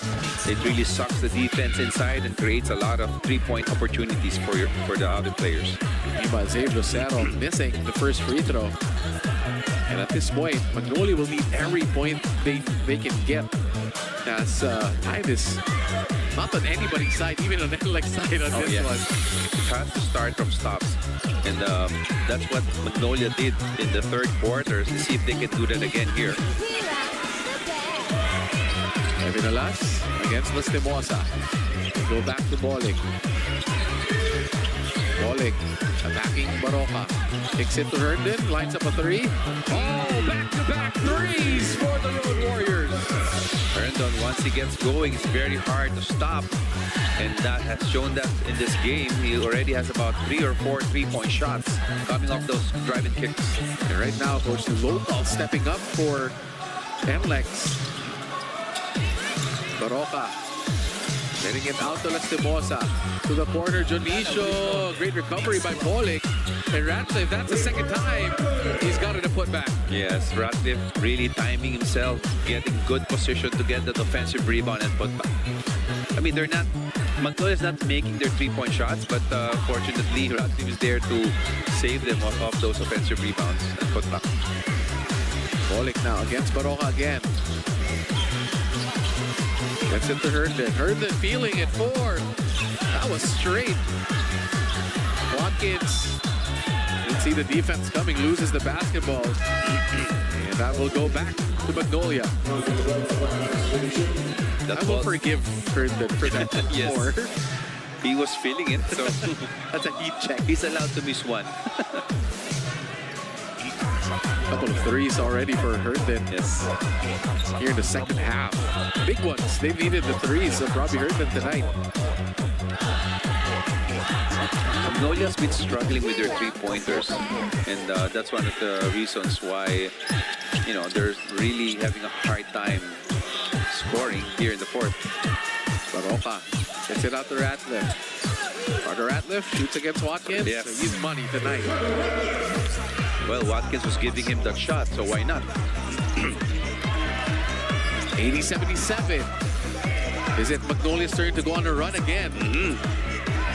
It really sucks the defense inside and creates a lot of three-point opportunities for the other players. Zave Lucero missing the first free throw. And at this point, Magnolia will need every point they can get. As time is not on anybody's side, even on NLEX side on this one. It has to start from stops. And that's what Magnolia did in the third quarter. To see if they can do that again here. Kevin Alas against Lastimosa. Go back to Bolik. Bolik attacking Baroka. Kicks it to Herndon, lines up a 3. Oh, back-to-back threes for the Road Warriors. Herndon, once he gets going, it's very hard to stop. And that has shown that in this game, he already has about 3 or 4 three-point shots coming off those driving kicks. And right now, Coach Local stepping up for NLEX. Baroka getting it out to Lastimosa. To the corner, Jonicio. Great recovery by Bolik. And Ratcliffe, that's the second time he's got it a putback. Yes, Ratcliffe really timing himself, getting good position to get that offensive rebound and putback. I mean, Magnolia's not making their three-point shots, but fortunately, Ratcliffe is there to save them off those offensive rebounds and putback. Bolik now against Baroka again. Gets it to Herndon. Herndon feeling it for. That was straight. Watkins didn't see the defense coming, loses the basketball. And that will go back to Magnolia. I will forgive Herndon for that. Yes. He was feeling it, so that's a heat check. He's allowed to miss one. Couple of threes already for Herndon. Yes. Here in the second half. Big ones. They needed the threes of Robbie Herndon tonight. Magnolia's been struggling with their three-pointers, and that's one of the reasons why, they're really having a hard time scoring here in the fourth. Baroka gets it out to Ratcliffe. Carter Ratcliffe shoots against Watkins. Yes. So he's money tonight. Well, Watkins was giving him that shot, so why not? 80-77. Is it Magnolia's turn to go on a run again?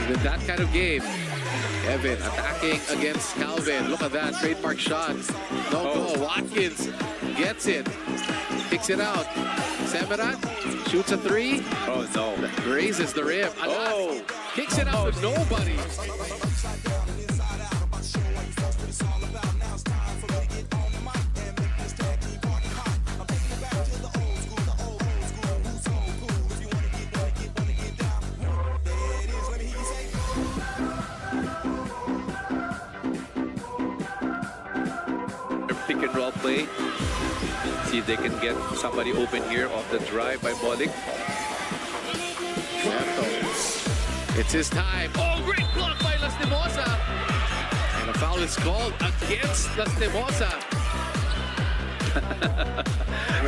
With that kind of game. Evan attacking against Calvin. Look at that trademark shot. No go. Watkins gets it. Kicks it out. Severin shoots a 3. Oh no. Raises the rim. Oh. Kicks it out to nobody. Pick and roll play. See if they can get somebody open here off the drive by Bolik. It's his time. Oh, great block by Lastimosa. And a foul is called against Lastimosa.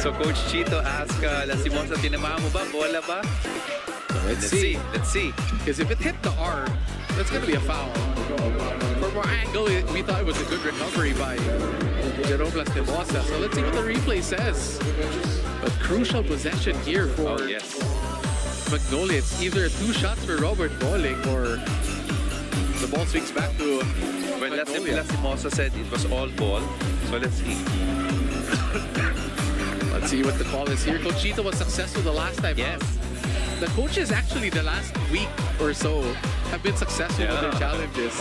So Coach Chito asked Lastimosa, tinamaan mo ba? Bola ba? Let's see. Let's see. Because if it hit the arm, that's going to be a foul. From our angle, we thought it was a good recovery by Jerome Lastimosa. So let's see what the replay says. A crucial possession here for Magnolia. It's either 2 shots for Robert Bolik or the ball swings back to Magnolia. Lastimosa said it was all ball. So let's see. Let's see what the call is here. Coach Chito was successful the last time out. The coaches actually the last week or so have been successful with their challenges.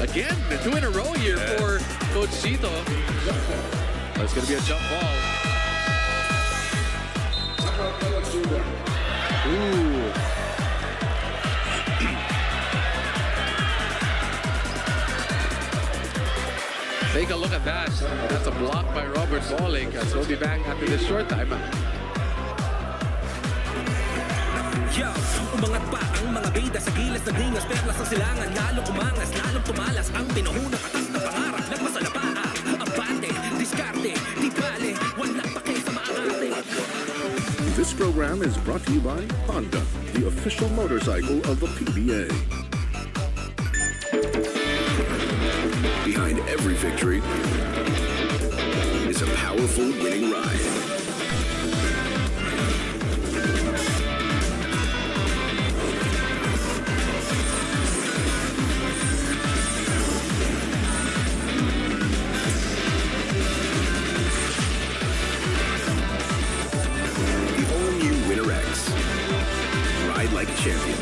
Again, 2 in a row here for Coach Cito. It's going to be a jump ball. Ooh. Take a look at that. That's a block by Robert Bolick. So we'll be back after this short time. Yo, umangat pa ang mga bida sa gilas ng dingas, perlas ang silangan, lalong umangas, lalong tumalas ang pinuhunang atas na pangarap, nagmasalapaa, abante, diskarte, di bale, walang pake sa maangate. This program is brought to you by Honda, the official motorcycle of the PBA. Behind every victory is a powerful winning ride. The all-new NLEX. Ride like a champion.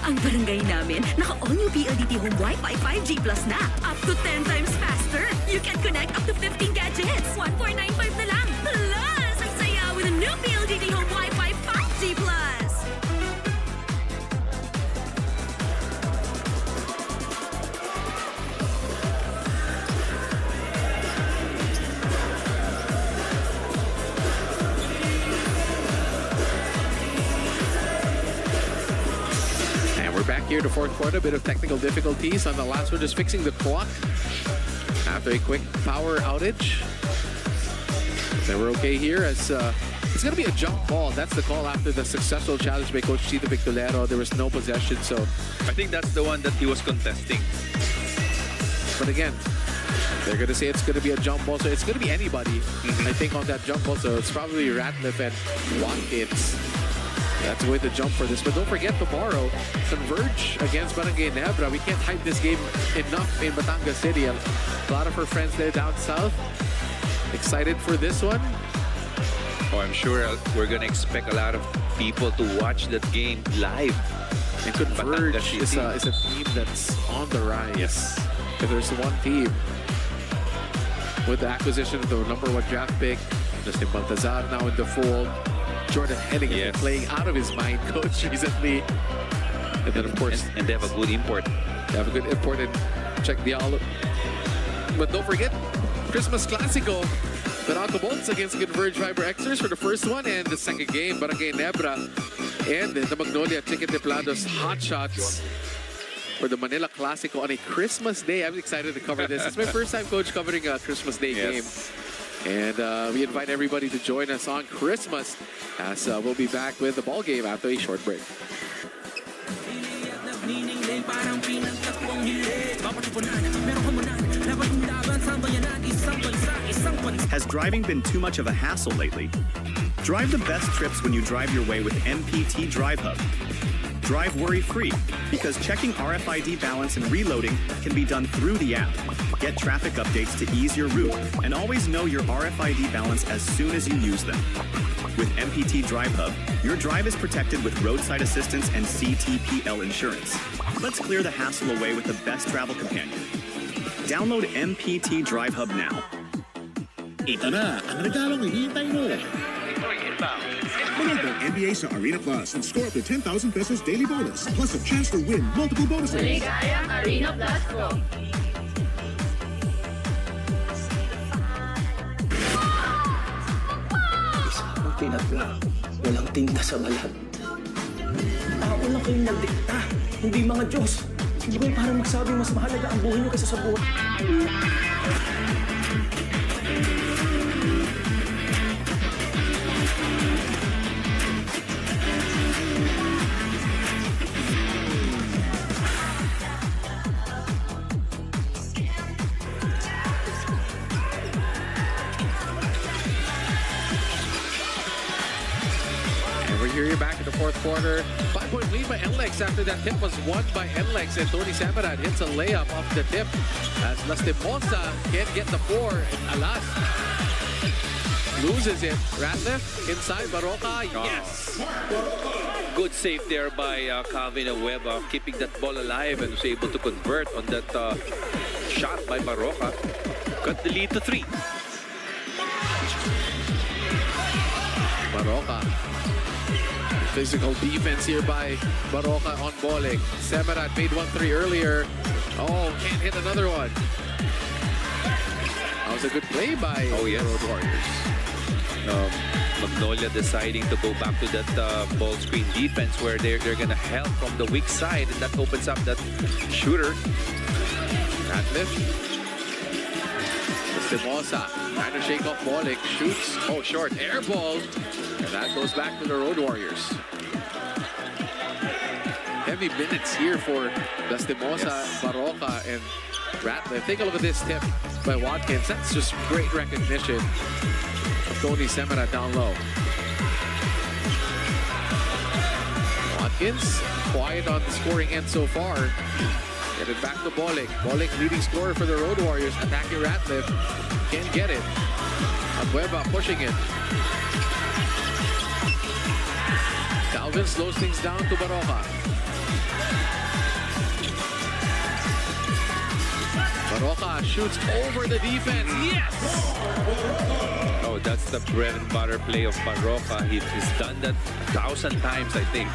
Ang barangay namin, naka-all-new PLDT Home Wi-Fi 5G Plus na. Up to 10 times faster. You can connect up to 15 gadgets. 1495 na lang. Plus, ang saya with a new PLDT Home Wi-Fi 5G Plus. Back here to fourth quarter, a bit of technical difficulties on the last one, just fixing the clock after a quick power outage. They were okay here as it's going to be a jump ball. That's the call after the successful challenge by Coach Cito Victorero. There was no possession, so I think that's the one that he was contesting. But again, they're going to say it's going to be a jump ball, so it's going to be anybody, I think, on that jump ball. So it's probably Ratliff and Watkins. That's the way to jump for this. But don't forget, tomorrow, Converge against Barangay Nebra. We can't hype this game enough in Batangas City. A lot of our friends there down south. Excited for this one? Oh, I'm sure we're going to expect a lot of people to watch that game live. And Converge is a team that's on the rise. Yes. If there's one team with the acquisition of the #1 draft pick, Justin Baltazar now in the fold. Jordan Henning has been playing out of his mind, coach, recently. And then, of course... And they have a good import. They have a good import and check the outlook. But don't forget, Christmas Classico. Beralco Bolts against Converge Fiber Xers for the first one. And the second game, Barangay Nebra and the Magnolia Chicken Templados Hotshots for the Manila Classico on a Christmas Day. I'm excited to cover this. It's my first time, coach, covering a Christmas Day game. And we invite everybody to join us on Christmas as we'll be back with the ball game after a short break. Has driving been too much of a hassle lately? Drive the best trips when you drive your way with MPT Drive Hub. Drive worry-free, because checking RFID balance and reloading can be done through the app. Get traffic updates to ease your route, and always know your RFID balance as soon as you use them. With MPT Drive Hub, your drive is protected with roadside assistance and CTPL insurance. Let's clear the hassle away with the best travel companion. Download MPT Drive Hub now. Ito na ang regalong hinihintay mo. Manood ng NBA sa Arena Plus and score up to 10,000 pesos daily bonus, plus a chance to win multiple bonuses. Maligayang Arena Plus Pro. Isang tinatla, walang tinta sa balat. Tao lang kayong nagdikta, hindi mga Diyos. Siguro parang magsabing mas mahalaga ang buhay niyo kaysa sa buhay. Here you're back in the fourth quarter. 5-point lead by NLEX after that tip was won by NLEX, and Tony Samaran hits a layup off the tip as Lastimosa can't get the 4 and Alas Loses it. Ratliff inside. Barroca. Yes. Good save there by Calvin Abueva, keeping that ball alive and was able to convert on that shot by Barroca. Cut the lead to 3. Barroca. Physical defense here by Barroca on Bolig. Semerat made 1-3 earlier. Oh, can't hit another one. That was a good play by the Road Warriors. Magnolia deciding to go back to that ball screen defense where they're going to help from the weak side, and that opens up that shooter. Ratliff. Stimosa trying to shake off Bolig. Shoots. Oh, short. Air ball. And that goes back to the Road Warriors. Heavy minutes here for Stimosa, Barroca, and Ratliff. Take a look at this tip by Watkins. That's just great recognition of Tony Semerat down low. Watkins, quiet on the scoring end so far. Get it back to Bolig. Bolig, leading scorer for the Road Warriors. Attacking Ratliff. Can't get it. Abueva pushing it. Calvin slows things down to Barroca. Barroca shoots over the defense. Yes! Oh, that's the bread and butter play of Barroca. He's done that 1,000 times, I think.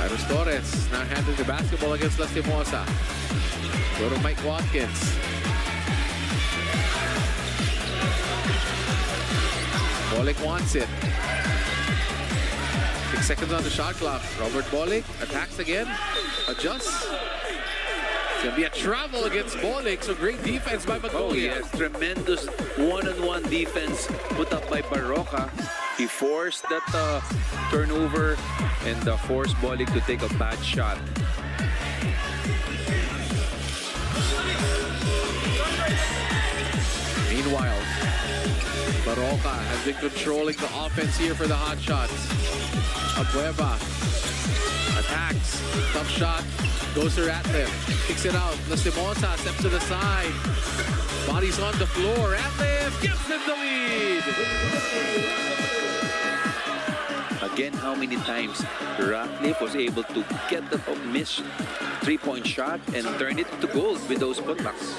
Iris Torres now handling the basketball against Lastimosa. Go to Mike Watkins. Bolig wants it. 6 seconds on the shot clock. Robert Bolig attacks again. Adjusts. It's going to be a travel against Bolig, so great defense by Magnolia. Oh yes, tremendous one-on-one defense put up by Barroca. He forced that turnover and forced Bolig to take a bad shot. Meanwhile, Barroca has been controlling the offense here for the Hotshots. Abueva attacks, tough shot, goes to Ratliff, kicks it out. Lastimosa steps to the side, bodies on the floor. Ratliff gives them the lead. Again, how many times Ratliff was able to get the missed three-point shot and turn it to gold with those putbacks.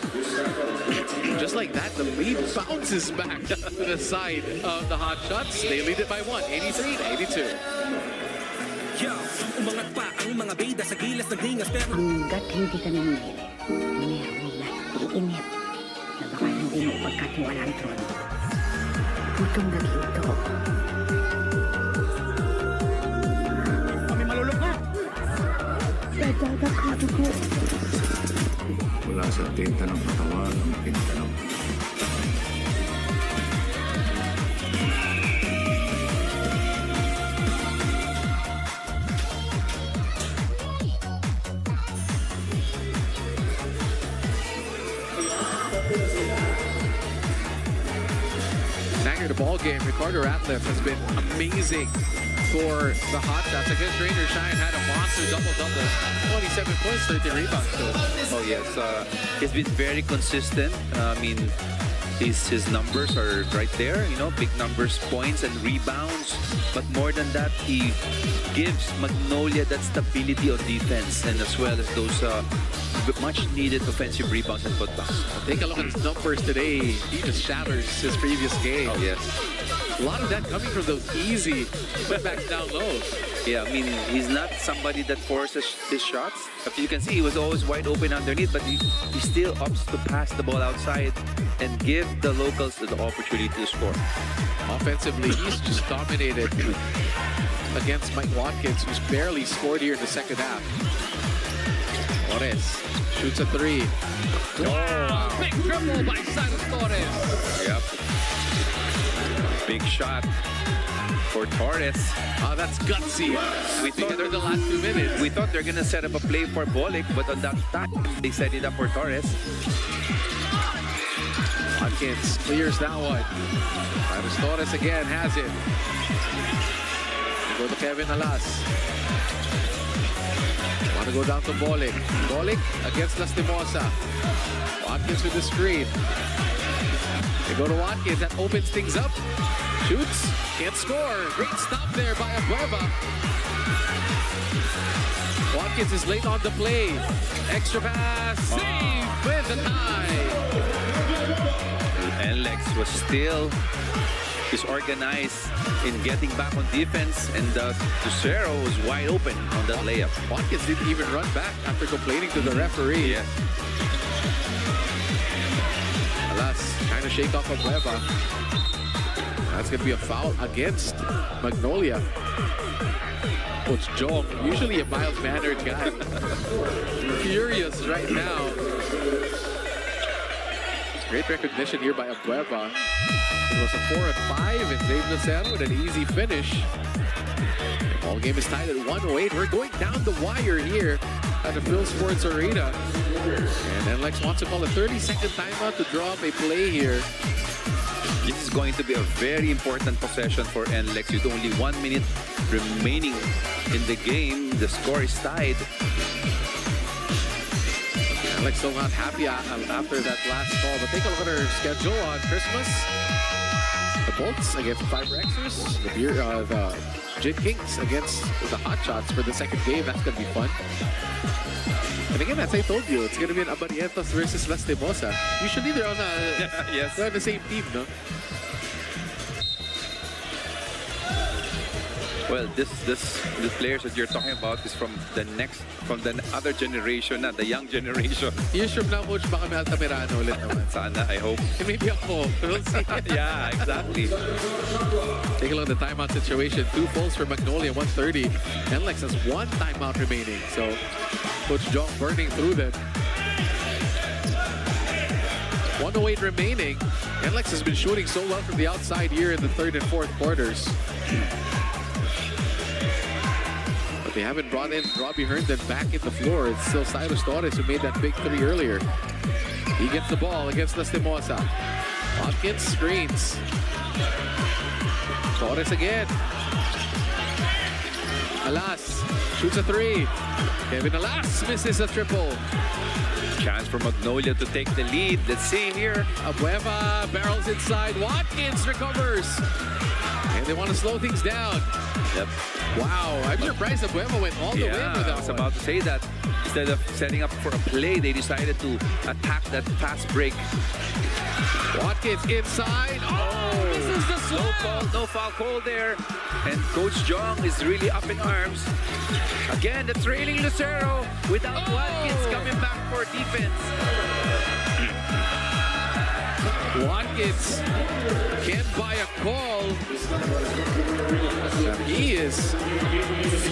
Just like that, the lead bounces back to the side of the Hotshots. They lead it by 1, 83-82. Hanggat hindi ka namimili, merong nag-iinip na baka hindi mo pagkatiwala ang trono. Gutom na ginto. Kami malulog na! Dadadakado ko. Mula sa tinta ng katawan ang tinta ng Snagging the ball game, Ricardo Ratliff has been amazing for the Hotshots. Against Rainer Shine, had a monster double-double. 27 points, 13 rebounds. Oh yes, he's been very consistent. I mean, his numbers are right there, you know, big numbers, points and rebounds. But more than that, he gives Magnolia that stability on defense, and as well as those much-needed offensive rebounds and putbacks. Take a look at his numbers today. He just shatters his previous game. Oh yes. A lot of that coming from those easy putbacks down low. Yeah, I mean, he's not somebody that forces his shots. But you can see he was always wide open underneath, but he still opts to pass the ball outside and give the locals the opportunity to score. Offensively, he's just dominated against Mike Watkins, who's barely scored here in the second half. Torres shoots a 3. Wow! Big triple by Silas Torres. Yep. Big shot for Torres. Oh, that's gutsy. We thought the last 2 minutes. We thought they're gonna set up a play for Bolig, but on that time they set it up for Torres. Watkins clears that one. Iris Torres again has it. Go to Kevin Alas. Want to go down to Bolig. Bolig against Lastimosa. Watkins with the screen. They go to Watkins, that opens things up. Shoots, can't score. Great stop there by Abueva. Watkins is late on the play. Extra pass, save with the tie. NLEX was still disorganized in getting back on defense, and Lucero was wide open on that layup. Watkins didn't even run back after complaining to the referee. Yeah. Alas, trying to shake off Abueva. That's going to be a foul against Magnolia. Coach Jong, usually a mild-mannered guy. Furious right now. Great recognition here by Abueva. It was a 4 and 5, and Dave Lucero with an easy finish. The ball game is tied at 108. We're going down the wire here at the Phil Sports Arena. And NLEX wants to call a 30-second timeout to draw up a play here. This is going to be a very important possession for NLEX with only 1 minute remaining in the game. The score is tied. NLEX still not happy after that last call, but take a look at our schedule on Christmas. The Bolts against the Fiber Xers, the Jin Kings against the Hotshots for the second game. That's going to be fun. And again, as I told you, it's going to be an Abarientos versus Lastimosa. Usually they're on yes. They're on the same team, no? Well, the players that you're talking about is from the other generation, not the young generation. Years from now, Coach, baka may Altamirano ulit naman. Sana, I hope. Maybe ako. We'll see. Yeah, exactly. Take a look at the timeout situation. 2 falls for Magnolia, 130. NLEX has 1 timeout remaining. So, Coach Jong burning through them. 108 remaining. NLEX has been shooting so well from the outside here in the 3rd and 4th quarters. They haven't brought in Robbie Herndon back in the floor. It's still Cyrus Torres who made that big 3 earlier. He gets the ball against Lastimosa. Watkins screens. Torres again. Alas shoots a 3. Kevin Alas misses a triple. Chance for Magnolia to take the lead. Let's see here. Abueva barrels inside. Watkins recovers. And they want to slow things down. Yep. Wow, I'm surprised Abueva went all the way with that I was about to say that. Instead of setting up for a play, they decided to attack that fast break. Watkins inside. Oh, this is the slam. No foul call there. And Coach Jong is really up in arms. Again, the trailing Lucero without Watkins coming back for defense. Watkins can't buy a call. He is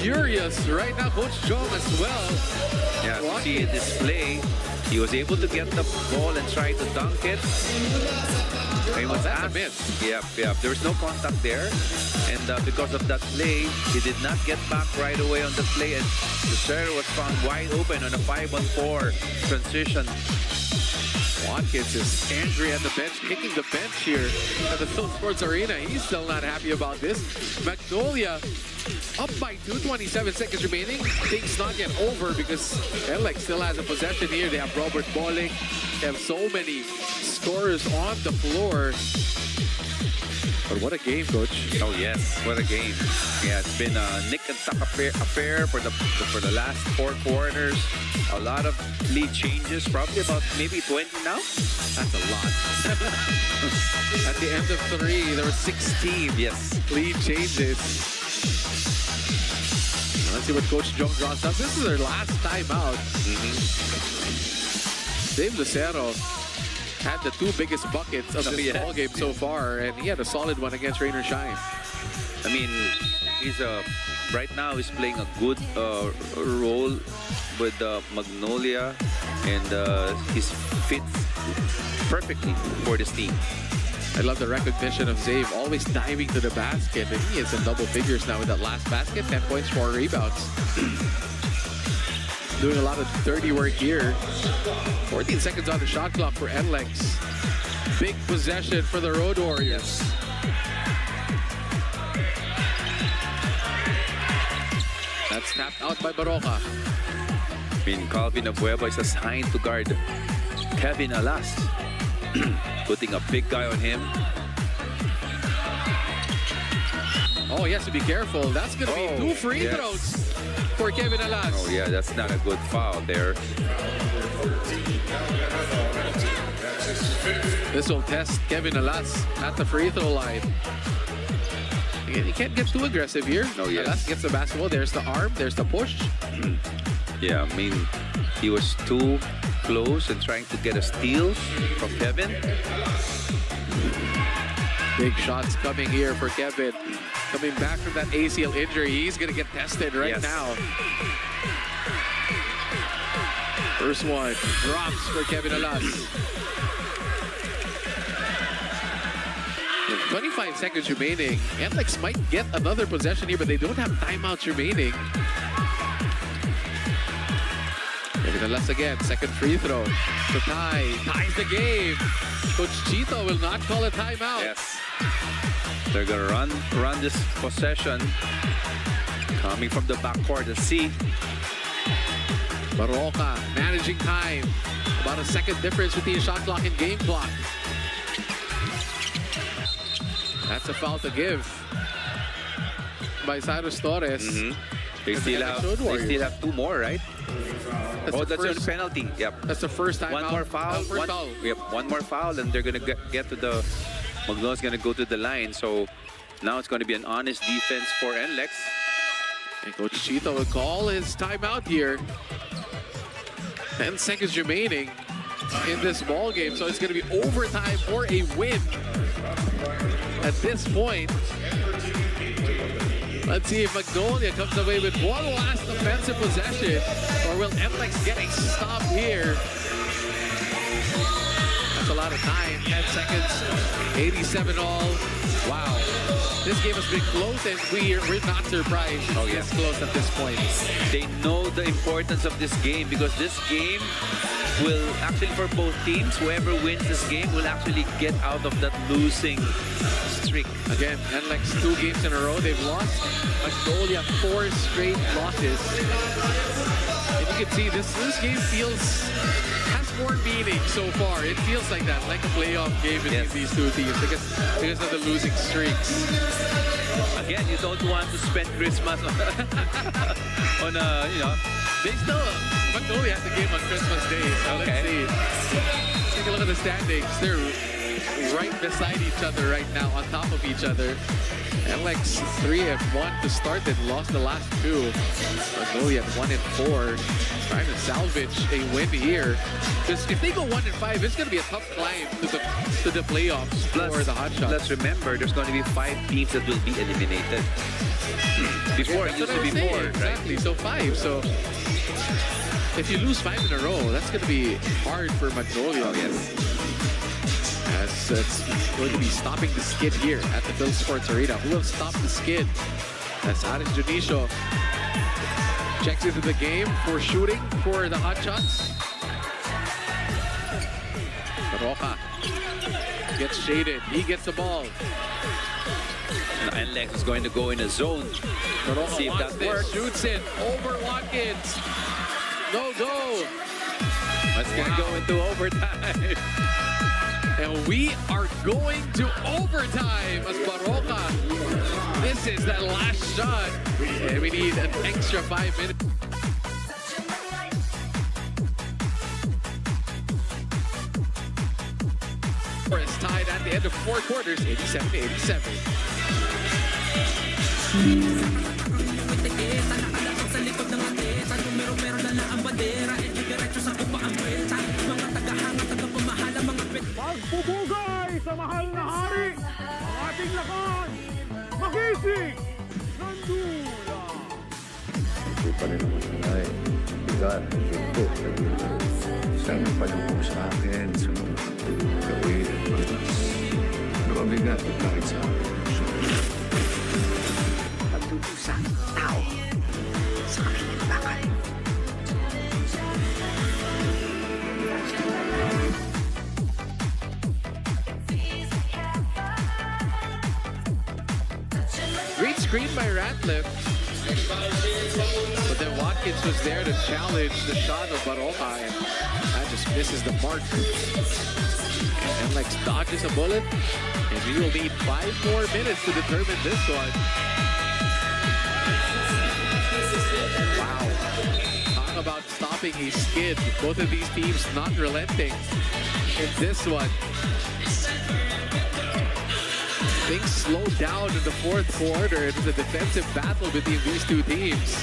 furious right now. Coach Jong as well. Yeah, you see this play. He was able to get the ball and try to dunk it. He was that's a miss. Yeah. There was no contact there. And because of that play, he did not get back right away on the play. And Lucero was found wide open on a 5-on-4 transition. Watkins is angry at the bench, kicking the bench here at the Phil Sports Arena. He's still not happy about this. Magnolia up by 2:27 seconds remaining. Things not yet over because NLEX still has a possession here. They have Robert Bolling. They have so many scorers on the floor. But what a game, Coach. Oh, yes. What a game. Yeah, it's been a nick and tuck affair for the last 4 quarters. A lot of lead changes, probably about maybe 20 now. That's a lot. At the end of 3, there were 16 lead changes. Let's see what Coach Jong draws up. This is their last timeout. Dave Lucero had the 2 biggest buckets of this ball game so far, and he had a solid one against Rainer Shine. I mean, right now he's playing a good role with Magnolia, and he fits perfectly for this team. I love the recognition of Zave, always diving to the basket, and he is in double figures now with that last basket, 10 points, 4 rebounds. Doing a lot of dirty work here. 14 seconds on the shot clock for NLEX. Big possession for the Road Warriors. That's tapped out by Baroka. I mean, Calvin Abueva is assigned to guard Kevin Alas. putting a big guy on him. Oh, he has to be careful. That's going to be 2 free throws for Kevin Alas. Oh, yeah, that's not a good foul there. This will test Kevin Alas at the free throw line. You can't get too aggressive here. Oh, yes. Alas gets the basketball. There's the arm. There's the push. Yeah, I mean, he was too close and trying to get a steal from Kevin. Big shots coming here for Kevin. Coming back from that ACL injury. He's going to get tested right now. First one drops for Kevin Alas. 25 seconds remaining. NLEX might get another possession here, but they don't have timeouts remaining. Kevin Alas again, second free throw. To ties the game. Coach Chito will not call a timeout. Yes. They're gonna run this possession. Coming from the backcourt, let's see. Barroca managing time. About a second difference between shot clock and game clock. That's a foul to give by Cyrus Torres. They still have 2 more, right? That's your penalty. Yep. That's the first time. One more foul. Yep. One more foul, and they're gonna get to the. Magnolia's gonna go to the line. So now it's gonna be an honest defense for NLEX. And Coach Chito will call his timeout here. 10 seconds remaining in this ball game, so it's gonna be overtime for a win. At this point, let's see if Magnolia comes away with one last offensive possession, or will NLEX get a stop here? That's a lot of time, 10 seconds, 87 all. Wow, this game has been close, and we're not surprised it's close at this point. They know the importance of this game because this game will actually, for both teams, whoever wins this game will actually get out of that losing streak. Again, NLEX 2 games in a row, they've lost. Magnolia 4 straight losses. And you can see this game has more meaning so far. It feels like that, like a playoff game between these two teams because of the losing streaks. Again, you don't want to spend Christmas on a, they still, Magnolia has the game on Christmas Day, so let's see. Let's take a look at the standings. They're right beside each other right now, on top of each other. NLEX 3-1 to start and lost the last 2. Magnolia at 1-4, trying to salvage a win here. Because if they go 1-5, it's going to be a tough climb to the playoffs for the Hotshots. Let's remember, there's going to be 5 teams that will be eliminated. Before it used to be 4, exactly. So 5. So if you lose 5 in a row, that's going to be hard for Magnolia. Oh, yes. As it's going to be stopping the skid here at the Phil Sports Arena. Who will stop the skid? As Aris Junicio checks into the game for shooting for the Hotshots. Roca gets shaded. He gets the ball. NLEX is going to go in a zone. See if that works. Shoots it over Watkins. No go. It's going to go into overtime. And we are going to overtime as Barroca. This is that last shot. And we need an extra 5 minutes. It's tied at the end of 4 quarters, 87-87. Pagpupugay sa mahal na hari, ang ating lakas, magising, nandula. Ito pa rin naman ay bigat, ito, isang palubog sa akin, sa mga gawin at batas. Mabigat at kahit sa akin. Pagdudusa ng tao sa kanilang bakal. Great screen by Ratliff. But then Watkins was there to challenge the shot of Barroca, and that just misses the mark. NLEX dodges a bullet, and we will need 5 more minutes to determine this one. Wow. Talk about stopping a skid. Both of these teams not relenting in this one. Things slowed down in the 4th quarter. It was a defensive battle between these two teams.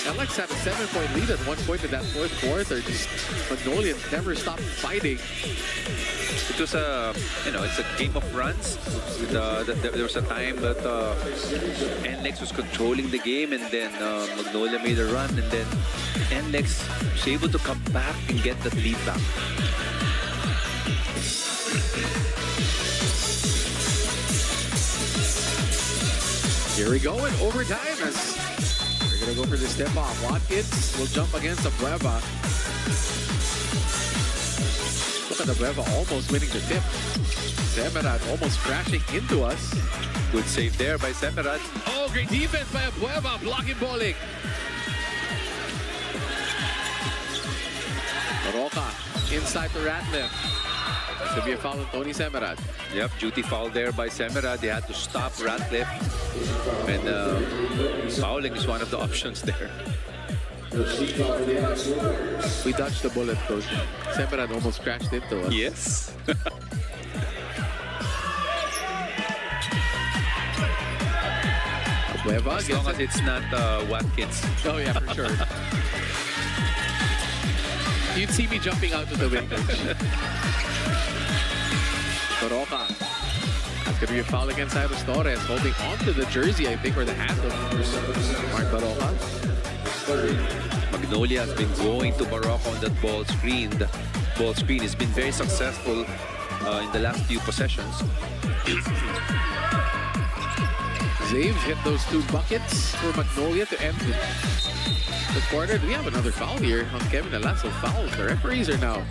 NLEX had a 7-point lead at one point in that 4th quarter. Just Magnolia never stopped fighting. It was a, it's a game of runs. There was a time that NLEX was controlling the game, and then Magnolia made a run, and then NLEX was able to come back and get that lead back. Here we go in overtime as we're going to go for the step off. Watkins will jump against Abueva. Look at Abueva almost winning the tip. Semerad almost crashing into us. Good save there by Semerad. Oh, great defense by Abueva, blocking bowling. Roca inside to Ratliff. Should be a foul on Tony Semerad. Yep, duty foul there by Semerad. They had to stop Ratliff. And fouling is one of the options there. We dodged the bullet, coach. Semerad almost crashed into us. Yes. As long as it's not Watkins. Oh yeah, for sure. You'd see me jumping out of the window. Roca. That's going to be a foul against Cyrus Torres, holding onto the jersey, I think, or the hand of Mark Baroka. Magnolia has been going to Baroka on that ball screen. The ball screen has been very successful in the last few possessions. Zaves hit those 2 buckets for Magnolia to end the quarter. Do we have another foul here on Kevin? Lots of fouls. The referees are now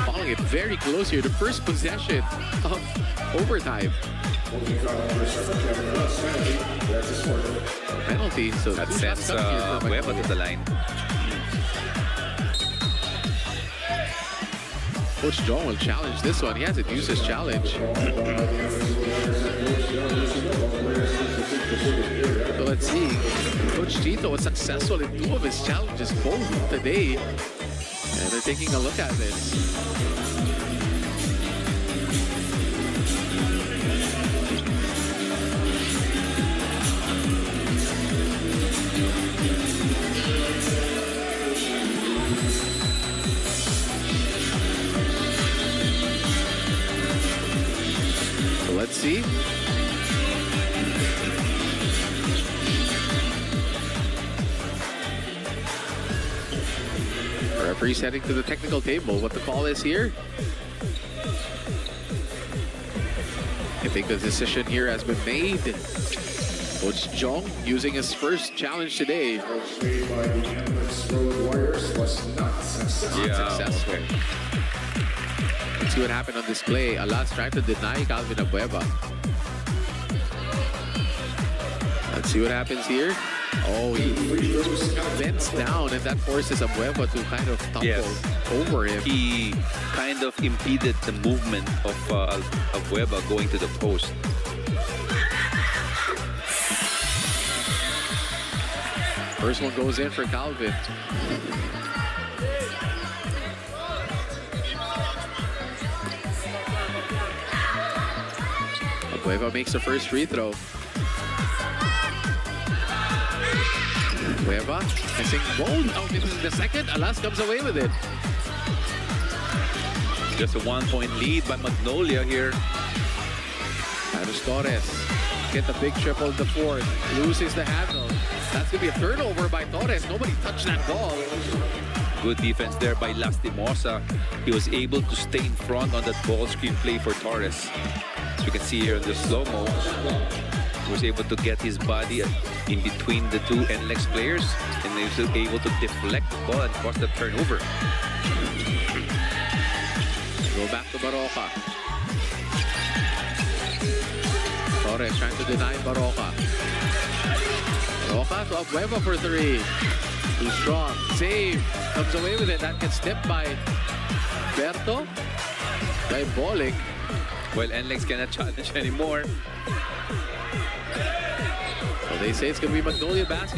following it very close here. The first possession of overtime. Penalty. So that sends Weba to the line. Coach John will challenge this one. He hasn't used his challenge. So let's see. Coach Tito was successful in 2 of his challenges both today. And they're taking a look at this. So let's see. Referee's heading to the technical table. What the call is here? I think the decision here has been made. Coach Jong using his first challenge today. Not successful. Okay. Let's see what happened on this play. Alas trying to deny Calvin Abueva. Let's see what happens here. Oh, he bends down, and that forces Abueva to kind of tumble over him. He kind of impeded the movement of Abueva going to the post. First one goes in for Calvin. Abueva makes the first free throw. Abueva missing both. Oh, misses the second. Alas comes away with it. Just a 1-point lead by Magnolia here. Cyrus Torres get the big triple in the 4th. Loses the handle. That's going to be a turnover by Torres. Nobody touched that ball. Good defense there by Lastimosa. He was able to stay in front on that ball screen play for Torres. As you can see here in the slow-mo, he was able to get his body in between the 2 NLEX players, and he was able to deflect the ball and cause the turnover. Go back to Baroka. Torres trying to deny Baroka. Baroka to Abueva for 3. Too strong. Save. Comes away with it. That gets tipped by Berto. by Bolick. Well, NLEX cannot challenge anymore. So they say it's going to be Magnolia basketball.